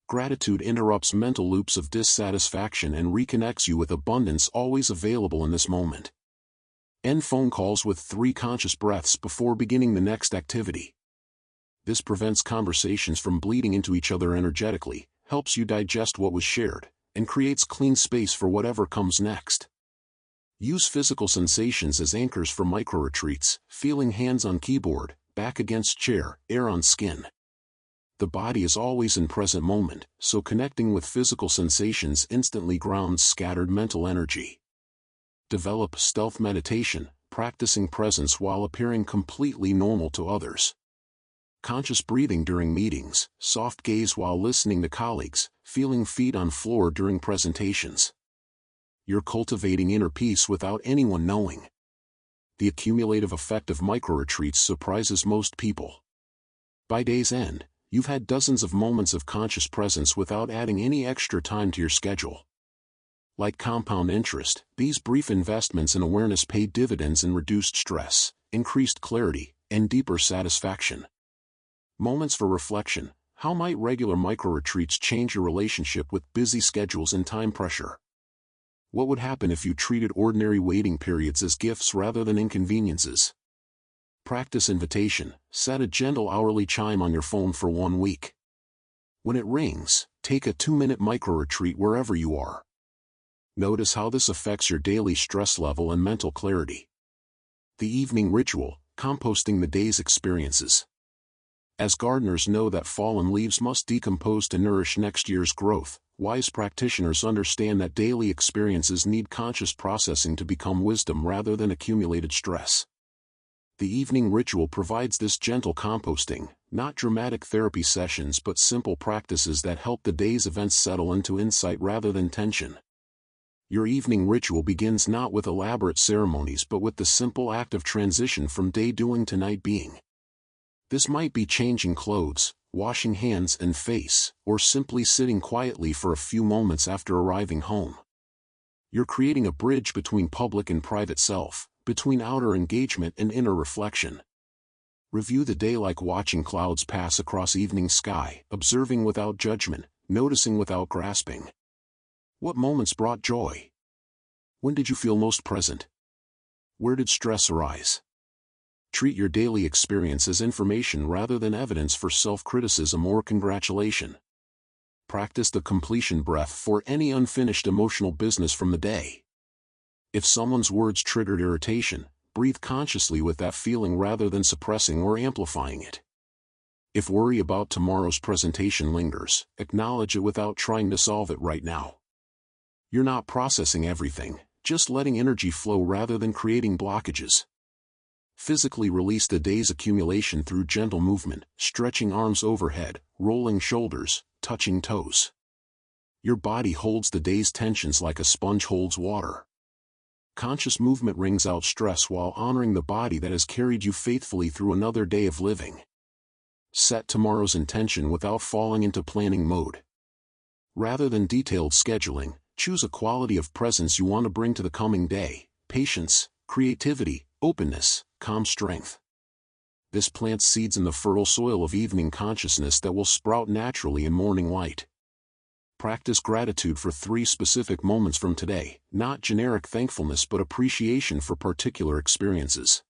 Gratitude interrupts mental loops of dissatisfaction and reconnects you with abundance always available in this moment. End phone calls with 3 conscious breaths before beginning the next activity. This prevents conversations from bleeding into each other energetically, helps you digest what was shared, and creates clean space for whatever comes next. Use physical sensations as anchors for micro-retreats, feeling hands on keyboard, back against chair, air on skin. The body is always in present moment, so connecting with physical sensations instantly grounds scattered mental energy. Develop stealth meditation, practicing presence while appearing completely normal to others. Conscious breathing during meetings, soft gaze while listening to colleagues, feeling feet on floor during presentations. You're cultivating inner peace without anyone knowing. The accumulative effect of micro-retreats surprises most people. By day's end, you've had dozens of moments of conscious presence without adding any extra time to your schedule. Like compound interest, these brief investments in awareness pay dividends in reduced stress, increased clarity, and deeper satisfaction. Moments for reflection: how might regular micro-retreats change your relationship with busy schedules and time pressure? What would happen if you treated ordinary waiting periods as gifts rather than inconveniences? Practice invitation. Set a gentle hourly chime on your phone for 1 week. When it rings, take a 2-minute micro-retreat wherever you are. Notice how this affects your daily stress level and mental clarity. The evening ritual: composting the day's experiences. As gardeners know that fallen leaves must decompose to nourish next year's growth, wise practitioners understand that daily experiences need conscious processing to become wisdom rather than accumulated stress. The evening ritual provides this gentle composting, not dramatic therapy sessions but simple practices that help the day's events settle into insight rather than tension. Your evening ritual begins not with elaborate ceremonies but with the simple act of transition from day doing to night being. This might be changing clothes, washing hands and face, or simply sitting quietly for a few moments after arriving home. You're creating a bridge between public and private self, between outer engagement and inner reflection. Review the day like watching clouds pass across evening sky, observing without judgment, noticing without grasping. What moments brought joy? When did you feel most present? Where did stress arise? Treat your daily experience as information rather than evidence for self-criticism or congratulation. Practice the completion breath for any unfinished emotional business from the day. If someone's words triggered irritation, breathe consciously with that feeling rather than suppressing or amplifying it. If worry about tomorrow's presentation lingers, acknowledge it without trying to solve it right now. You're not processing everything, just letting energy flow rather than creating blockages. Physically release the day's accumulation through gentle movement, stretching arms overhead, rolling shoulders, touching toes. Your body holds the day's tensions like a sponge holds water. Conscious movement wrings out stress while honoring the body that has carried you faithfully through another day of living. Set tomorrow's intention without falling into planning mode. Rather than detailed scheduling, choose a quality of presence you want to bring to the coming day: patience, creativity, openness, calm strength. This plants seeds in the fertile soil of evening consciousness that will sprout naturally in morning light. Practice gratitude for 3 specific moments from today, not generic thankfulness but appreciation for particular experiences.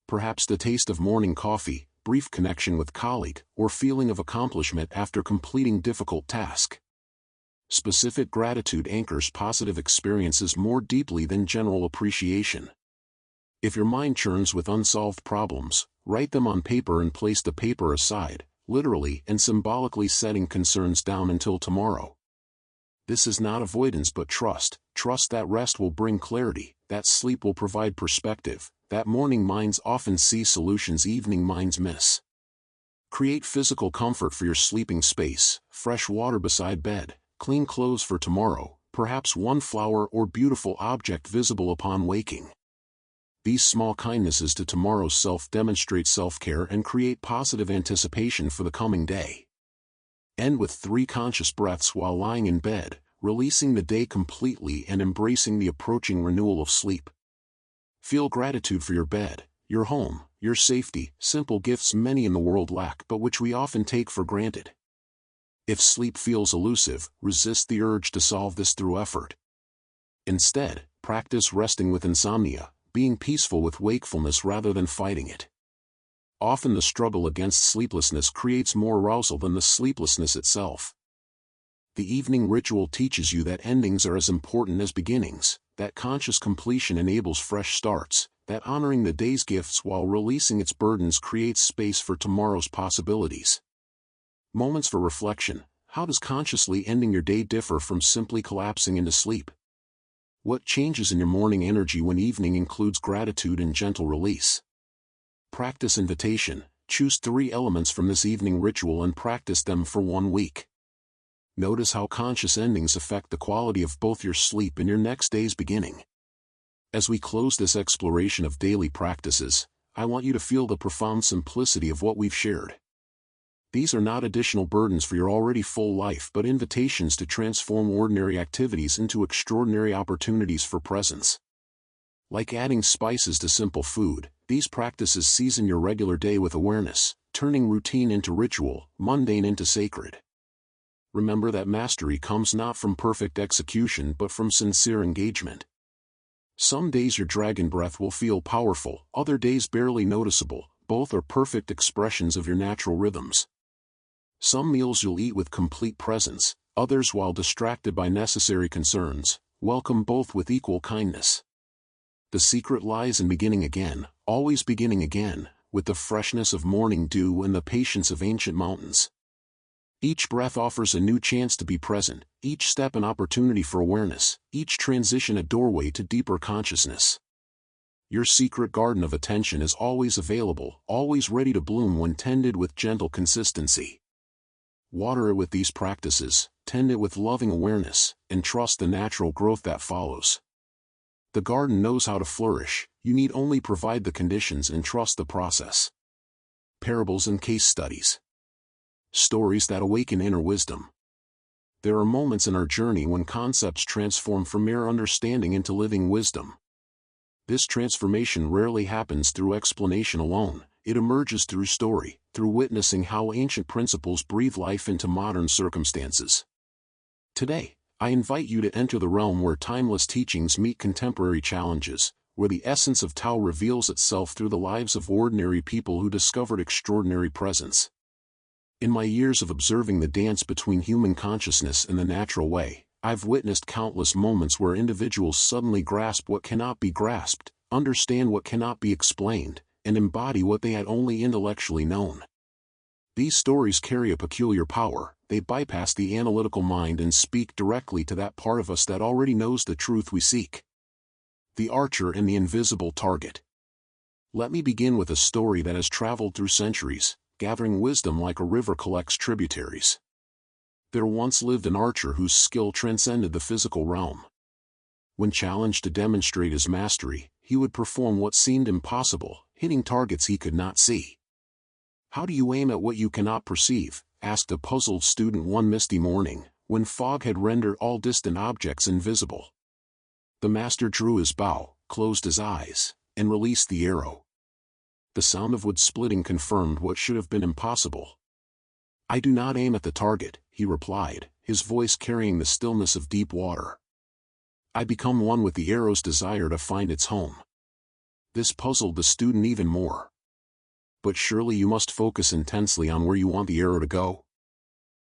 Perhaps the taste of morning coffee, brief connection with colleague, or feeling of accomplishment after completing difficult task. Specific gratitude anchors positive experiences more deeply than general appreciation. If your mind churns with unsolved problems, write them on paper and place the paper aside, literally and symbolically setting concerns down until tomorrow. This is not avoidance but trust that rest will bring clarity, that sleep will provide perspective, that morning minds often see solutions evening minds miss. Create physical comfort for your sleeping space: fresh water beside bed, clean clothes for tomorrow, perhaps one flower or beautiful object visible upon waking. These small kindnesses to tomorrow's self demonstrate self-care and create positive anticipation for the coming day. End with 3 conscious breaths while lying in bed, releasing the day completely and embracing the approaching renewal of sleep. Feel gratitude for your bed, your home, your safety, simple gifts many in the world lack but which we often take for granted. If sleep feels elusive, resist the urge to solve this through effort. Instead, practice resting with insomnia, being peaceful with wakefulness rather than fighting it. Often the struggle against sleeplessness creates more arousal than the sleeplessness itself. The evening ritual teaches you that endings are as important as beginnings, that conscious completion enables fresh starts, that honoring the day's gifts while releasing its burdens creates space for tomorrow's possibilities. Moments for reflection: how does consciously ending your day differ from simply collapsing into sleep? What changes in your morning energy when evening includes gratitude and gentle release? Practice invitation: choose 3 elements from this evening ritual and practice them for 1 week. Notice how conscious endings affect the quality of both your sleep and your next day's beginning. As we close this exploration of daily practices, I want you to feel the profound simplicity of what we've shared. These are not additional burdens for your already full life but invitations to transform ordinary activities into extraordinary opportunities for presence. Like adding spices to simple food, these practices season your regular day with awareness, turning routine into ritual, mundane into sacred. Remember that mastery comes not from perfect execution but from sincere engagement. Some days your dragon breath will feel powerful, other days barely noticeable. Both are perfect expressions of your natural rhythms. Some meals you'll eat with complete presence, others while distracted by necessary concerns. Welcome both with equal kindness. The secret lies in beginning again, always beginning again, with the freshness of morning dew and the patience of ancient mountains. Each breath offers a new chance to be present, each step an opportunity for awareness, each transition a doorway to deeper consciousness. Your secret garden of attention is always available, always ready to bloom when tended with gentle consistency. Water it with these practices, tend it with loving awareness, and trust the natural growth that follows. The garden knows how to flourish, you need only provide the conditions and trust the process. Parables and case studies. Stories that awaken inner wisdom. There are moments in our journey when concepts transform from mere understanding into living wisdom. This transformation rarely happens through explanation alone, it emerges through story, through witnessing how ancient principles breathe life into modern circumstances. Today, I invite you to enter the realm where timeless teachings meet contemporary challenges, where the essence of Tao reveals itself through the lives of ordinary people who discovered extraordinary presence. In my years of observing the dance between human consciousness and the natural way, I've witnessed countless moments where individuals suddenly grasp what cannot be grasped, understand what cannot be explained, and embody what they had only intellectually known. These stories carry a peculiar power, they bypass the analytical mind and speak directly to that part of us that already knows the truth we seek. The Archer and the Invisible Target. Let me begin with a story that has traveled through centuries, gathering wisdom like a river collects tributaries. There once lived an archer whose skill transcended the physical realm. When challenged to demonstrate his mastery, he would perform what seemed impossible, hitting targets he could not see. "How do you aim at what you cannot perceive?" asked a puzzled student one misty morning, when fog had rendered all distant objects invisible. The master drew his bow, closed his eyes, and released the arrow. The sound of wood splitting confirmed what should have been impossible. "I do not aim at the target," he replied, his voice carrying the stillness of deep water. "I become one with the arrow's desire to find its home." This puzzled the student even more. "But surely you must focus intensely on where you want the arrow to go?"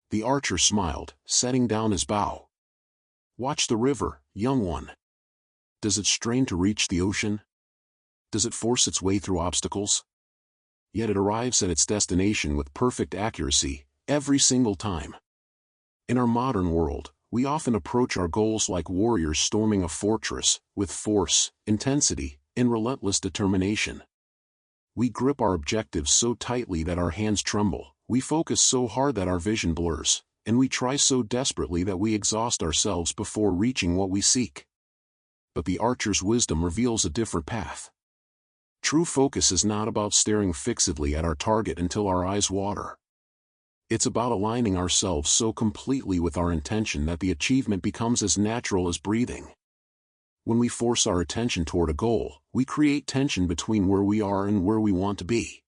The archer smiled, setting down his bow. "Watch the river, young one. Does it strain to reach the ocean? Does it force its way through obstacles? Yet it arrives at its destination with perfect accuracy, every single time." In our modern world, we often approach our goals like warriors storming a fortress, with force, intensity, and relentless determination. We grip our objectives so tightly that our hands tremble, we focus so hard that our vision blurs, and we try so desperately that we exhaust ourselves before reaching what we seek. But the archer's wisdom reveals a different path. True focus is not about staring fixedly at our target until our eyes water. It's about aligning ourselves so completely with our intention that the achievement becomes as natural as breathing. When we force our attention toward a goal, we create tension between where we are and where we want to be.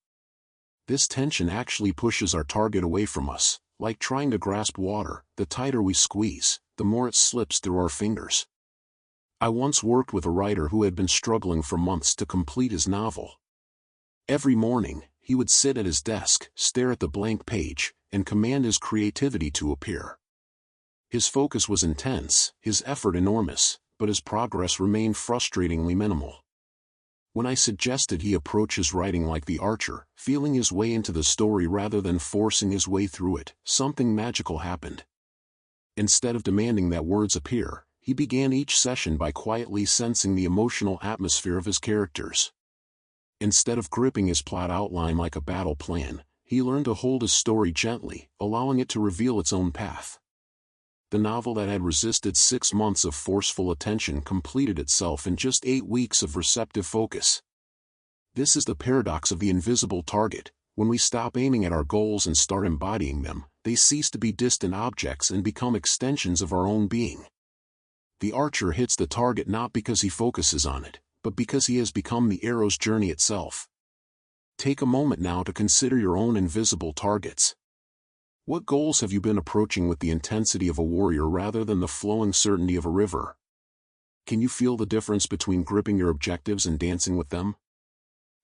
This tension actually pushes our target away from us, like trying to grasp water. The tighter we squeeze, the more it slips through our fingers. I once worked with a writer who had been struggling for months to complete his novel. Every morning, he would sit at his desk, stare at the blank page, and command his creativity to appear. His focus was intense, his effort enormous, but his progress remained frustratingly minimal. When I suggested he approach his writing like the archer, feeling his way into the story rather than forcing his way through it, something magical happened. Instead of demanding that words appear, he began each session by quietly sensing the emotional atmosphere of his characters. Instead of gripping his plot outline like a battle plan, he learned to hold his story gently, allowing it to reveal its own path. The novel that had resisted 6 months of forceful attention completed itself in just 8 weeks of receptive focus. This is the paradox of the invisible target. When we stop aiming at our goals and start embodying them, they cease to be distant objects and become extensions of our own being. The archer hits the target not because he focuses on it, but because he has become the arrow's journey itself. Take a moment now to consider your own invisible targets. What goals have you been approaching with the intensity of a warrior rather than the flowing certainty of a river? Can you feel the difference between gripping your objectives and dancing with them?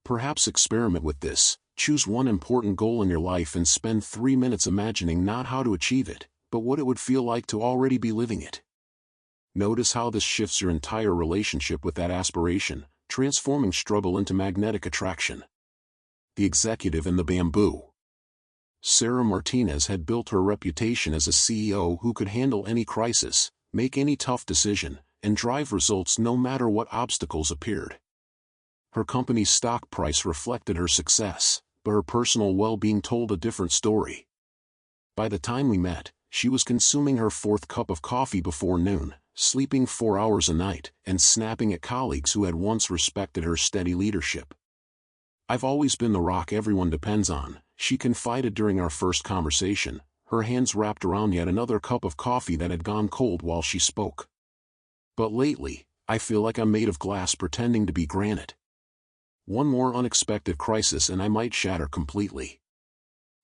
Perhaps experiment with this. Choose one important goal in your life and spend 3 minutes imagining not how to achieve it, but what it would feel like to already be living it. Notice how this shifts your entire relationship with that aspiration, transforming struggle into magnetic attraction. The Executive and the Bamboo. Sarah Martinez had built her reputation as a CEO who could handle any crisis, make any tough decision, and drive results no matter what obstacles appeared. Her company's stock price reflected her success, but her personal well-being told a different story. By the time we met, she was consuming her fourth cup of coffee before noon, sleeping 4 hours a night, and snapping at colleagues who had once respected her steady leadership. "I've always been the rock everyone depends on," she confided during our first conversation, her hands wrapped around yet another cup of coffee that had gone cold while she spoke. "But lately, I feel like I'm made of glass pretending to be granite. One more unexpected crisis and I might shatter completely."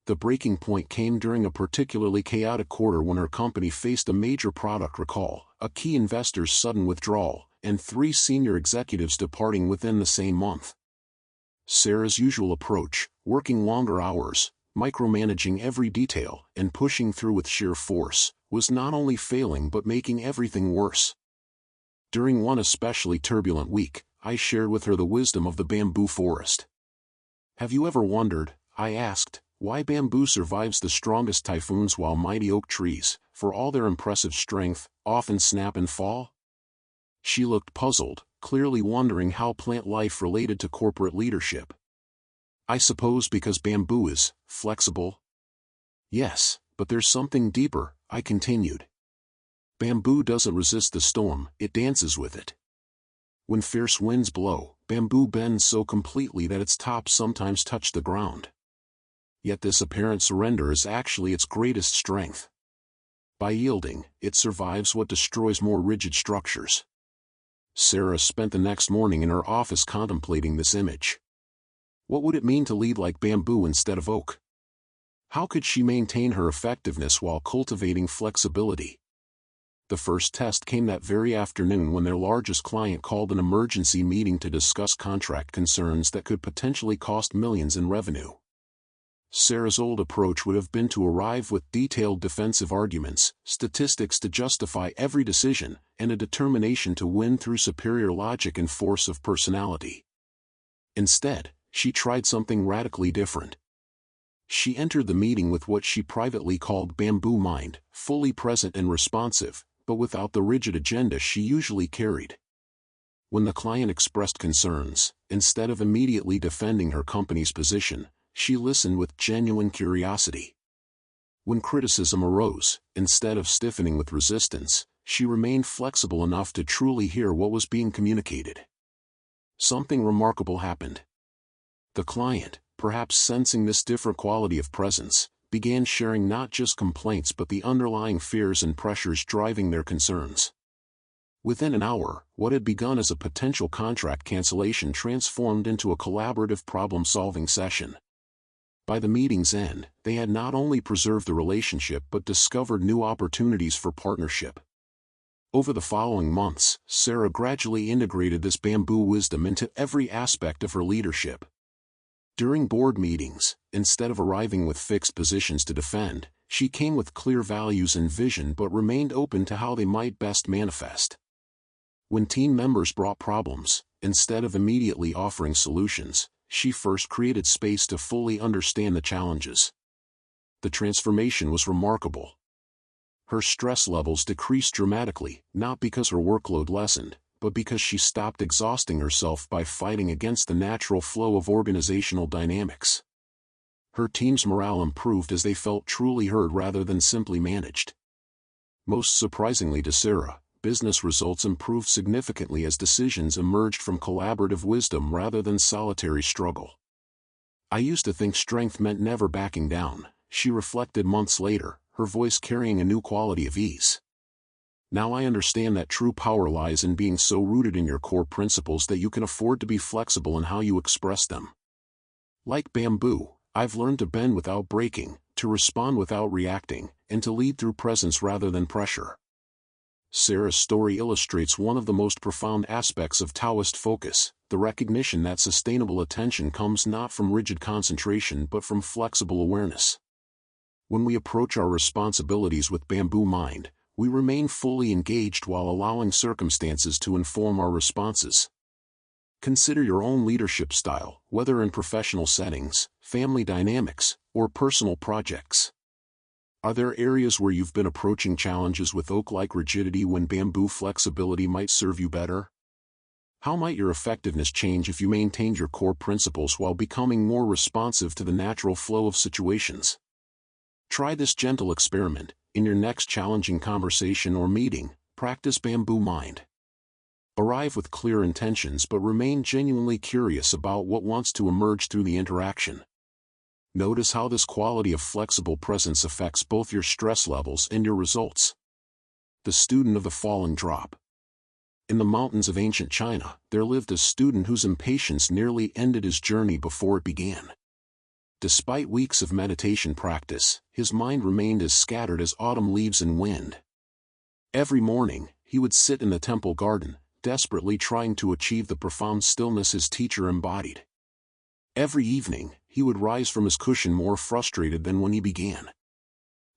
The breaking point came during a particularly chaotic quarter when her company faced a major product recall, a key investor's sudden withdrawal, and 3 senior executives departing within the same month. Sarah's usual approach, working longer hours, micromanaging every detail, and pushing through with sheer force, was not only failing but making everything worse. During one especially turbulent week, I shared with her the wisdom of the bamboo forest. "Have you ever wondered," I asked, "why bamboo survives the strongest typhoons while mighty oak trees, for all their impressive strength, often snap and fall?" She looked puzzled, clearly wondering how plant life related to corporate leadership. "I suppose because bamboo is flexible." "Yes, but there's something deeper," I continued. "Bamboo doesn't resist the storm, it dances with it. When fierce winds blow, bamboo bends so completely that its tops sometimes touch the ground. Yet this apparent surrender is actually its greatest strength. By yielding, it survives what destroys more rigid structures." Sarah spent the next morning in her office contemplating this image. What would it mean to lead like bamboo instead of oak? How could she maintain her effectiveness while cultivating flexibility? The first test came that very afternoon when their largest client called an emergency meeting to discuss contract concerns that could potentially cost millions in revenue. Sarah's old approach would have been to arrive with detailed defensive arguments, statistics to justify every decision, and a determination to win through superior logic and force of personality. Instead, she tried something radically different. She entered the meeting with what she privately called bamboo mind, fully present and responsive, but without the rigid agenda she usually carried. When the client expressed concerns, instead of immediately defending her company's position, she listened with genuine curiosity. When criticism arose, instead of stiffening with resistance, she remained flexible enough to truly hear what was being communicated. Something remarkable happened. The client, perhaps sensing this different quality of presence, began sharing not just complaints but the underlying fears and pressures driving their concerns. Within an hour, what had begun as a potential contract cancellation transformed into a collaborative problem-solving session. By the meeting's end, they had not only preserved the relationship but discovered new opportunities for partnership. Over the following months, Sarah gradually integrated this bamboo wisdom into every aspect of her leadership. During board meetings, instead of arriving with fixed positions to defend, she came with clear values and vision but remained open to how they might best manifest. When team members brought problems, instead of immediately offering solutions, she first created space to fully understand the challenges. The transformation was remarkable. Her stress levels decreased dramatically, not because her workload lessened, but because she stopped exhausting herself by fighting against the natural flow of organizational dynamics. Her team's morale improved as they felt truly heard rather than simply managed. Most surprisingly to Sarah, business results improved significantly as decisions emerged from collaborative wisdom rather than solitary struggle. "I used to think strength meant never backing down," she reflected months later, her voice carrying a new quality of ease. "Now I understand that true power lies in being so rooted in your core principles that you can afford to be flexible in how you express them. Like bamboo, I've learned to bend without breaking, to respond without reacting, and to lead through presence rather than pressure." Sarah's story illustrates one of the most profound aspects of Taoist focus, the recognition that sustainable attention comes not from rigid concentration but from flexible awareness. When we approach our responsibilities with bamboo mind, we remain fully engaged while allowing circumstances to inform our responses. Consider your own leadership style, whether in professional settings, family dynamics, or personal projects. Are there areas where you've been approaching challenges with oak-like rigidity when bamboo flexibility might serve you better? How might your effectiveness change if you maintained your core principles while becoming more responsive to the natural flow of situations? Try this gentle experiment. In your next challenging conversation or meeting, practice bamboo mind. Arrive with clear intentions but remain genuinely curious about what wants to emerge through the interaction. Notice how this quality of flexible presence affects both your stress levels and your results. The student of the falling drop. In the mountains of ancient China, there lived a student whose impatience nearly ended his journey before it began. Despite weeks of meditation practice, his mind remained as scattered as autumn leaves in wind. Every morning, he would sit in the temple garden, desperately trying to achieve the profound stillness his teacher embodied. Every evening, he would rise from his cushion more frustrated than when he began.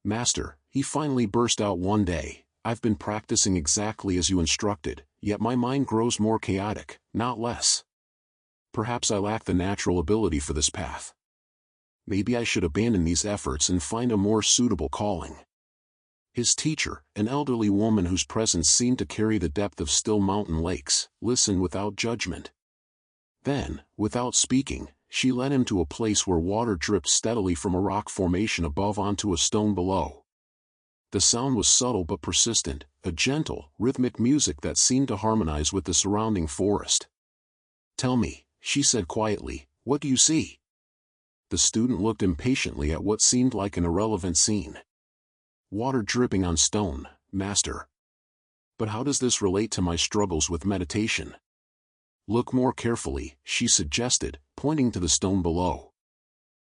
"Master," he finally burst out one day, "I've been practicing exactly as you instructed, yet my mind grows more chaotic, not less. Perhaps I lack the natural ability for this path. Maybe I should abandon these efforts and find a more suitable calling." His teacher, an elderly woman whose presence seemed to carry the depth of still mountain lakes, listened without judgment. Then, without speaking, she led him to a place where water dripped steadily from a rock formation above onto a stone below. The sound was subtle but persistent, a gentle, rhythmic music that seemed to harmonize with the surrounding forest. "Tell me," she said quietly, "what do you see?" The student looked impatiently at what seemed like an irrelevant scene. "Water dripping on stone, master. But how does this relate to my struggles with meditation?" "Look more carefully," she suggested, pointing to the stone below.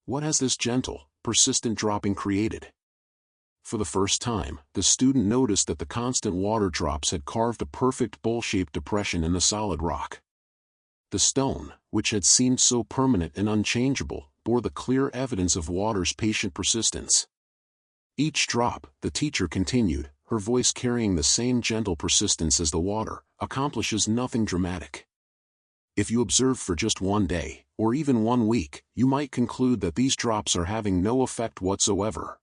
"What has this gentle, persistent dropping created?" For the first time, the student noticed that the constant water drops had carved a perfect bowl-shaped depression in the solid rock. The stone, which had seemed so permanent and unchangeable, bore the clear evidence of water's patient persistence. "Each drop," the teacher continued, her voice carrying the same gentle persistence as the water, "accomplishes nothing dramatic. If you observe for just one day, or even 1 week, you might conclude that these drops are having no effect whatsoever.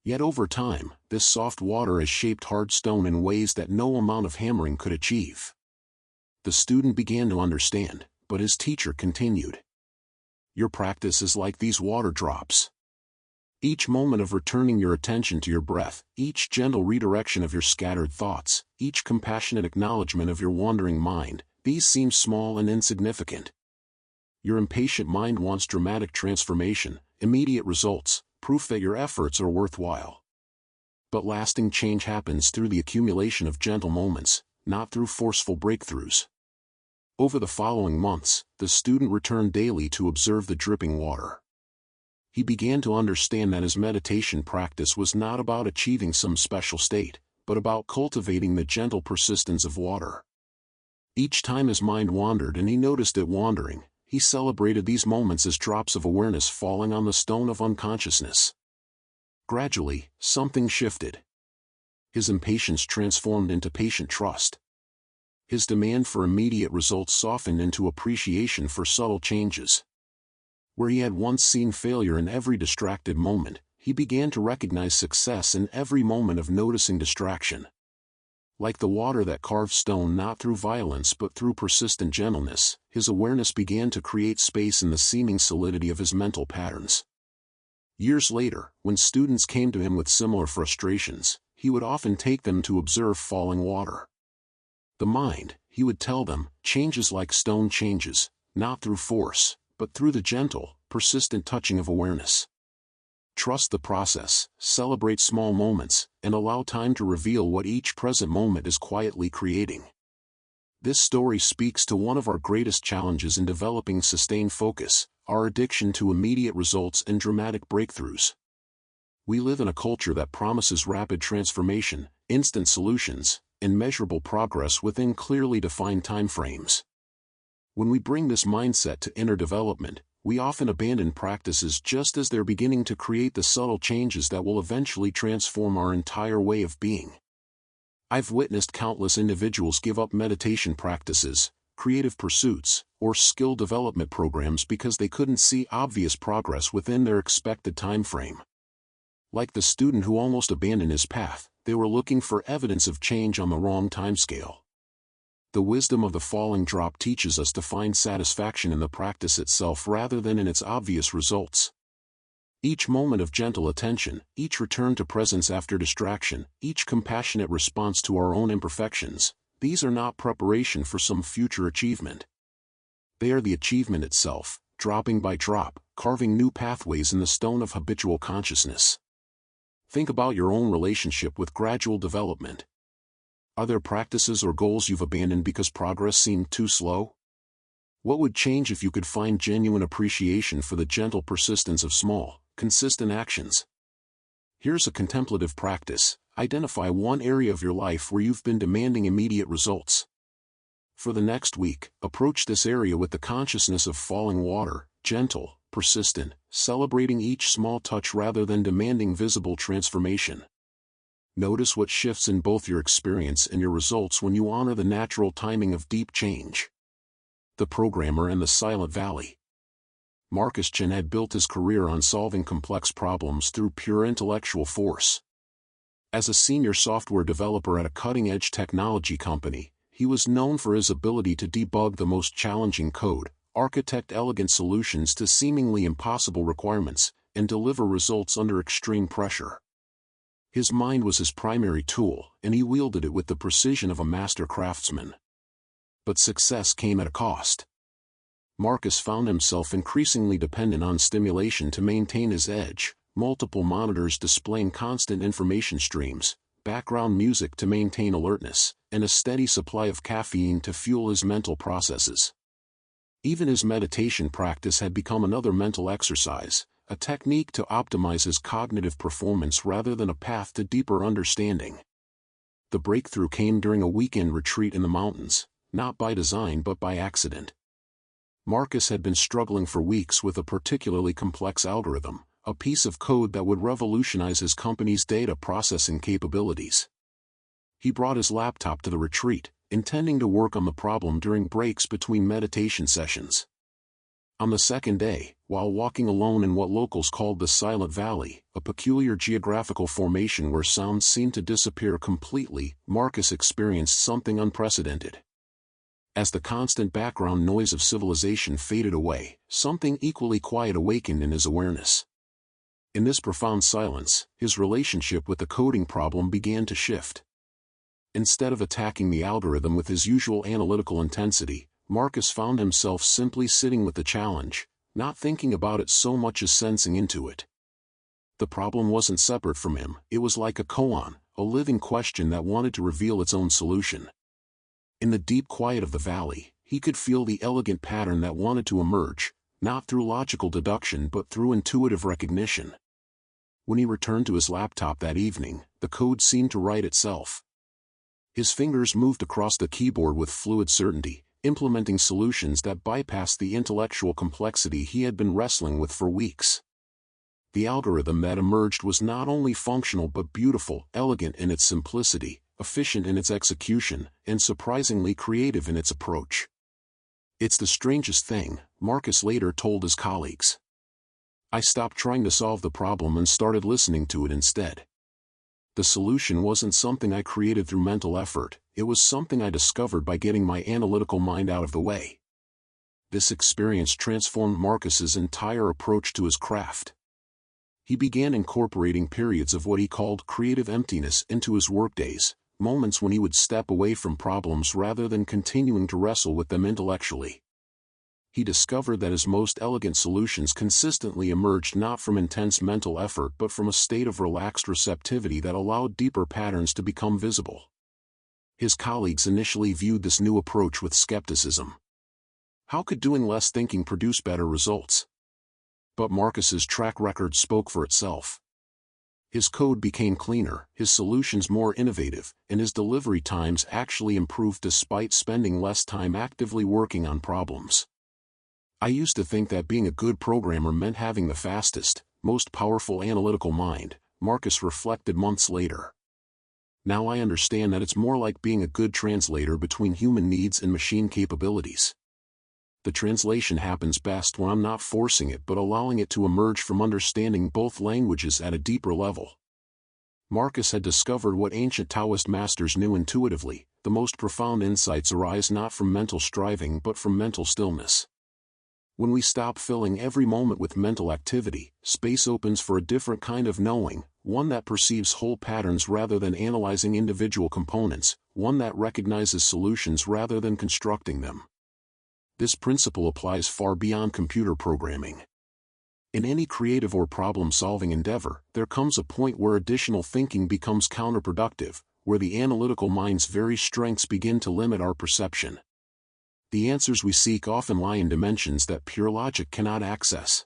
Yet over time, this soft water has shaped hard stone in ways that no amount of hammering could achieve." The student began to understand, but his teacher continued. "Your practice is like these water drops. Each moment of returning your attention to your breath, each gentle redirection of your scattered thoughts, each compassionate acknowledgement of your wandering mind, these seem small and insignificant. Your impatient mind wants dramatic transformation, immediate results, proof that your efforts are worthwhile. But lasting change happens through the accumulation of gentle moments, not through forceful breakthroughs." Over the following months, the student returned daily to observe the dripping water. He began to understand that his meditation practice was not about achieving some special state, but about cultivating the gentle persistence of water. Each time his mind wandered and he noticed it wandering, he celebrated these moments as drops of awareness falling on the stone of unconsciousness. Gradually, something shifted. His impatience transformed into patient trust. His demand for immediate results softened into appreciation for subtle changes. Where he had once seen failure in every distracted moment, he began to recognize success in every moment of noticing distraction. Like the water that carved stone not through violence but through persistent gentleness, his awareness began to create space in the seeming solidity of his mental patterns. Years later, when students came to him with similar frustrations, he would often take them to observe falling water. "The mind," he would tell them, "changes like stone changes, not through force, but through the gentle, persistent touching of awareness. Trust the process, celebrate small moments, and allow time to reveal what each present moment is quietly creating." This story speaks to one of our greatest challenges in developing sustained focus, our addiction to immediate results and dramatic breakthroughs. We live in a culture that promises rapid transformation, instant solutions, and measurable progress within clearly defined time frames. When we bring this mindset to inner development, we often abandon practices just as they're beginning to create the subtle changes that will eventually transform our entire way of being. I've witnessed countless individuals give up meditation practices, creative pursuits, or skill development programs because they couldn't see obvious progress within their expected time frame. Like the student who almost abandoned his path, they were looking for evidence of change on the wrong timescale. The wisdom of the falling drop teaches us to find satisfaction in the practice itself rather than in its obvious results. Each moment of gentle attention, each return to presence after distraction, each compassionate response to our own imperfections, these are not preparation for some future achievement. They are the achievement itself, dropping by drop, carving new pathways in the stone of habitual consciousness. Think about your own relationship with gradual development. Are there practices or goals you've abandoned because progress seemed too slow? What would change if you could find genuine appreciation for the gentle persistence of small, consistent actions? Here's a contemplative practice. Identify one area of your life where you've been demanding immediate results. For the next week, approach this area with the consciousness of falling water, gentle, persistent, celebrating each small touch rather than demanding visible transformation. Notice what shifts in both your experience and your results when you honor the natural timing of deep change. The Programmer and the Silent Valley. Marcus Chen had built his career on solving complex problems through pure intellectual force. As a senior software developer at a cutting-edge technology company, he was known for his ability to debug the most challenging code, architect elegant solutions to seemingly impossible requirements, and deliver results under extreme pressure. His mind was his primary tool, and he wielded it with the precision of a master craftsman. But success came at a cost. Marcus found himself increasingly dependent on stimulation to maintain his edge, multiple monitors displaying constant information streams, background music to maintain alertness, and a steady supply of caffeine to fuel his mental processes. Even his meditation practice had become another mental exercise, a technique to optimize his cognitive performance rather than a path to deeper understanding. The breakthrough came during a weekend retreat in the mountains, not by design but by accident. Marcus had been struggling for weeks with a particularly complex algorithm, a piece of code that would revolutionize his company's data processing capabilities. He brought his laptop to the retreat, intending to work on the problem during breaks between meditation sessions. On the second day, while walking alone in what locals called the Silent Valley, a peculiar geographical formation where sounds seemed to disappear completely, Marcus experienced something unprecedented. As the constant background noise of civilization faded away, something equally quiet awakened in his awareness. In this profound silence, his relationship with the coding problem began to shift. Instead of attacking the algorithm with his usual analytical intensity, Marcus found himself simply sitting with the challenge, not thinking about it so much as sensing into it. The problem wasn't separate from him, it was like a koan, a living question that wanted to reveal its own solution. In the deep quiet of the valley, he could feel the elegant pattern that wanted to emerge, not through logical deduction but through intuitive recognition. When he returned to his laptop that evening, the code seemed to write itself. His fingers moved across the keyboard with fluid certainty, implementing solutions that bypassed the intellectual complexity he had been wrestling with for weeks. The algorithm that emerged was not only functional but beautiful, elegant in its simplicity, efficient in its execution, and surprisingly creative in its approach. "It's the strangest thing," Marcus later told his colleagues. "I stopped trying to solve the problem and started listening to it instead. The solution wasn't something I created through mental effort, it was something I discovered by getting my analytical mind out of the way." This experience transformed Marcus's entire approach to his craft. He began incorporating periods of what he called creative emptiness into his workdays, moments when he would step away from problems rather than continuing to wrestle with them intellectually. He discovered that his most elegant solutions consistently emerged not from intense mental effort but from a state of relaxed receptivity that allowed deeper patterns to become visible. His colleagues initially viewed this new approach with skepticism. How could doing less thinking produce better results? But Marcus's track record spoke for itself. His code became cleaner, his solutions more innovative, and his delivery times actually improved despite spending less time actively working on problems. "I used to think that being a good programmer meant having the fastest, most powerful analytical mind," Marcus reflected months later. "Now I understand that it's more like being a good translator between human needs and machine capabilities. The translation happens best when I'm not forcing it but allowing it to emerge from understanding both languages at a deeper level." Marcus had discovered what ancient Taoist masters knew intuitively: the most profound insights arise not from mental striving but from mental stillness. When we stop filling every moment with mental activity, space opens for a different kind of knowing, one that perceives whole patterns rather than analyzing individual components, one that recognizes solutions rather than constructing them. This principle applies far beyond computer programming. In any creative or problem-solving endeavor, there comes a point where additional thinking becomes counterproductive, where the analytical mind's very strengths begin to limit our perception. The answers we seek often lie in dimensions that pure logic cannot access.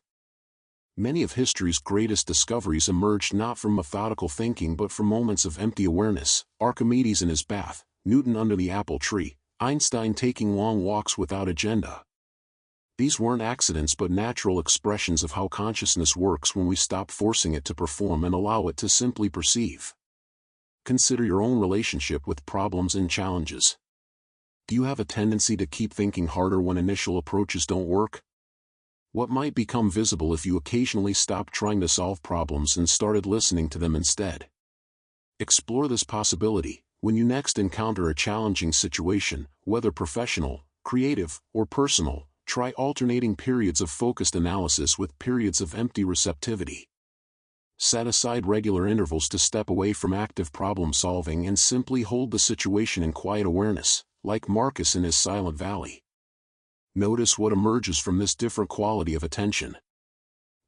Many of history's greatest discoveries emerged not from methodical thinking but from moments of empty awareness: Archimedes in his bath, Newton under the apple tree, Einstein taking long walks without agenda. These weren't accidents but natural expressions of how consciousness works when we stop forcing it to perform and allow it to simply perceive. Consider your own relationship with problems and challenges. Do you have a tendency to keep thinking harder when initial approaches don't work? What might become visible if you occasionally stopped trying to solve problems and started listening to them instead? Explore this possibility. When you next encounter a challenging situation, whether professional, creative, or personal, try alternating periods of focused analysis with periods of empty receptivity. Set aside regular intervals to step away from active problem solving and simply hold the situation in quiet awareness, like Marcus in his silent valley. Notice what emerges from this different quality of attention.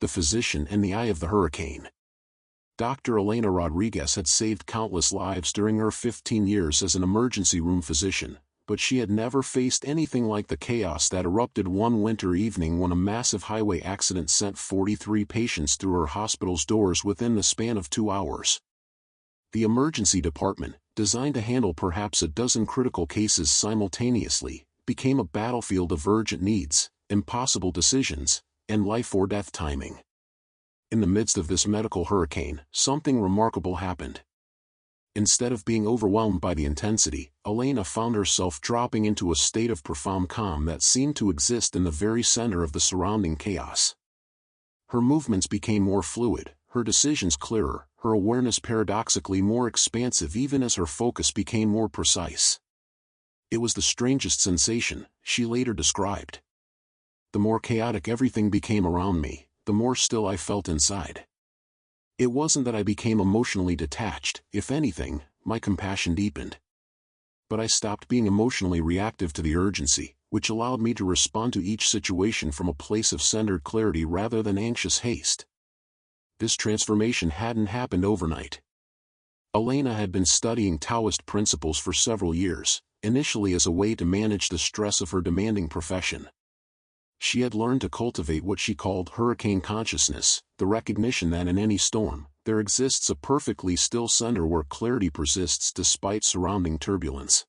The physician and the eye of the hurricane. Dr. Elena Rodriguez had saved countless lives during her 15 years as an emergency room physician, but she had never faced anything like the chaos that erupted one winter evening when a massive highway accident sent 43 patients through her hospital's doors within the span of 2 hours. The emergency department, designed to handle perhaps a dozen critical cases simultaneously, became a battlefield of urgent needs, impossible decisions, and life-or-death timing. In the midst of this medical hurricane, something remarkable happened. Instead of being overwhelmed by the intensity, Elena found herself dropping into a state of profound calm that seemed to exist in the very center of the surrounding chaos. Her movements became more fluid, her decisions clearer, her awareness paradoxically more expansive even as her focus became more precise. It was the strangest sensation, she later described. The more chaotic everything became around me, the more still I felt inside. It wasn't that I became emotionally detached; if anything, my compassion deepened. But I stopped being emotionally reactive to the urgency, which allowed me to respond to each situation from a place of centered clarity rather than anxious haste. This transformation hadn't happened overnight. Elena had been studying Taoist principles for several years, initially as a way to manage the stress of her demanding profession. She had learned to cultivate what she called hurricane consciousness, the recognition that in any storm, there exists a perfectly still center where clarity persists despite surrounding turbulence.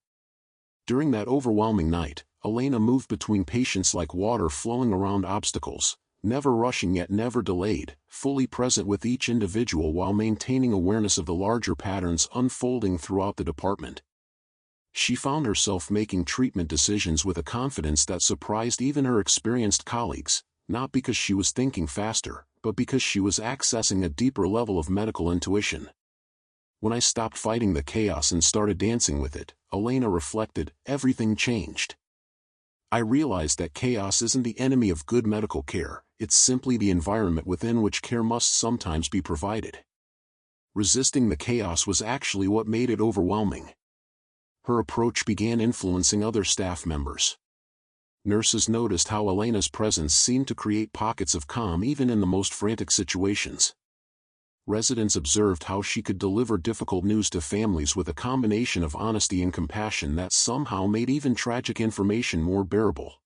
During that overwhelming night, Elena moved between patients like water flowing around obstacles, never rushing yet never delayed, fully present with each individual while maintaining awareness of the larger patterns unfolding throughout the department. She found herself making treatment decisions with a confidence that surprised even her experienced colleagues, not because she was thinking faster, but because she was accessing a deeper level of medical intuition. When I stopped fighting the chaos and started dancing with it, Elena reflected, everything changed. I realized that chaos isn't the enemy of good medical care, it's simply the environment within which care must sometimes be provided. Resisting the chaos was actually what made it overwhelming. Her approach began influencing other staff members. Nurses noticed how Elena's presence seemed to create pockets of calm even in the most frantic situations. Residents observed how she could deliver difficult news to families with a combination of honesty and compassion that somehow made even tragic information more bearable.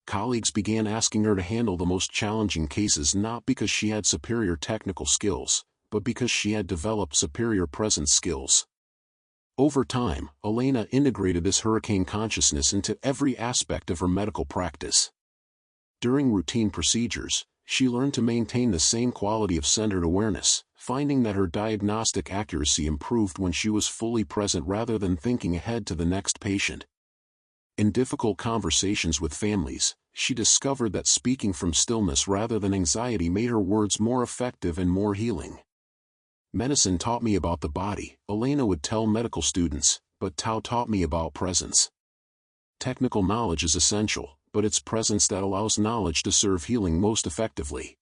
Colleagues began asking her to handle the most challenging cases not because she had superior technical skills, but because she had developed superior presence skills. Over time, Elena integrated this hurricane consciousness into every aspect of her medical practice. During routine procedures, she learned to maintain the same quality of centered awareness, finding that her diagnostic accuracy improved when she was fully present rather than thinking ahead to the next patient. In difficult conversations with families, she discovered that speaking from stillness rather than anxiety made her words more effective and more healing. Medicine taught me about the body, Elena would tell medical students, but Tao taught me about presence. Technical knowledge is essential, but it's presence that allows knowledge to serve healing most effectively.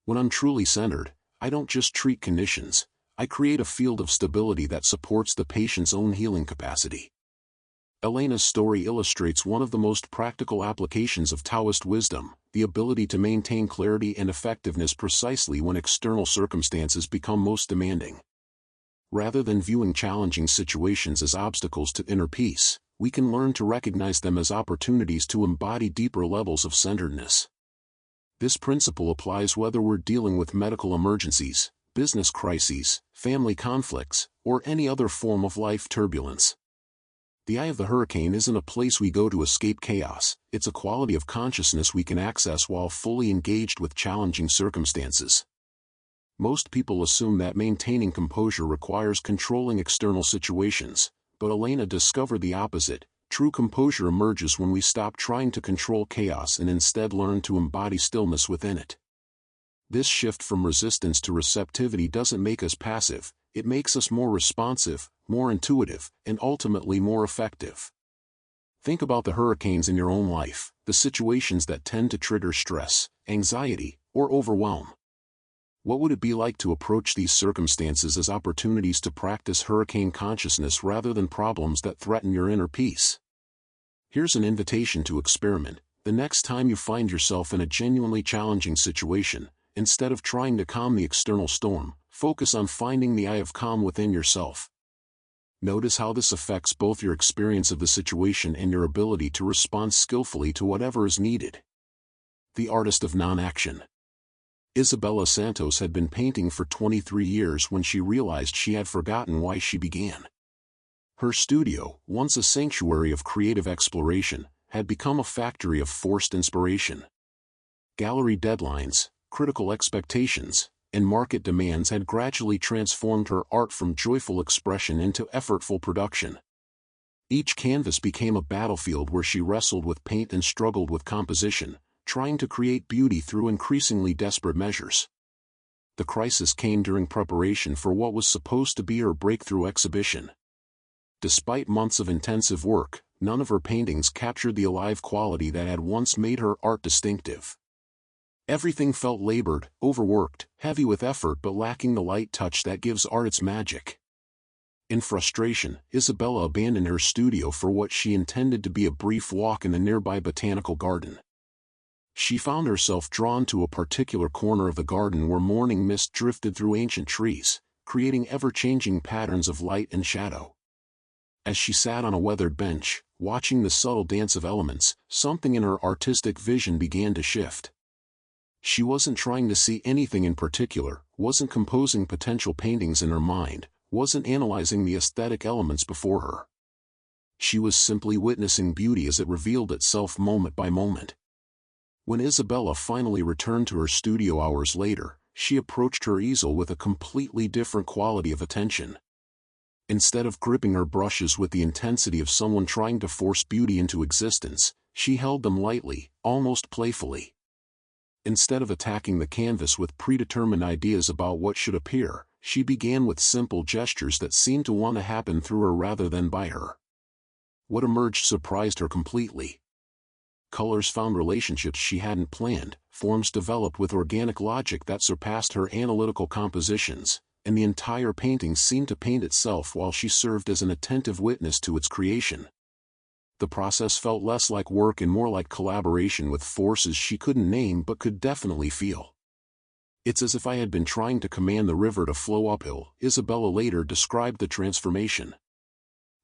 When I'm truly centered, I don't just treat conditions, I create a field of stability that supports the patient's own healing capacity. Elena's story illustrates one of the most practical applications of Taoist wisdom, the ability to maintain clarity and effectiveness precisely when external circumstances become most demanding. Rather than viewing challenging situations as obstacles to inner peace, we can learn to recognize them as opportunities to embody deeper levels of centeredness. This principle applies whether we're dealing with medical emergencies, business crises, family conflicts, or any other form of life turbulence. The eye of the hurricane isn't a place we go to escape chaos, it's a quality of consciousness we can access while fully engaged with challenging circumstances. Most people assume that maintaining composure requires controlling external situations, but Elena discovered the opposite. True composure emerges when we stop trying to control chaos and instead learn to embody stillness within it. This shift from resistance to receptivity doesn't make us passive, it makes us more responsive, more intuitive, and ultimately more effective. Think about the hurricanes in your own life, the situations that tend to trigger stress, anxiety, or overwhelm. What would it be like to approach these circumstances as opportunities to practice hurricane consciousness rather than problems that threaten your inner peace? Here's an invitation to experiment. The next time you find yourself in a genuinely challenging situation, instead of trying to calm the external storm, focus on finding the eye of calm within yourself. Notice how this affects both your experience of the situation and your ability to respond skillfully to whatever is needed. The artist of non-action. Isabella Santos had been painting for 23 years when she realized she had forgotten why she began. Her studio, once a sanctuary of creative exploration, had become a factory of forced inspiration. Gallery deadlines, critical expectations, and market demands had gradually transformed her art from joyful expression into effortful production. Each canvas became a battlefield where she wrestled with paint and struggled with composition, trying to create beauty through increasingly desperate measures. The crisis came during preparation for what was supposed to be her breakthrough exhibition. Despite months of intensive work, none of her paintings captured the alive quality that had once made her art distinctive. Everything felt labored, overworked, heavy with effort but lacking the light touch that gives art its magic. In frustration, Isabella abandoned her studio for what she intended to be a brief walk in the nearby botanical garden. She found herself drawn to a particular corner of the garden where morning mist drifted through ancient trees, creating ever-changing patterns of light and shadow. As she sat on a weathered bench, watching the subtle dance of elements, something in her artistic vision began to shift. She wasn't trying to see anything in particular, wasn't composing potential paintings in her mind, wasn't analyzing the aesthetic elements before her. She was simply witnessing beauty as it revealed itself moment by moment. When Isabella finally returned to her studio hours later, she approached her easel with a completely different quality of attention. Instead of gripping her brushes with the intensity of someone trying to force beauty into existence, she held them lightly, almost playfully. Instead of attacking the canvas with predetermined ideas about what should appear, she began with simple gestures that seemed to want to happen through her rather than by her. What emerged surprised her completely. Colors found relationships she hadn't planned, forms developed with organic logic that surpassed her analytical compositions, and the entire painting seemed to paint itself while she served as an attentive witness to its creation. The process felt less like work and more like collaboration with forces she couldn't name but could definitely feel. It's as if I had been trying to command the river to flow uphill, Isabella later described the transformation.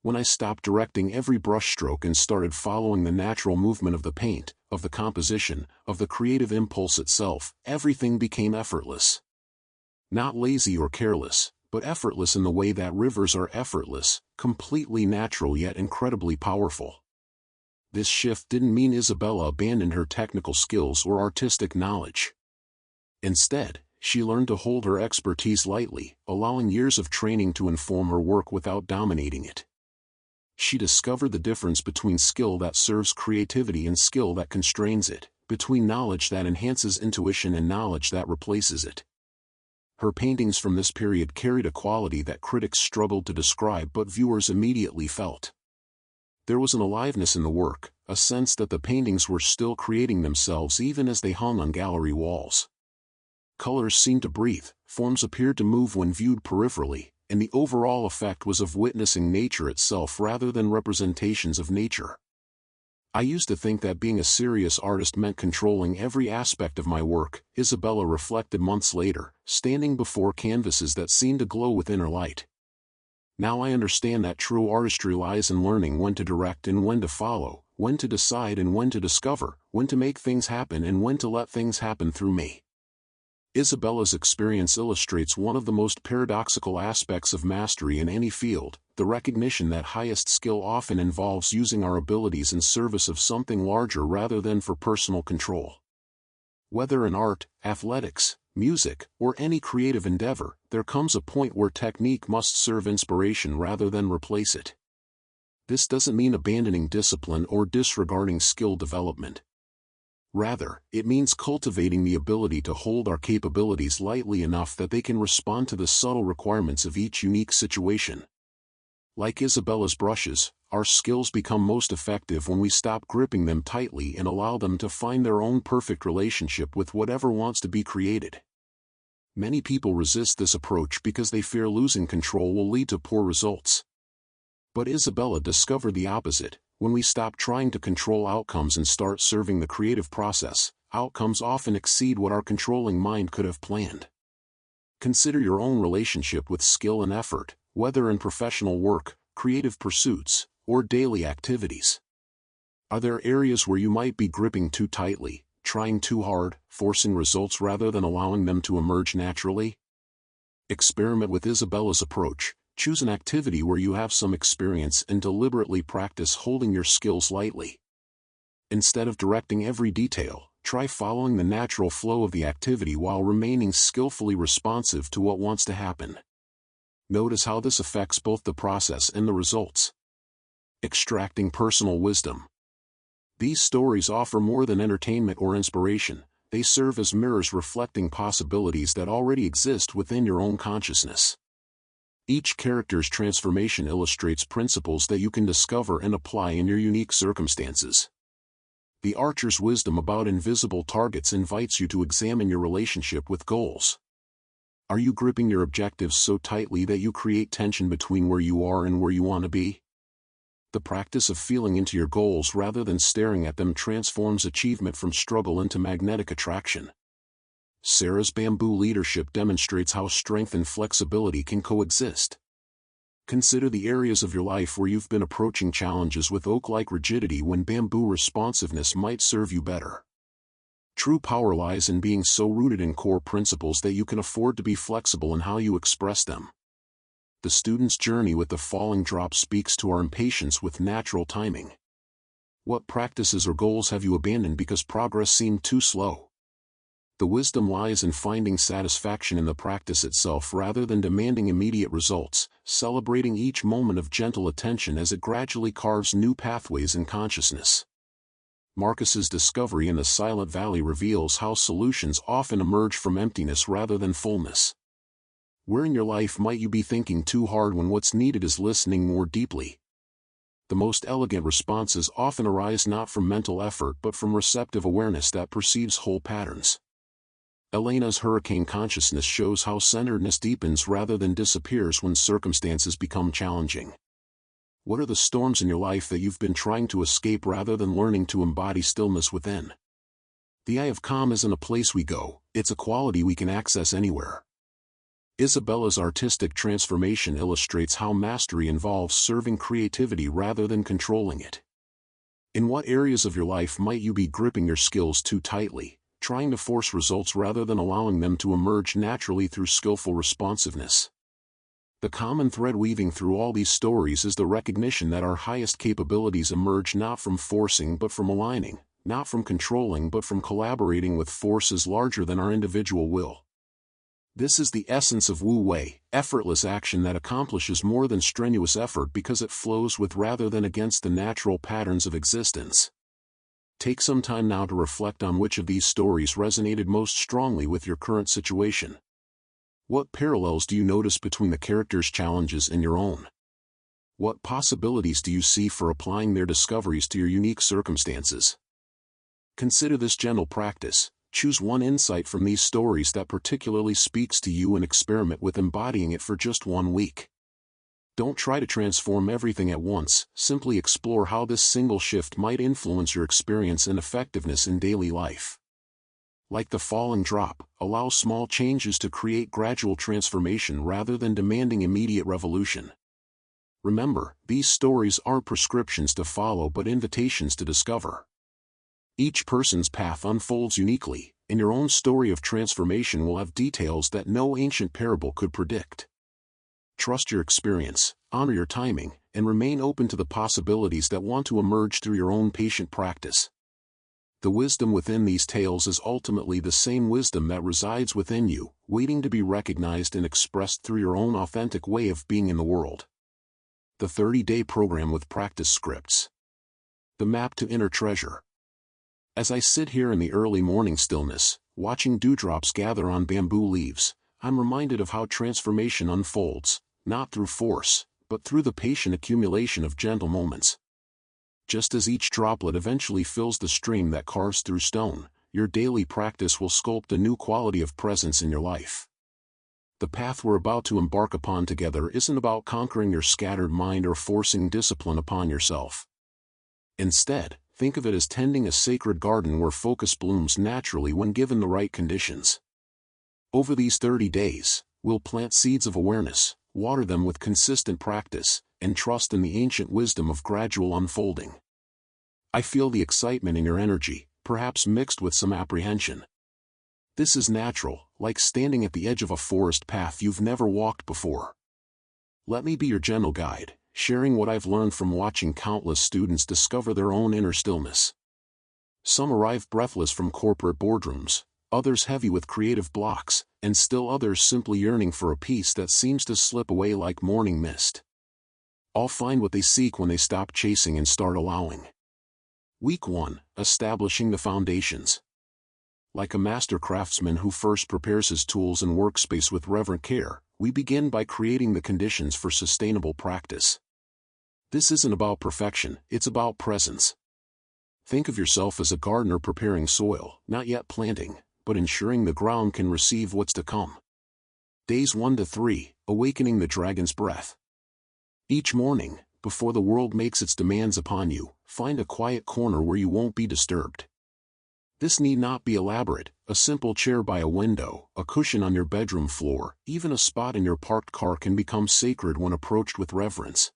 When I stopped directing every brushstroke and started following the natural movement of the paint, of the composition, of the creative impulse itself, everything became effortless. Not lazy or careless, but effortless in the way that rivers are effortless, completely natural yet incredibly powerful. This shift didn't mean Isabella abandoned her technical skills or artistic knowledge. Instead, she learned to hold her expertise lightly, allowing years of training to inform her work without dominating it. She discovered the difference between skill that serves creativity and skill that constrains it, between knowledge that enhances intuition and knowledge that replaces it. Her paintings from this period carried a quality that critics struggled to describe but viewers immediately felt. There was an aliveness in the work, a sense that the paintings were still creating themselves even as they hung on gallery walls. Colors seemed to breathe, forms appeared to move when viewed peripherally, and the overall effect was of witnessing nature itself rather than representations of nature. I used to think that being a serious artist meant controlling every aspect of my work, Isabella reflected months later, standing before canvases that seemed to glow with inner light. Now I understand that true artistry lies in learning when to direct and when to follow, when to decide and when to discover, when to make things happen and when to let things happen through me. Isabella's experience illustrates one of the most paradoxical aspects of mastery in any field, the recognition that highest skill often involves using our abilities in service of something larger rather than for personal control. Whether in art, athletics, music, or any creative endeavor, there comes a point where technique must serve inspiration rather than replace it. This doesn't mean abandoning discipline or disregarding skill development. Rather, it means cultivating the ability to hold our capabilities lightly enough that they can respond to the subtle requirements of each unique situation. Like Isabella's brushes, our skills become most effective when we stop gripping them tightly and allow them to find their own perfect relationship with whatever wants to be created. Many people resist this approach because they fear losing control will lead to poor results. But Isabella discovered the opposite. When we stop trying to control outcomes and start serving the creative process, outcomes often exceed what our controlling mind could have planned. Consider your own relationship with skill and effort, whether in professional work, creative pursuits, or daily activities. Are there areas where you might be gripping too tightly, trying too hard, forcing results rather than allowing them to emerge naturally? Experiment with Isabella's approach. Choose an activity where you have some experience and deliberately practice holding your skills lightly. Instead of directing every detail, try following the natural flow of the activity while remaining skillfully responsive to what wants to happen. Notice how this affects both the process and the results. Extracting personal wisdom. These stories offer more than entertainment or inspiration. They serve as mirrors reflecting possibilities that already exist within your own consciousness. Each character's transformation illustrates principles that you can discover and apply in your unique circumstances. The archer's wisdom about invisible targets invites you to examine your relationship with goals. Are you gripping your objectives so tightly that you create tension between where you are and where you want to be? The practice of feeling into your goals rather than staring at them transforms achievement from struggle into magnetic attraction. Sarah's bamboo leadership demonstrates how strength and flexibility can coexist. Consider the areas of your life where you've been approaching challenges with oak-like rigidity when bamboo responsiveness might serve you better. True power lies in being so rooted in core principles that you can afford to be flexible in how you express them. The student's journey with the falling drop speaks to our impatience with natural timing. What practices or goals have you abandoned because progress seemed too slow? The wisdom lies in finding satisfaction in the practice itself rather than demanding immediate results, celebrating each moment of gentle attention as it gradually carves new pathways in consciousness. Marcus's discovery in the Silent Valley reveals how solutions often emerge from emptiness rather than fullness. Where in your life might you be thinking too hard when what's needed is listening more deeply? The most elegant responses often arise not from mental effort but from receptive awareness that perceives whole patterns. Elena's hurricane consciousness shows how centeredness deepens rather than disappears when circumstances become challenging. What are the storms in your life that you've been trying to escape rather than learning to embody stillness within? The eye of calm isn't a place we go, it's a quality we can access anywhere. Isabella's artistic transformation illustrates how mastery involves serving creativity rather than controlling it. In what areas of your life might you be gripping your skills too tightly, trying to force results rather than allowing them to emerge naturally through skillful responsiveness? The common thread weaving through all these stories is the recognition that our highest capabilities emerge not from forcing but from aligning, not from controlling but from collaborating with forces larger than our individual will. This is the essence of Wu Wei, effortless action that accomplishes more than strenuous effort because it flows with rather than against the natural patterns of existence. Take some time now to reflect on which of these stories resonated most strongly with your current situation. What parallels do you notice between the characters' challenges and your own? What possibilities do you see for applying their discoveries to your unique circumstances? Consider this gentle practice. Choose one insight from these stories that particularly speaks to you and experiment with embodying it for just 1 week. Don't try to transform everything at once, simply explore how this single shift might influence your experience and effectiveness in daily life. Like the falling drop, allow small changes to create gradual transformation rather than demanding immediate revolution. Remember, these stories aren't prescriptions to follow but invitations to discover. Each person's path unfolds uniquely, and your own story of transformation will have details that no ancient parable could predict. Trust your experience, honor your timing, and remain open to the possibilities that want to emerge through your own patient practice. The wisdom within these tales is ultimately the same wisdom that resides within you, waiting to be recognized and expressed through your own authentic way of being in the world. The 30-day program with practice scripts. The map to inner treasure. As I sit here in the early morning stillness, watching dewdrops gather on bamboo leaves, I'm reminded of how transformation unfolds, not through force, but through the patient accumulation of gentle moments. Just as each droplet eventually fills the stream that carves through stone, your daily practice will sculpt a new quality of presence in your life. The path we're about to embark upon together isn't about conquering your scattered mind or forcing discipline upon yourself. Instead, think of it as tending a sacred garden where focus blooms naturally when given the right conditions. Over these 30 days, we'll plant seeds of awareness, water them with consistent practice, and trust in the ancient wisdom of gradual unfolding. I feel the excitement in your energy, perhaps mixed with some apprehension. This is natural, like standing at the edge of a forest path you've never walked before. Let me be your gentle guide, sharing what I've learned from watching countless students discover their own inner stillness. Some arrive breathless from corporate boardrooms, others heavy with creative blocks, and still others simply yearning for a peace that seems to slip away like morning mist. All find what they seek when they stop chasing and start allowing. Week 1, establishing the foundations. Like a master craftsman who first prepares his tools and workspace with reverent care, we begin by creating the conditions for sustainable practice. This isn't about perfection, it's about presence. Think of yourself as a gardener preparing soil, not yet planting, but ensuring the ground can receive what's to come. Days 1 to 3, awakening the dragon's breath. Each morning, before the world makes its demands upon you, find a quiet corner where you won't be disturbed. This need not be elaborate. A simple chair by a window, a cushion on your bedroom floor, even a spot in your parked car can become sacred when approached with reverence.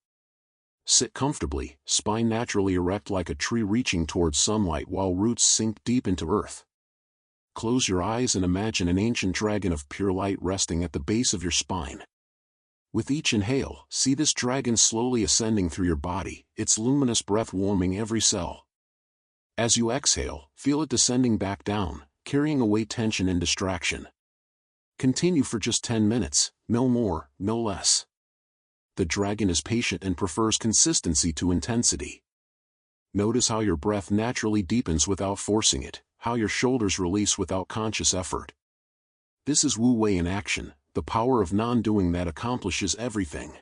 Sit comfortably, spine naturally erect like a tree reaching towards sunlight while roots sink deep into earth. Close your eyes and imagine an ancient dragon of pure light resting at the base of your spine. With each inhale, see this dragon slowly ascending through your body, its luminous breath warming every cell. As you exhale, feel it descending back down, carrying away tension and distraction. Continue for just 10 minutes, no more, no less. The dragon is patient and prefers consistency to intensity. Notice how your breath naturally deepens without forcing it, how your shoulders release without conscious effort. This is Wu Wei in action, the power of non-doing that accomplishes everything.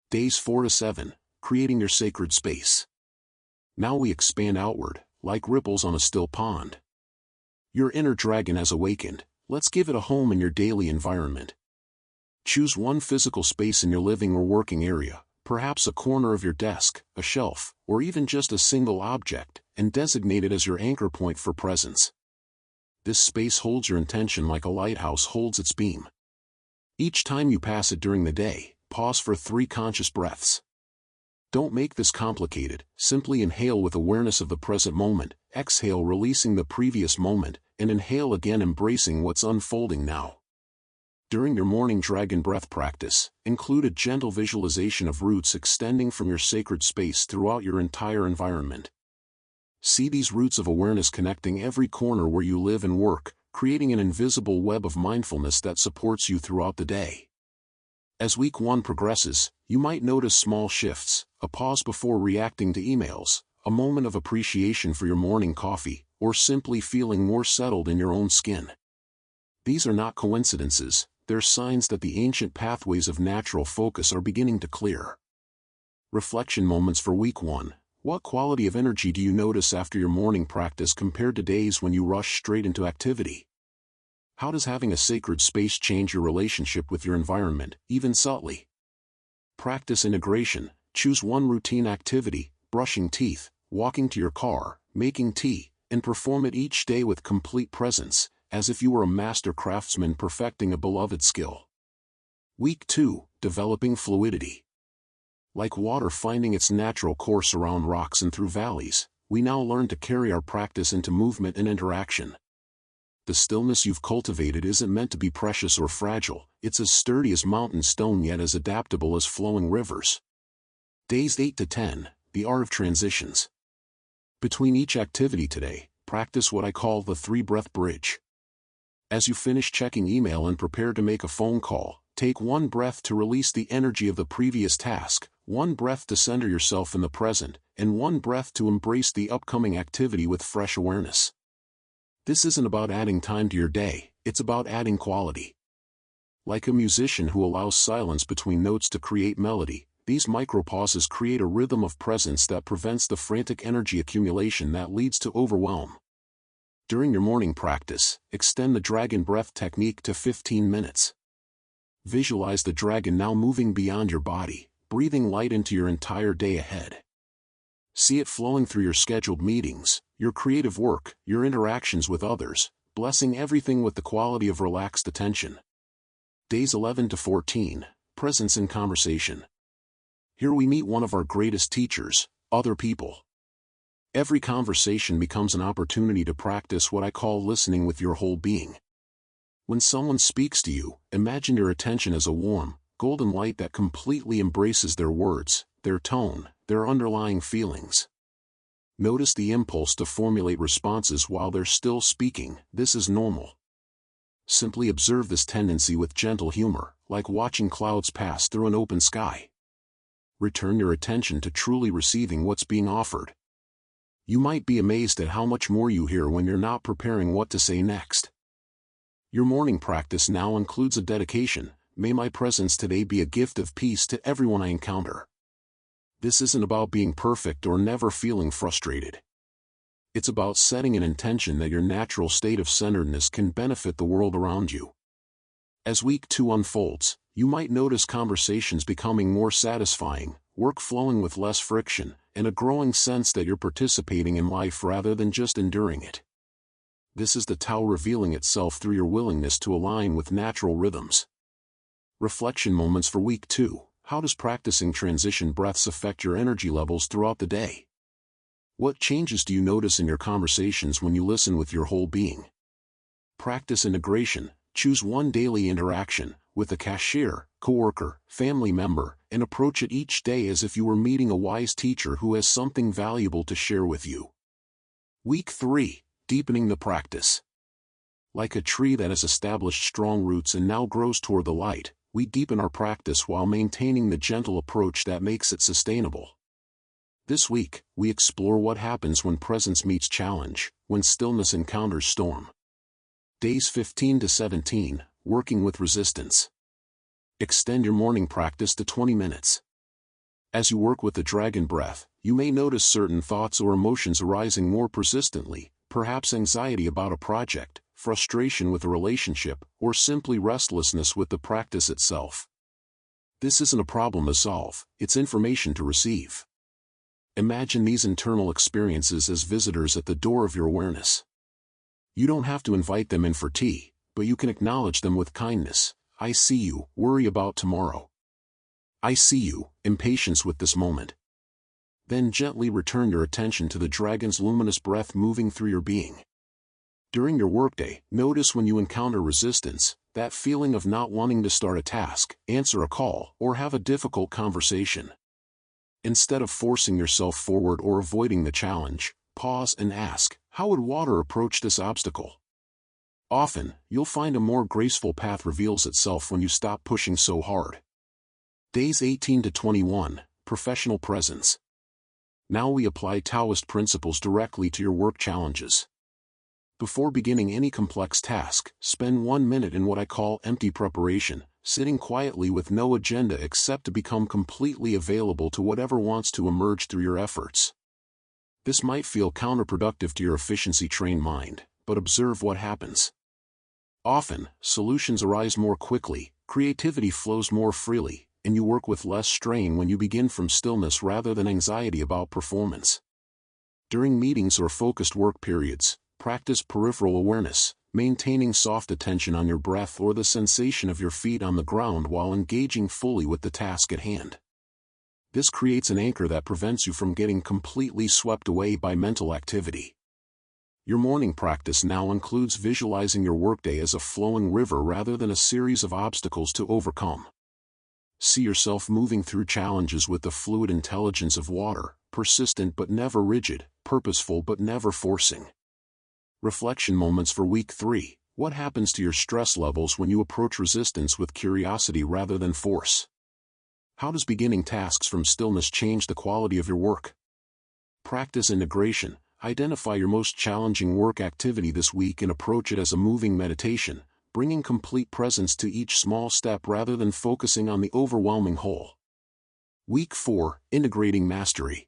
Days 4 to 7, creating your sacred space. Now we expand outward, like ripples on a still pond. Your inner dragon has awakened, let's give it a home in your daily environment. Choose one physical space in your living or working area, perhaps a corner of your desk, a shelf, or even just a single object, and designate it as your anchor point for presence. This space holds your intention like a lighthouse holds its beam. Each time you pass it during the day, pause for 3 conscious breaths. Don't make this complicated, simply inhale with awareness of the present moment, exhale releasing the previous moment, and inhale again embracing what's unfolding now. During your morning dragon breath practice, include a gentle visualization of roots extending from your sacred space throughout your entire environment. See these roots of awareness connecting every corner where you live and work, creating an invisible web of mindfulness that supports you throughout the day. As week 1 progresses, you might notice small shifts, a pause before reacting to emails, a moment of appreciation for your morning coffee, or simply feeling more settled in your own skin. These are not coincidences, they're signs that the ancient pathways of natural focus are beginning to clear. Reflection moments for week 1. What quality of energy do you notice after your morning practice compared to days when you rush straight into activity? How does having a sacred space change your relationship with your environment, even subtly? Practice integration. Choose one routine activity, brushing teeth, walking to your car, making tea, and perform it each day with complete presence, as if you were a master craftsman perfecting a beloved skill. Week 2. Developing fluidity. Like water finding its natural course around rocks and through valleys, we now learn to carry our practice into movement and interaction. The stillness you've cultivated isn't meant to be precious or fragile, it's as sturdy as mountain stone yet as adaptable as flowing rivers. Days 8 to 10, the art of transitions. Between each activity today, practice what I call the 3-breath bridge. As you finish checking email and prepare to make a phone call, take one breath to release the energy of the previous task, one breath to center yourself in the present, and one breath to embrace the upcoming activity with fresh awareness. This isn't about adding time to your day, it's about adding quality. Like a musician who allows silence between notes to create melody, these micropauses create a rhythm of presence that prevents the frantic energy accumulation that leads to overwhelm. During your morning practice, extend the dragon breath technique to 15 minutes. Visualize the dragon now moving beyond your body, breathing light into your entire day ahead. See it flowing through your scheduled meetings, your creative work, your interactions with others, blessing everything with the quality of relaxed attention. Days 11 to 14, presence in conversation. Here we meet one of our greatest teachers, other people. Every conversation becomes an opportunity to practice what I call listening with your whole being. When someone speaks to you, imagine your attention as a warm, golden light that completely embraces their words, their tone, their underlying feelings. Notice the impulse to formulate responses while they're still speaking. This is normal. Simply observe this tendency with gentle humor, like watching clouds pass through an open sky. Return your attention to truly receiving what's being offered. You might be amazed at how much more you hear when you're not preparing what to say next. Your morning practice now includes a dedication. May my presence today be a gift of peace to everyone I encounter. This isn't about being perfect or never feeling frustrated. It's about setting an intention that your natural state of centeredness can benefit the world around you. As week 2 unfolds, you might notice conversations becoming more satisfying, work flowing with less friction, and a growing sense that you're participating in life rather than just enduring it. This is the Tao revealing itself through your willingness to align with natural rhythms. Reflection moments for week 2. How does practicing transition breaths affect your energy levels throughout the day? What changes do you notice in your conversations when you listen with your whole being? Practice integration. Choose one daily interaction, with a cashier, coworker, family member, and approach it each day as if you were meeting a wise teacher who has something valuable to share with you. Week 3. Deepening the practice. Like a tree that has established strong roots and now grows toward the light, we deepen our practice while maintaining the gentle approach that makes it sustainable. This week, we explore what happens when presence meets challenge, when stillness encounters storm. Days 15 to 17, working with resistance. Extend your morning practice to 20 minutes. As you work with the dragon breath, you may notice certain thoughts or emotions arising more persistently, perhaps anxiety about a project, frustration with a relationship, or simply restlessness with the practice itself. This isn't a problem to solve, it's information to receive. Imagine these internal experiences as visitors at the door of your awareness. You don't have to invite them in for tea, but you can acknowledge them with kindness. I see you, worry about tomorrow. I see you, impatience with this moment. Then gently return your attention to the dragon's luminous breath moving through your being. During your workday, notice when you encounter resistance, that feeling of not wanting to start a task, answer a call, or have a difficult conversation. Instead of forcing yourself forward or avoiding the challenge, pause and ask, how would water approach this obstacle? Often, you'll find a more graceful path reveals itself when you stop pushing so hard. Days 18 to 21, professional presence. Now we apply Taoist principles directly to your work challenges. Before beginning any complex task, spend 1 minute in what I call empty preparation, sitting quietly with no agenda except to become completely available to whatever wants to emerge through your efforts. This might feel counterproductive to your efficiency-trained mind, but observe what happens. Often, solutions arise more quickly, creativity flows more freely, and you work with less strain when you begin from stillness rather than anxiety about performance. During meetings or focused work periods, practice peripheral awareness, maintaining soft attention on your breath or the sensation of your feet on the ground while engaging fully with the task at hand. This creates an anchor that prevents you from getting completely swept away by mental activity. Your morning practice now includes visualizing your workday as a flowing river rather than a series of obstacles to overcome. See yourself moving through challenges with the fluid intelligence of water, persistent but never rigid, purposeful but never forcing. Reflection moments for week 3. What happens to your stress levels when you approach resistance with curiosity rather than force? How does beginning tasks from stillness change the quality of your work? Practice integration. Identify your most challenging work activity this week and approach it as a moving meditation, bringing complete presence to each small step rather than focusing on the overwhelming whole. Week 4. Integrating mastery.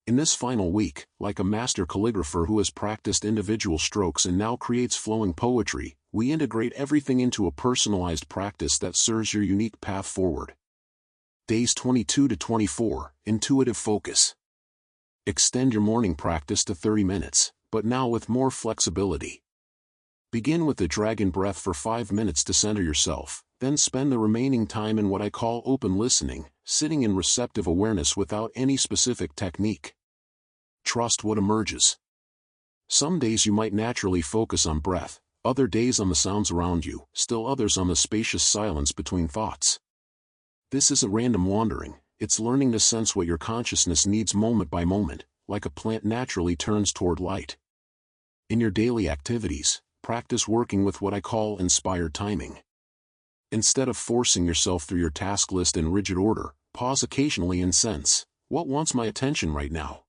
In this final week, like a master calligrapher who has practiced individual strokes and now creates flowing poetry, we integrate everything into a personalized practice that serves your unique path forward. Days 22 to 24. Intuitive focus. Extend your morning practice to 30 minutes, but now with more flexibility. Begin with the dragon breath for 5 minutes to center yourself, then spend the remaining time in what I call open listening, sitting in receptive awareness without any specific technique. Trust what emerges. Some days you might naturally focus on breath, other days on the sounds around you, still others on the spacious silence between thoughts. This isn't random wandering, it's learning to sense what your consciousness needs moment by moment, like a plant naturally turns toward light. In your daily activities, practice working with what I call inspired timing. Instead of forcing yourself through your task list in rigid order, pause occasionally and sense, what wants my attention right now?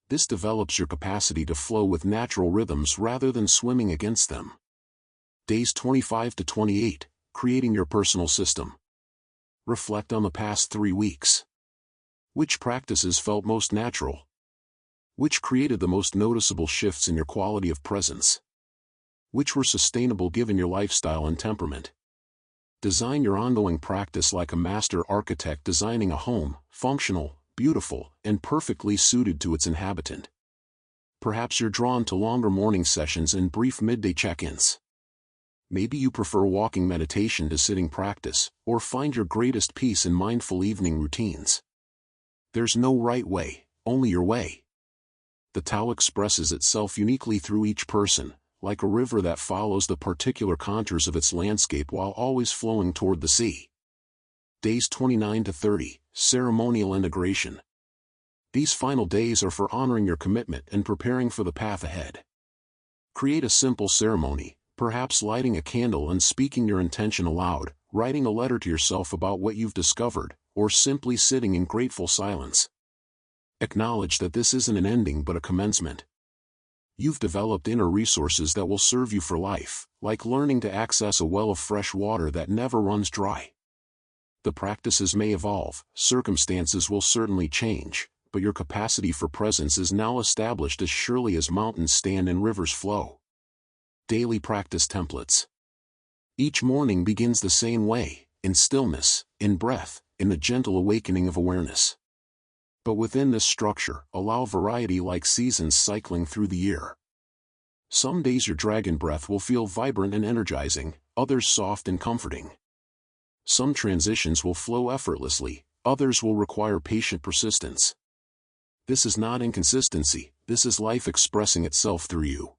This develops your capacity to flow with natural rhythms rather than swimming against them. Days 25 to 28, creating your personal system. Reflect on the past 3 weeks. Which practices felt most natural? Which created the most noticeable shifts in your quality of presence? Which were sustainable given your lifestyle and temperament? Design your ongoing practice like a master architect designing a home, functional, beautiful, and perfectly suited to its inhabitant. Perhaps you're drawn to longer morning sessions and brief midday check-ins. Maybe you prefer walking meditation to sitting practice, or find your greatest peace in mindful evening routines. There's no right way, only your way. The Tao expresses itself uniquely through each person, like a river that follows the particular contours of its landscape while always flowing toward the sea. Days 29 to 30, ceremonial integration. These final days are for honoring your commitment and preparing for the path ahead. Create a simple ceremony, perhaps lighting a candle and speaking your intention aloud, writing a letter to yourself about what you've discovered, or simply sitting in grateful silence. Acknowledge that this isn't an ending but a commencement. You've developed inner resources that will serve you for life, like learning to access a well of fresh water that never runs dry. The practices may evolve, circumstances will certainly change, but your capacity for presence is now established as surely as mountains stand and rivers flow. Daily practice templates. Each morning begins the same way, in stillness, in breath, in the gentle awakening of awareness. But within this structure, allow variety like seasons cycling through the year. Some days your dragon breath will feel vibrant and energizing, others soft and comforting. Some transitions will flow effortlessly, others will require patient persistence. This is not inconsistency, this is life expressing itself through you.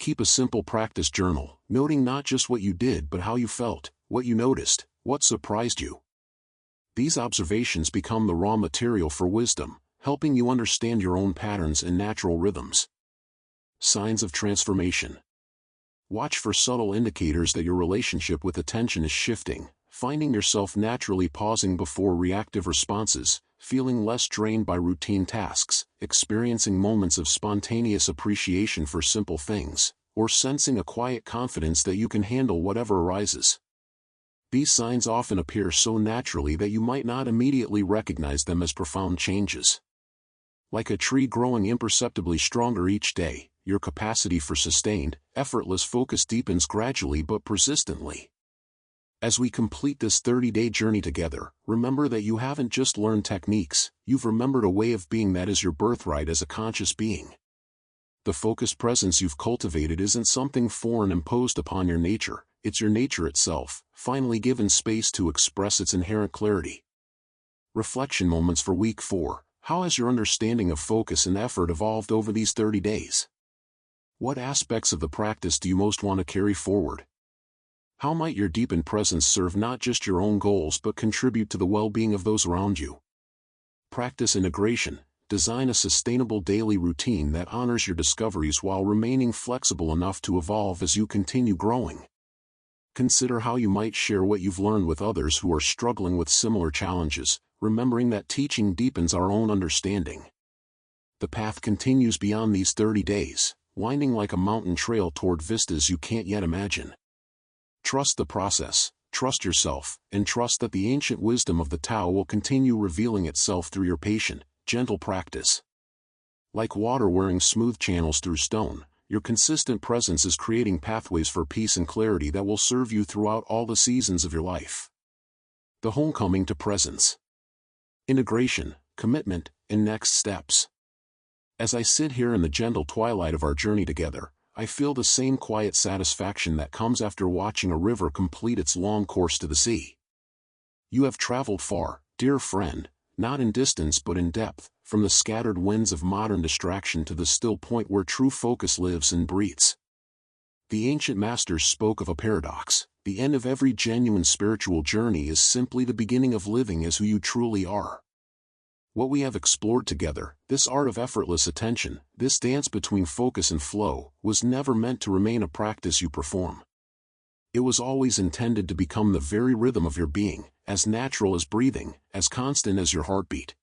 Keep a simple practice journal, noting not just what you did but how you felt, what you noticed, what surprised you. These observations become the raw material for wisdom, helping you understand your own patterns and natural rhythms. Signs of transformation. Watch for subtle indicators that your relationship with attention is shifting, finding yourself naturally pausing before reactive responses, feeling less drained by routine tasks, experiencing moments of spontaneous appreciation for simple things, or sensing a quiet confidence that you can handle whatever arises. These signs often appear so naturally that you might not immediately recognize them as profound changes. Like a tree growing imperceptibly stronger each day, your capacity for sustained, effortless focus deepens gradually but persistently. As we complete this 30-day journey together, remember that you haven't just learned techniques, you've remembered a way of being that is your birthright as a conscious being. The focused presence you've cultivated isn't something foreign imposed upon your nature, it's your nature itself, finally given space to express its inherent clarity. Reflection moments for Week 4. How has your understanding of focus and effort evolved over these 30 days? What aspects of the practice do you most want to carry forward? How might your deepened presence serve not just your own goals but contribute to the well-being of those around you? Practice integration. Design a sustainable daily routine that honors your discoveries while remaining flexible enough to evolve as you continue growing. Consider how you might share what you've learned with others who are struggling with similar challenges, remembering that teaching deepens our own understanding. The path continues beyond these 30 days, winding like a mountain trail toward vistas you can't yet imagine. Trust the process, trust yourself, and trust that the ancient wisdom of the Tao will continue revealing itself through your patient, gentle practice. Like water wearing smooth channels through stone, your consistent presence is creating pathways for peace and clarity that will serve you throughout all the seasons of your life. The homecoming to presence. Integration, commitment, and next steps. As I sit here in the gentle twilight of our journey together, I feel the same quiet satisfaction that comes after watching a river complete its long course to the sea. You have traveled far, dear friend, not in distance but in depth, from the scattered winds of modern distraction to the still point where true focus lives and breathes. The ancient masters spoke of a paradox: the end of every genuine spiritual journey is simply the beginning of living as who you truly are. What we have explored together, this art of effortless attention, this dance between focus and flow, was never meant to remain a practice you perform. It was always intended to become the very rhythm of your being, as natural as breathing, as constant as your heartbeat.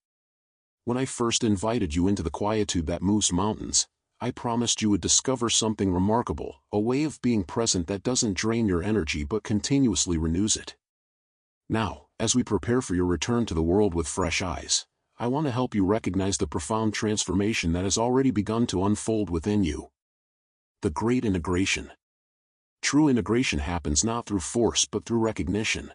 When I first invited you into the quietude that moves mountains, I promised you would discover something remarkable, a way of being present that doesn't drain your energy but continuously renews it. Now, as we prepare for your return to the world with fresh eyes, I want to help you recognize the profound transformation that has already begun to unfold within you. The Great Integration. True integration happens not through force but through recognition.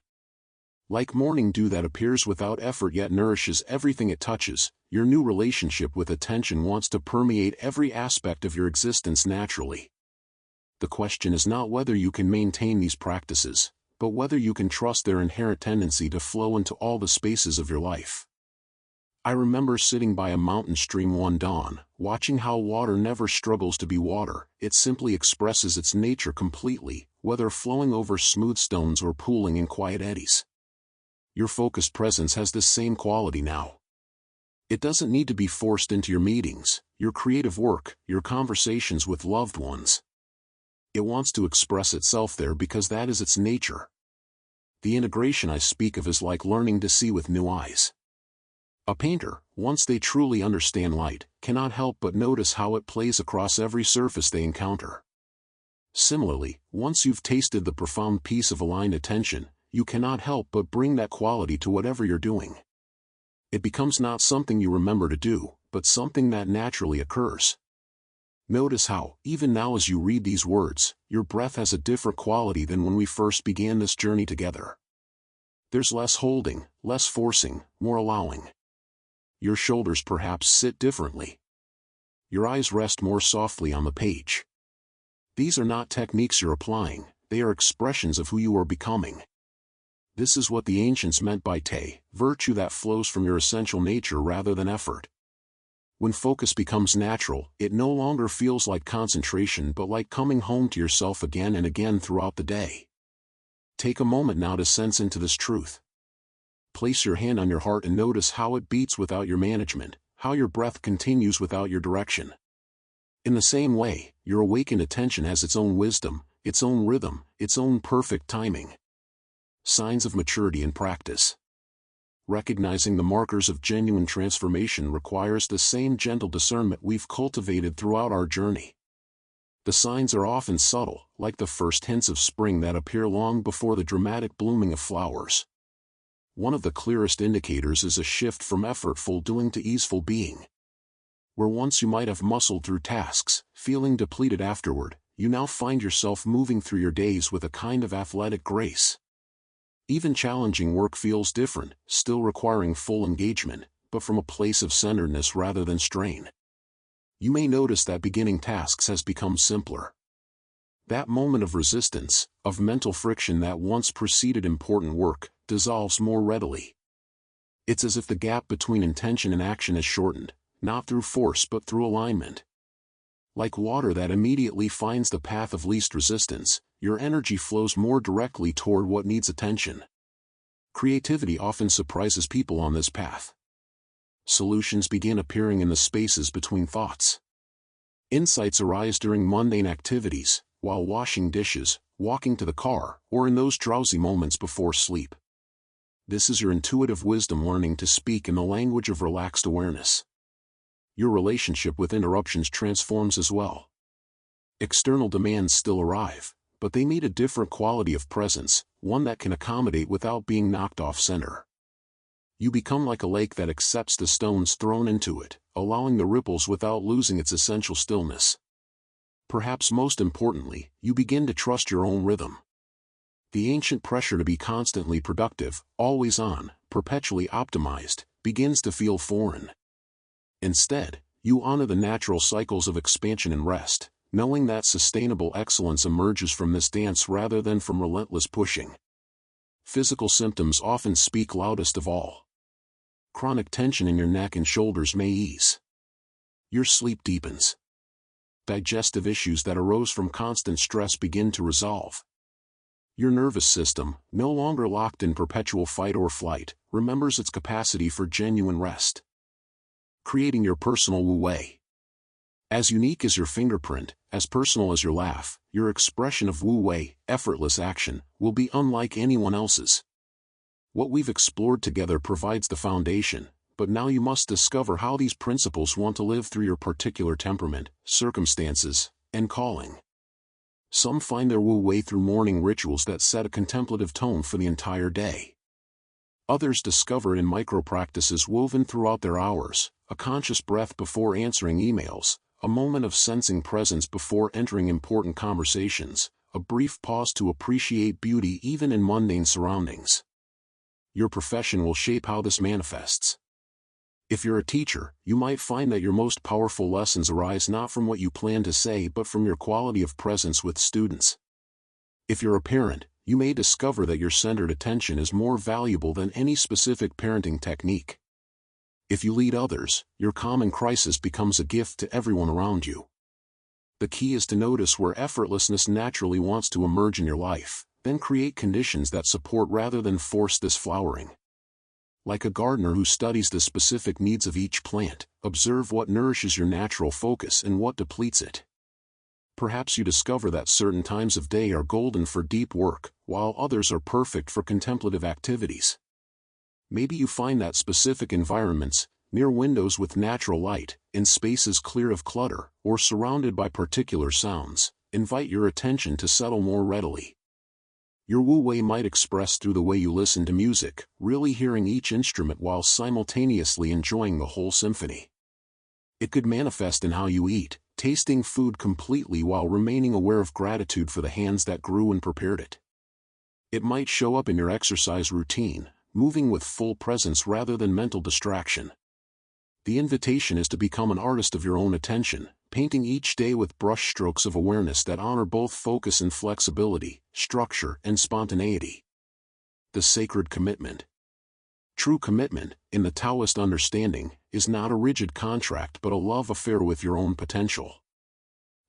Like morning dew that appears without effort yet nourishes everything it touches, your new relationship with attention wants to permeate every aspect of your existence naturally. The question is not whether you can maintain these practices, but whether you can trust their inherent tendency to flow into all the spaces of your life. I remember sitting by a mountain stream one dawn, watching how water never struggles to be water, it simply expresses its nature completely, whether flowing over smooth stones or pooling in quiet eddies. Your focused presence has this same quality now. It doesn't need to be forced into your meetings, your creative work, your conversations with loved ones. It wants to express itself there because that is its nature. The integration I speak of is like learning to see with new eyes. A painter, once they truly understand light, cannot help but notice how it plays across every surface they encounter. Similarly, once you've tasted the profound peace of aligned attention, you cannot help but bring that quality to whatever you're doing. It becomes not something you remember to do, but something that naturally occurs. Notice how, even now as you read these words, your breath has a different quality than when we first began this journey together. There's less holding, less forcing, more allowing. Your shoulders perhaps sit differently. Your eyes rest more softly on the page. These are not techniques you're applying, they are expressions of who you are becoming. This is what the ancients meant by te, virtue that flows from your essential nature rather than effort. When focus becomes natural, it no longer feels like concentration but like coming home to yourself again and again throughout the day. Take a moment now to sense into this truth. Place your hand on your heart and notice how it beats without your management, how your breath continues without your direction. In the same way, your awakened attention has its own wisdom, its own rhythm, its own perfect timing. Signs of maturity in practice. Recognizing the markers of genuine transformation requires the same gentle discernment we've cultivated throughout our journey. The signs are often subtle, like the first hints of spring that appear long before the dramatic blooming of flowers. One of the clearest indicators is a shift from effortful doing to easeful being. Where once you might have muscled through tasks, feeling depleted afterward, you now find yourself moving through your days with a kind of athletic grace. Even challenging work feels different, still requiring full engagement, but from a place of centeredness rather than strain. You may notice that beginning tasks has become simpler. That moment of resistance, of mental friction that once preceded important work, dissolves more readily. It's as if the gap between intention and action is shortened, not through force but through alignment. Like water that immediately finds the path of least resistance, your energy flows more directly toward what needs attention. Creativity often surprises people on this path. Solutions begin appearing in the spaces between thoughts. Insights arise during mundane activities, while washing dishes, walking to the car, or in those drowsy moments before sleep. This is your intuitive wisdom learning to speak in the language of relaxed awareness. Your relationship with interruptions transforms as well. External demands still arrive, but they need a different quality of presence, one that can accommodate without being knocked off center. You become like a lake that accepts the stones thrown into it, allowing the ripples without losing its essential stillness. Perhaps most importantly, you begin to trust your own rhythm. The ancient pressure to be constantly productive, always on, perpetually optimized, begins to feel foreign. Instead, you honor the natural cycles of expansion and rest, knowing that sustainable excellence emerges from this dance rather than from relentless pushing. Physical symptoms often speak loudest of all. Chronic tension in your neck and shoulders may ease. Your sleep deepens. Digestive issues that arose from constant stress begin to resolve. Your nervous system, no longer locked in perpetual fight or flight, remembers its capacity for genuine rest. Creating your personal Wu Wei. As unique as your fingerprint, as personal as your laugh, your expression of Wu Wei, effortless action, will be unlike anyone else's. What we've explored together provides the foundation, but now you must discover how these principles want to live through your particular temperament, circumstances, and calling. Some find their Wu Wei through morning rituals that set a contemplative tone for the entire day. Others discover it in micro-practices woven throughout their hours, a conscious breath before answering emails, a moment of sensing presence before entering important conversations, a brief pause to appreciate beauty even in mundane surroundings. Your profession will shape how this manifests. If you're a teacher, you might find that your most powerful lessons arise not from what you plan to say but from your quality of presence with students. If you're a parent, you may discover that your centered attention is more valuable than any specific parenting technique. If you lead others, your calm in crisis becomes a gift to everyone around you. The key is to notice where effortlessness naturally wants to emerge in your life, then create conditions that support rather than force this flowering. Like a gardener who studies the specific needs of each plant, observe what nourishes your natural focus and what depletes it. Perhaps you discover that certain times of day are golden for deep work, while others are perfect for contemplative activities. Maybe you find that specific environments, near windows with natural light, in spaces clear of clutter, or surrounded by particular sounds, invite your attention to settle more readily. Your Wu Wei might express through the way you listen to music, really hearing each instrument while simultaneously enjoying the whole symphony. It could manifest in how you eat, tasting food completely while remaining aware of gratitude for the hands that grew and prepared it. It might show up in your exercise routine, moving with full presence rather than mental distraction. The invitation is to become an artist of your own attention, painting each day with brushstrokes of awareness that honor both focus and flexibility, structure and spontaneity. The sacred commitment. True commitment, in the Taoist understanding, is not a rigid contract but a love affair with your own potential.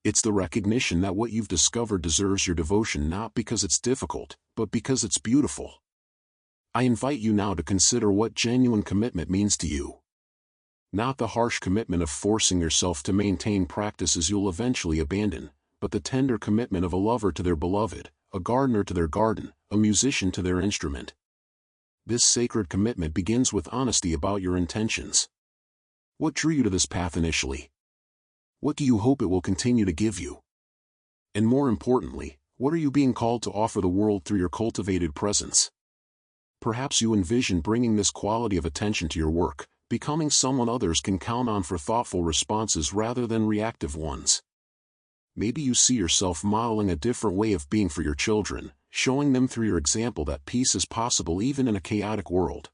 It's the recognition that what you've discovered deserves your devotion not because it's difficult, but because it's beautiful. I invite you now to consider what genuine commitment means to you. Not the harsh commitment of forcing yourself to maintain practices you'll eventually abandon, but the tender commitment of a lover to their beloved, a gardener to their garden, a musician to their instrument. This sacred commitment begins with honesty about your intentions. What drew you to this path initially? What do you hope it will continue to give you? And more importantly, what are you being called to offer the world through your cultivated presence? Perhaps you envision bringing this quality of attention to your work, becoming someone others can count on for thoughtful responses rather than reactive ones. Maybe you see yourself modeling a different way of being for your children, showing them through your example that peace is possible even in a chaotic world.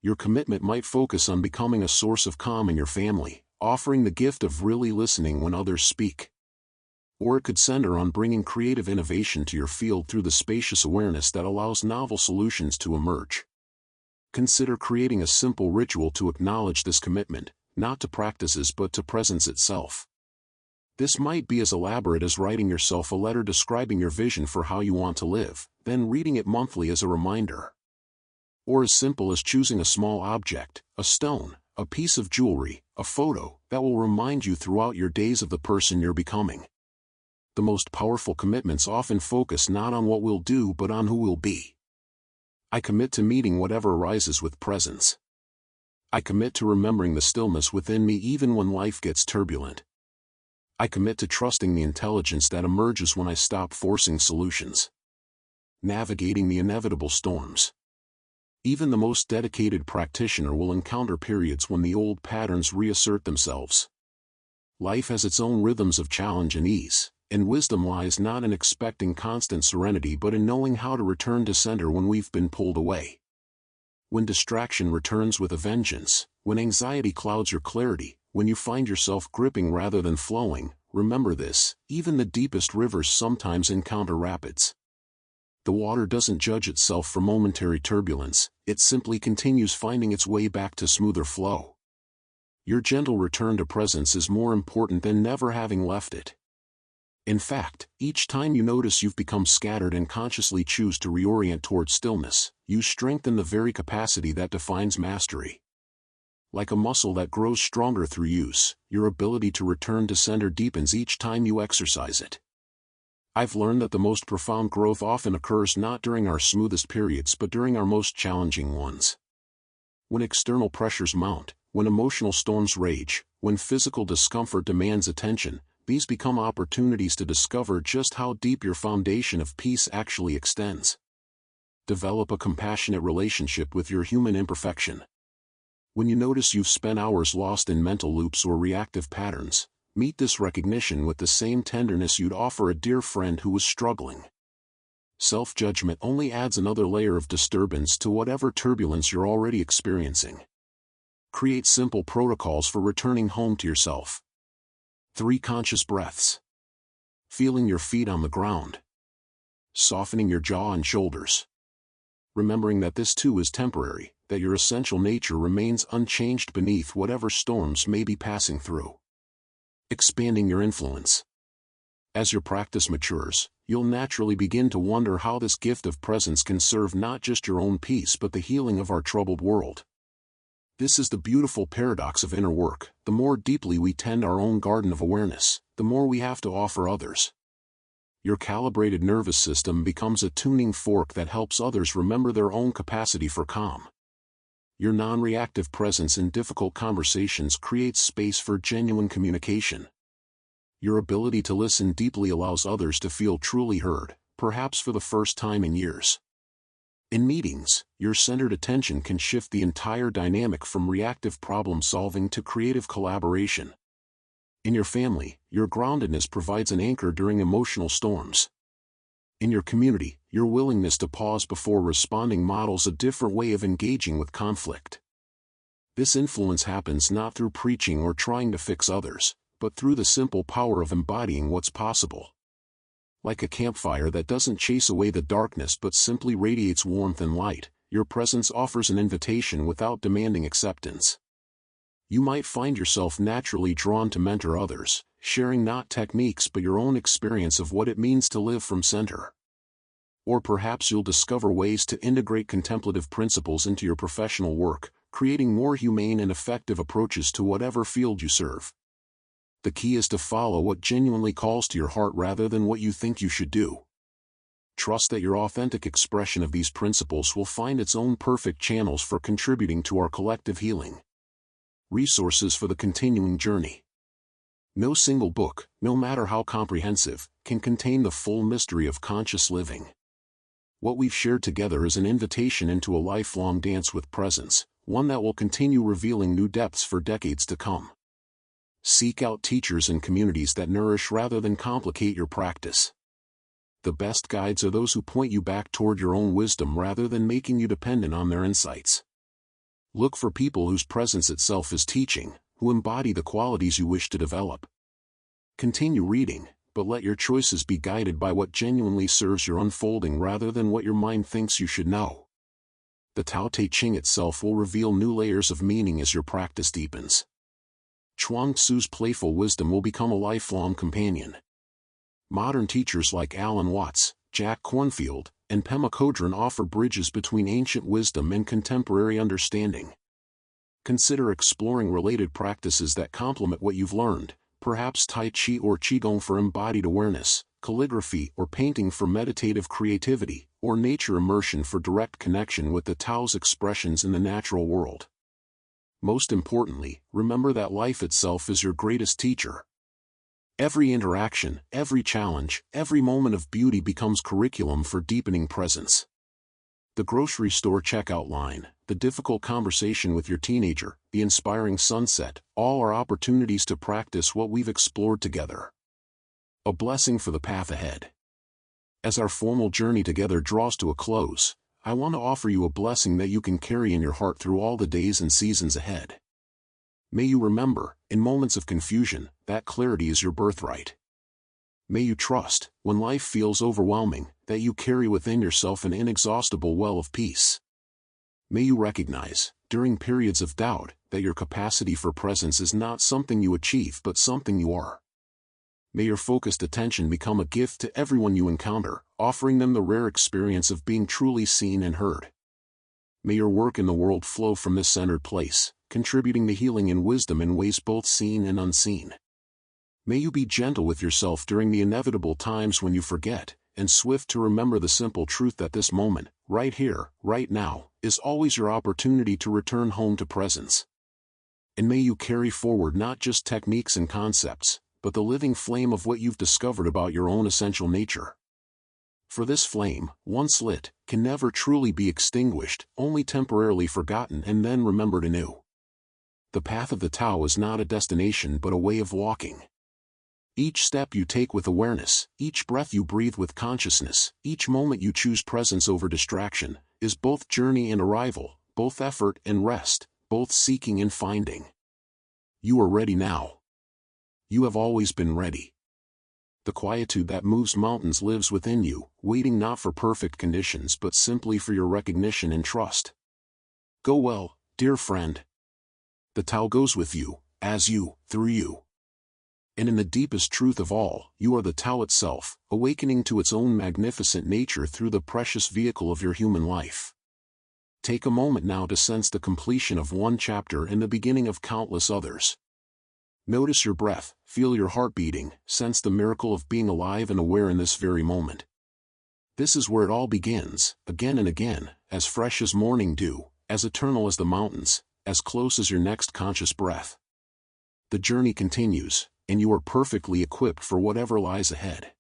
Your commitment might focus on becoming a source of calm in your family, offering the gift of really listening when others speak. Or it could center on bringing creative innovation to your field through the spacious awareness that allows novel solutions to emerge. Consider creating a simple ritual to acknowledge this commitment, not to practices but to presence itself. This might be as elaborate as writing yourself a letter describing your vision for how you want to live, then reading it monthly as a reminder. Or as simple as choosing a small object, a stone, a piece of jewelry, a photo, that will remind you throughout your days of the person you're becoming. The most powerful commitments often focus not on what we'll do but on who we'll be. I commit to meeting whatever arises with presence. I commit to remembering the stillness within me even when life gets turbulent. I commit to trusting the intelligence that emerges when I stop forcing solutions. Navigating the inevitable storms. Even the most dedicated practitioner will encounter periods when the old patterns reassert themselves. Life has its own rhythms of challenge and ease, and wisdom lies not in expecting constant serenity but in knowing how to return to center when we've been pulled away. When distraction returns with a vengeance, when anxiety clouds your clarity, when you find yourself gripping rather than flowing, remember this: even the deepest rivers sometimes encounter rapids. The water doesn't judge itself for momentary turbulence, it simply continues finding its way back to smoother flow. Your gentle return to presence is more important than never having left it. In fact, each time you notice you've become scattered and consciously choose to reorient toward stillness, you strengthen the very capacity that defines mastery. Like a muscle that grows stronger through use, your ability to return to center deepens each time you exercise it. I've learned that the most profound growth often occurs not during our smoothest periods but during our most challenging ones. When external pressures mount, when emotional storms rage, when physical discomfort demands attention, these become opportunities to discover just how deep your foundation of peace actually extends. Develop a compassionate relationship with your human imperfection. When you notice you've spent hours lost in mental loops or reactive patterns, meet this recognition with the same tenderness you'd offer a dear friend who was struggling. Self-judgment only adds another layer of disturbance to whatever turbulence you're already experiencing. Create simple protocols for returning home to yourself. 3 conscious breaths. Feeling your feet on the ground. Softening your jaw and shoulders. Remembering that this too is temporary, that your essential nature remains unchanged beneath whatever storms may be passing through. Expanding your influence. As your practice matures, you'll naturally begin to wonder how this gift of presence can serve not just your own peace but the healing of our troubled world. This is the beautiful paradox of inner work: the more deeply we tend our own garden of awareness, the more we have to offer others. Your calibrated nervous system becomes a tuning fork that helps others remember their own capacity for calm. Your non-reactive presence in difficult conversations creates space for genuine communication. Your ability to listen deeply allows others to feel truly heard, perhaps for the first time in years. In meetings, your centered attention can shift the entire dynamic from reactive problem-solving to creative collaboration. In your family, your groundedness provides an anchor during emotional storms. In your community, your willingness to pause before responding models a different way of engaging with conflict. This influence happens not through preaching or trying to fix others, but through the simple power of embodying what's possible. Like a campfire that doesn't chase away the darkness but simply radiates warmth and light, your presence offers an invitation without demanding acceptance. You might find yourself naturally drawn to mentor others, sharing not techniques but your own experience of what it means to live from center. Or perhaps you'll discover ways to integrate contemplative principles into your professional work, creating more humane and effective approaches to whatever field you serve. The key is to follow what genuinely calls to your heart rather than what you think you should do. Trust that your authentic expression of these principles will find its own perfect channels for contributing to our collective healing. Resources for the continuing journey. No single book, no matter how comprehensive, can contain the full mystery of conscious living. What we've shared together is an invitation into a lifelong dance with presence, one that will continue revealing new depths for decades to come. Seek out teachers and communities that nourish rather than complicate your practice. The best guides are those who point you back toward your own wisdom rather than making you dependent on their insights. Look for people whose presence itself is teaching, who embody the qualities you wish to develop. Continue reading, but let your choices be guided by what genuinely serves your unfolding rather than what your mind thinks you should know. The Tao Te Ching itself will reveal new layers of meaning as your practice deepens. Chuang Tzu's playful wisdom will become a lifelong companion. Modern teachers like Alan Watts, Jack Kornfield, and Pema Chodron offer bridges between ancient wisdom and contemporary understanding. Consider exploring related practices that complement what you've learned, perhaps Tai Chi or Qigong for embodied awareness, calligraphy or painting for meditative creativity, or nature immersion for direct connection with the Tao's expressions in the natural world. Most importantly, remember that life itself is your greatest teacher. Every interaction, every challenge, every moment of beauty becomes curriculum for deepening presence. The grocery store checkout line, the difficult conversation with your teenager, the inspiring sunset, all are opportunities to practice what we've explored together. A blessing for the path ahead. As our formal journey together draws to a close, I want to offer you a blessing that you can carry in your heart through all the days and seasons ahead. May you remember, in moments of confusion, that clarity is your birthright. May you trust, when life feels overwhelming, that you carry within yourself an inexhaustible well of peace. May you recognize, during periods of doubt, that your capacity for presence is not something you achieve but something you are. May your focused attention become a gift to everyone you encounter, offering them the rare experience of being truly seen and heard. May your work in the world flow from this centered place, contributing to healing and wisdom in ways both seen and unseen. May you be gentle with yourself during the inevitable times when you forget, and swift to remember the simple truth that this moment, right here, right now, is always your opportunity to return home to presence. And may you carry forward not just techniques and concepts, but the living flame of what you've discovered about your own essential nature. For this flame, once lit, can never truly be extinguished, only temporarily forgotten and then remembered anew. The path of the Tao is not a destination but a way of walking. Each step you take with awareness, each breath you breathe with consciousness, each moment you choose presence over distraction, is both journey and arrival, both effort and rest, both seeking and finding. You are ready now. You have always been ready. The quietude that moves mountains lives within you, waiting not for perfect conditions but simply for your recognition and trust. Go well, dear friend. The Tao goes with you, as you, through you. And in the deepest truth of all, you are the Tao itself, awakening to its own magnificent nature through the precious vehicle of your human life. Take a moment now to sense the completion of one chapter and the beginning of countless others. Notice your breath, feel your heart beating, sense the miracle of being alive and aware in this very moment. This is where it all begins, again and again, as fresh as morning dew, as eternal as the mountains, as close as your next conscious breath. The journey continues, and you are perfectly equipped for whatever lies ahead.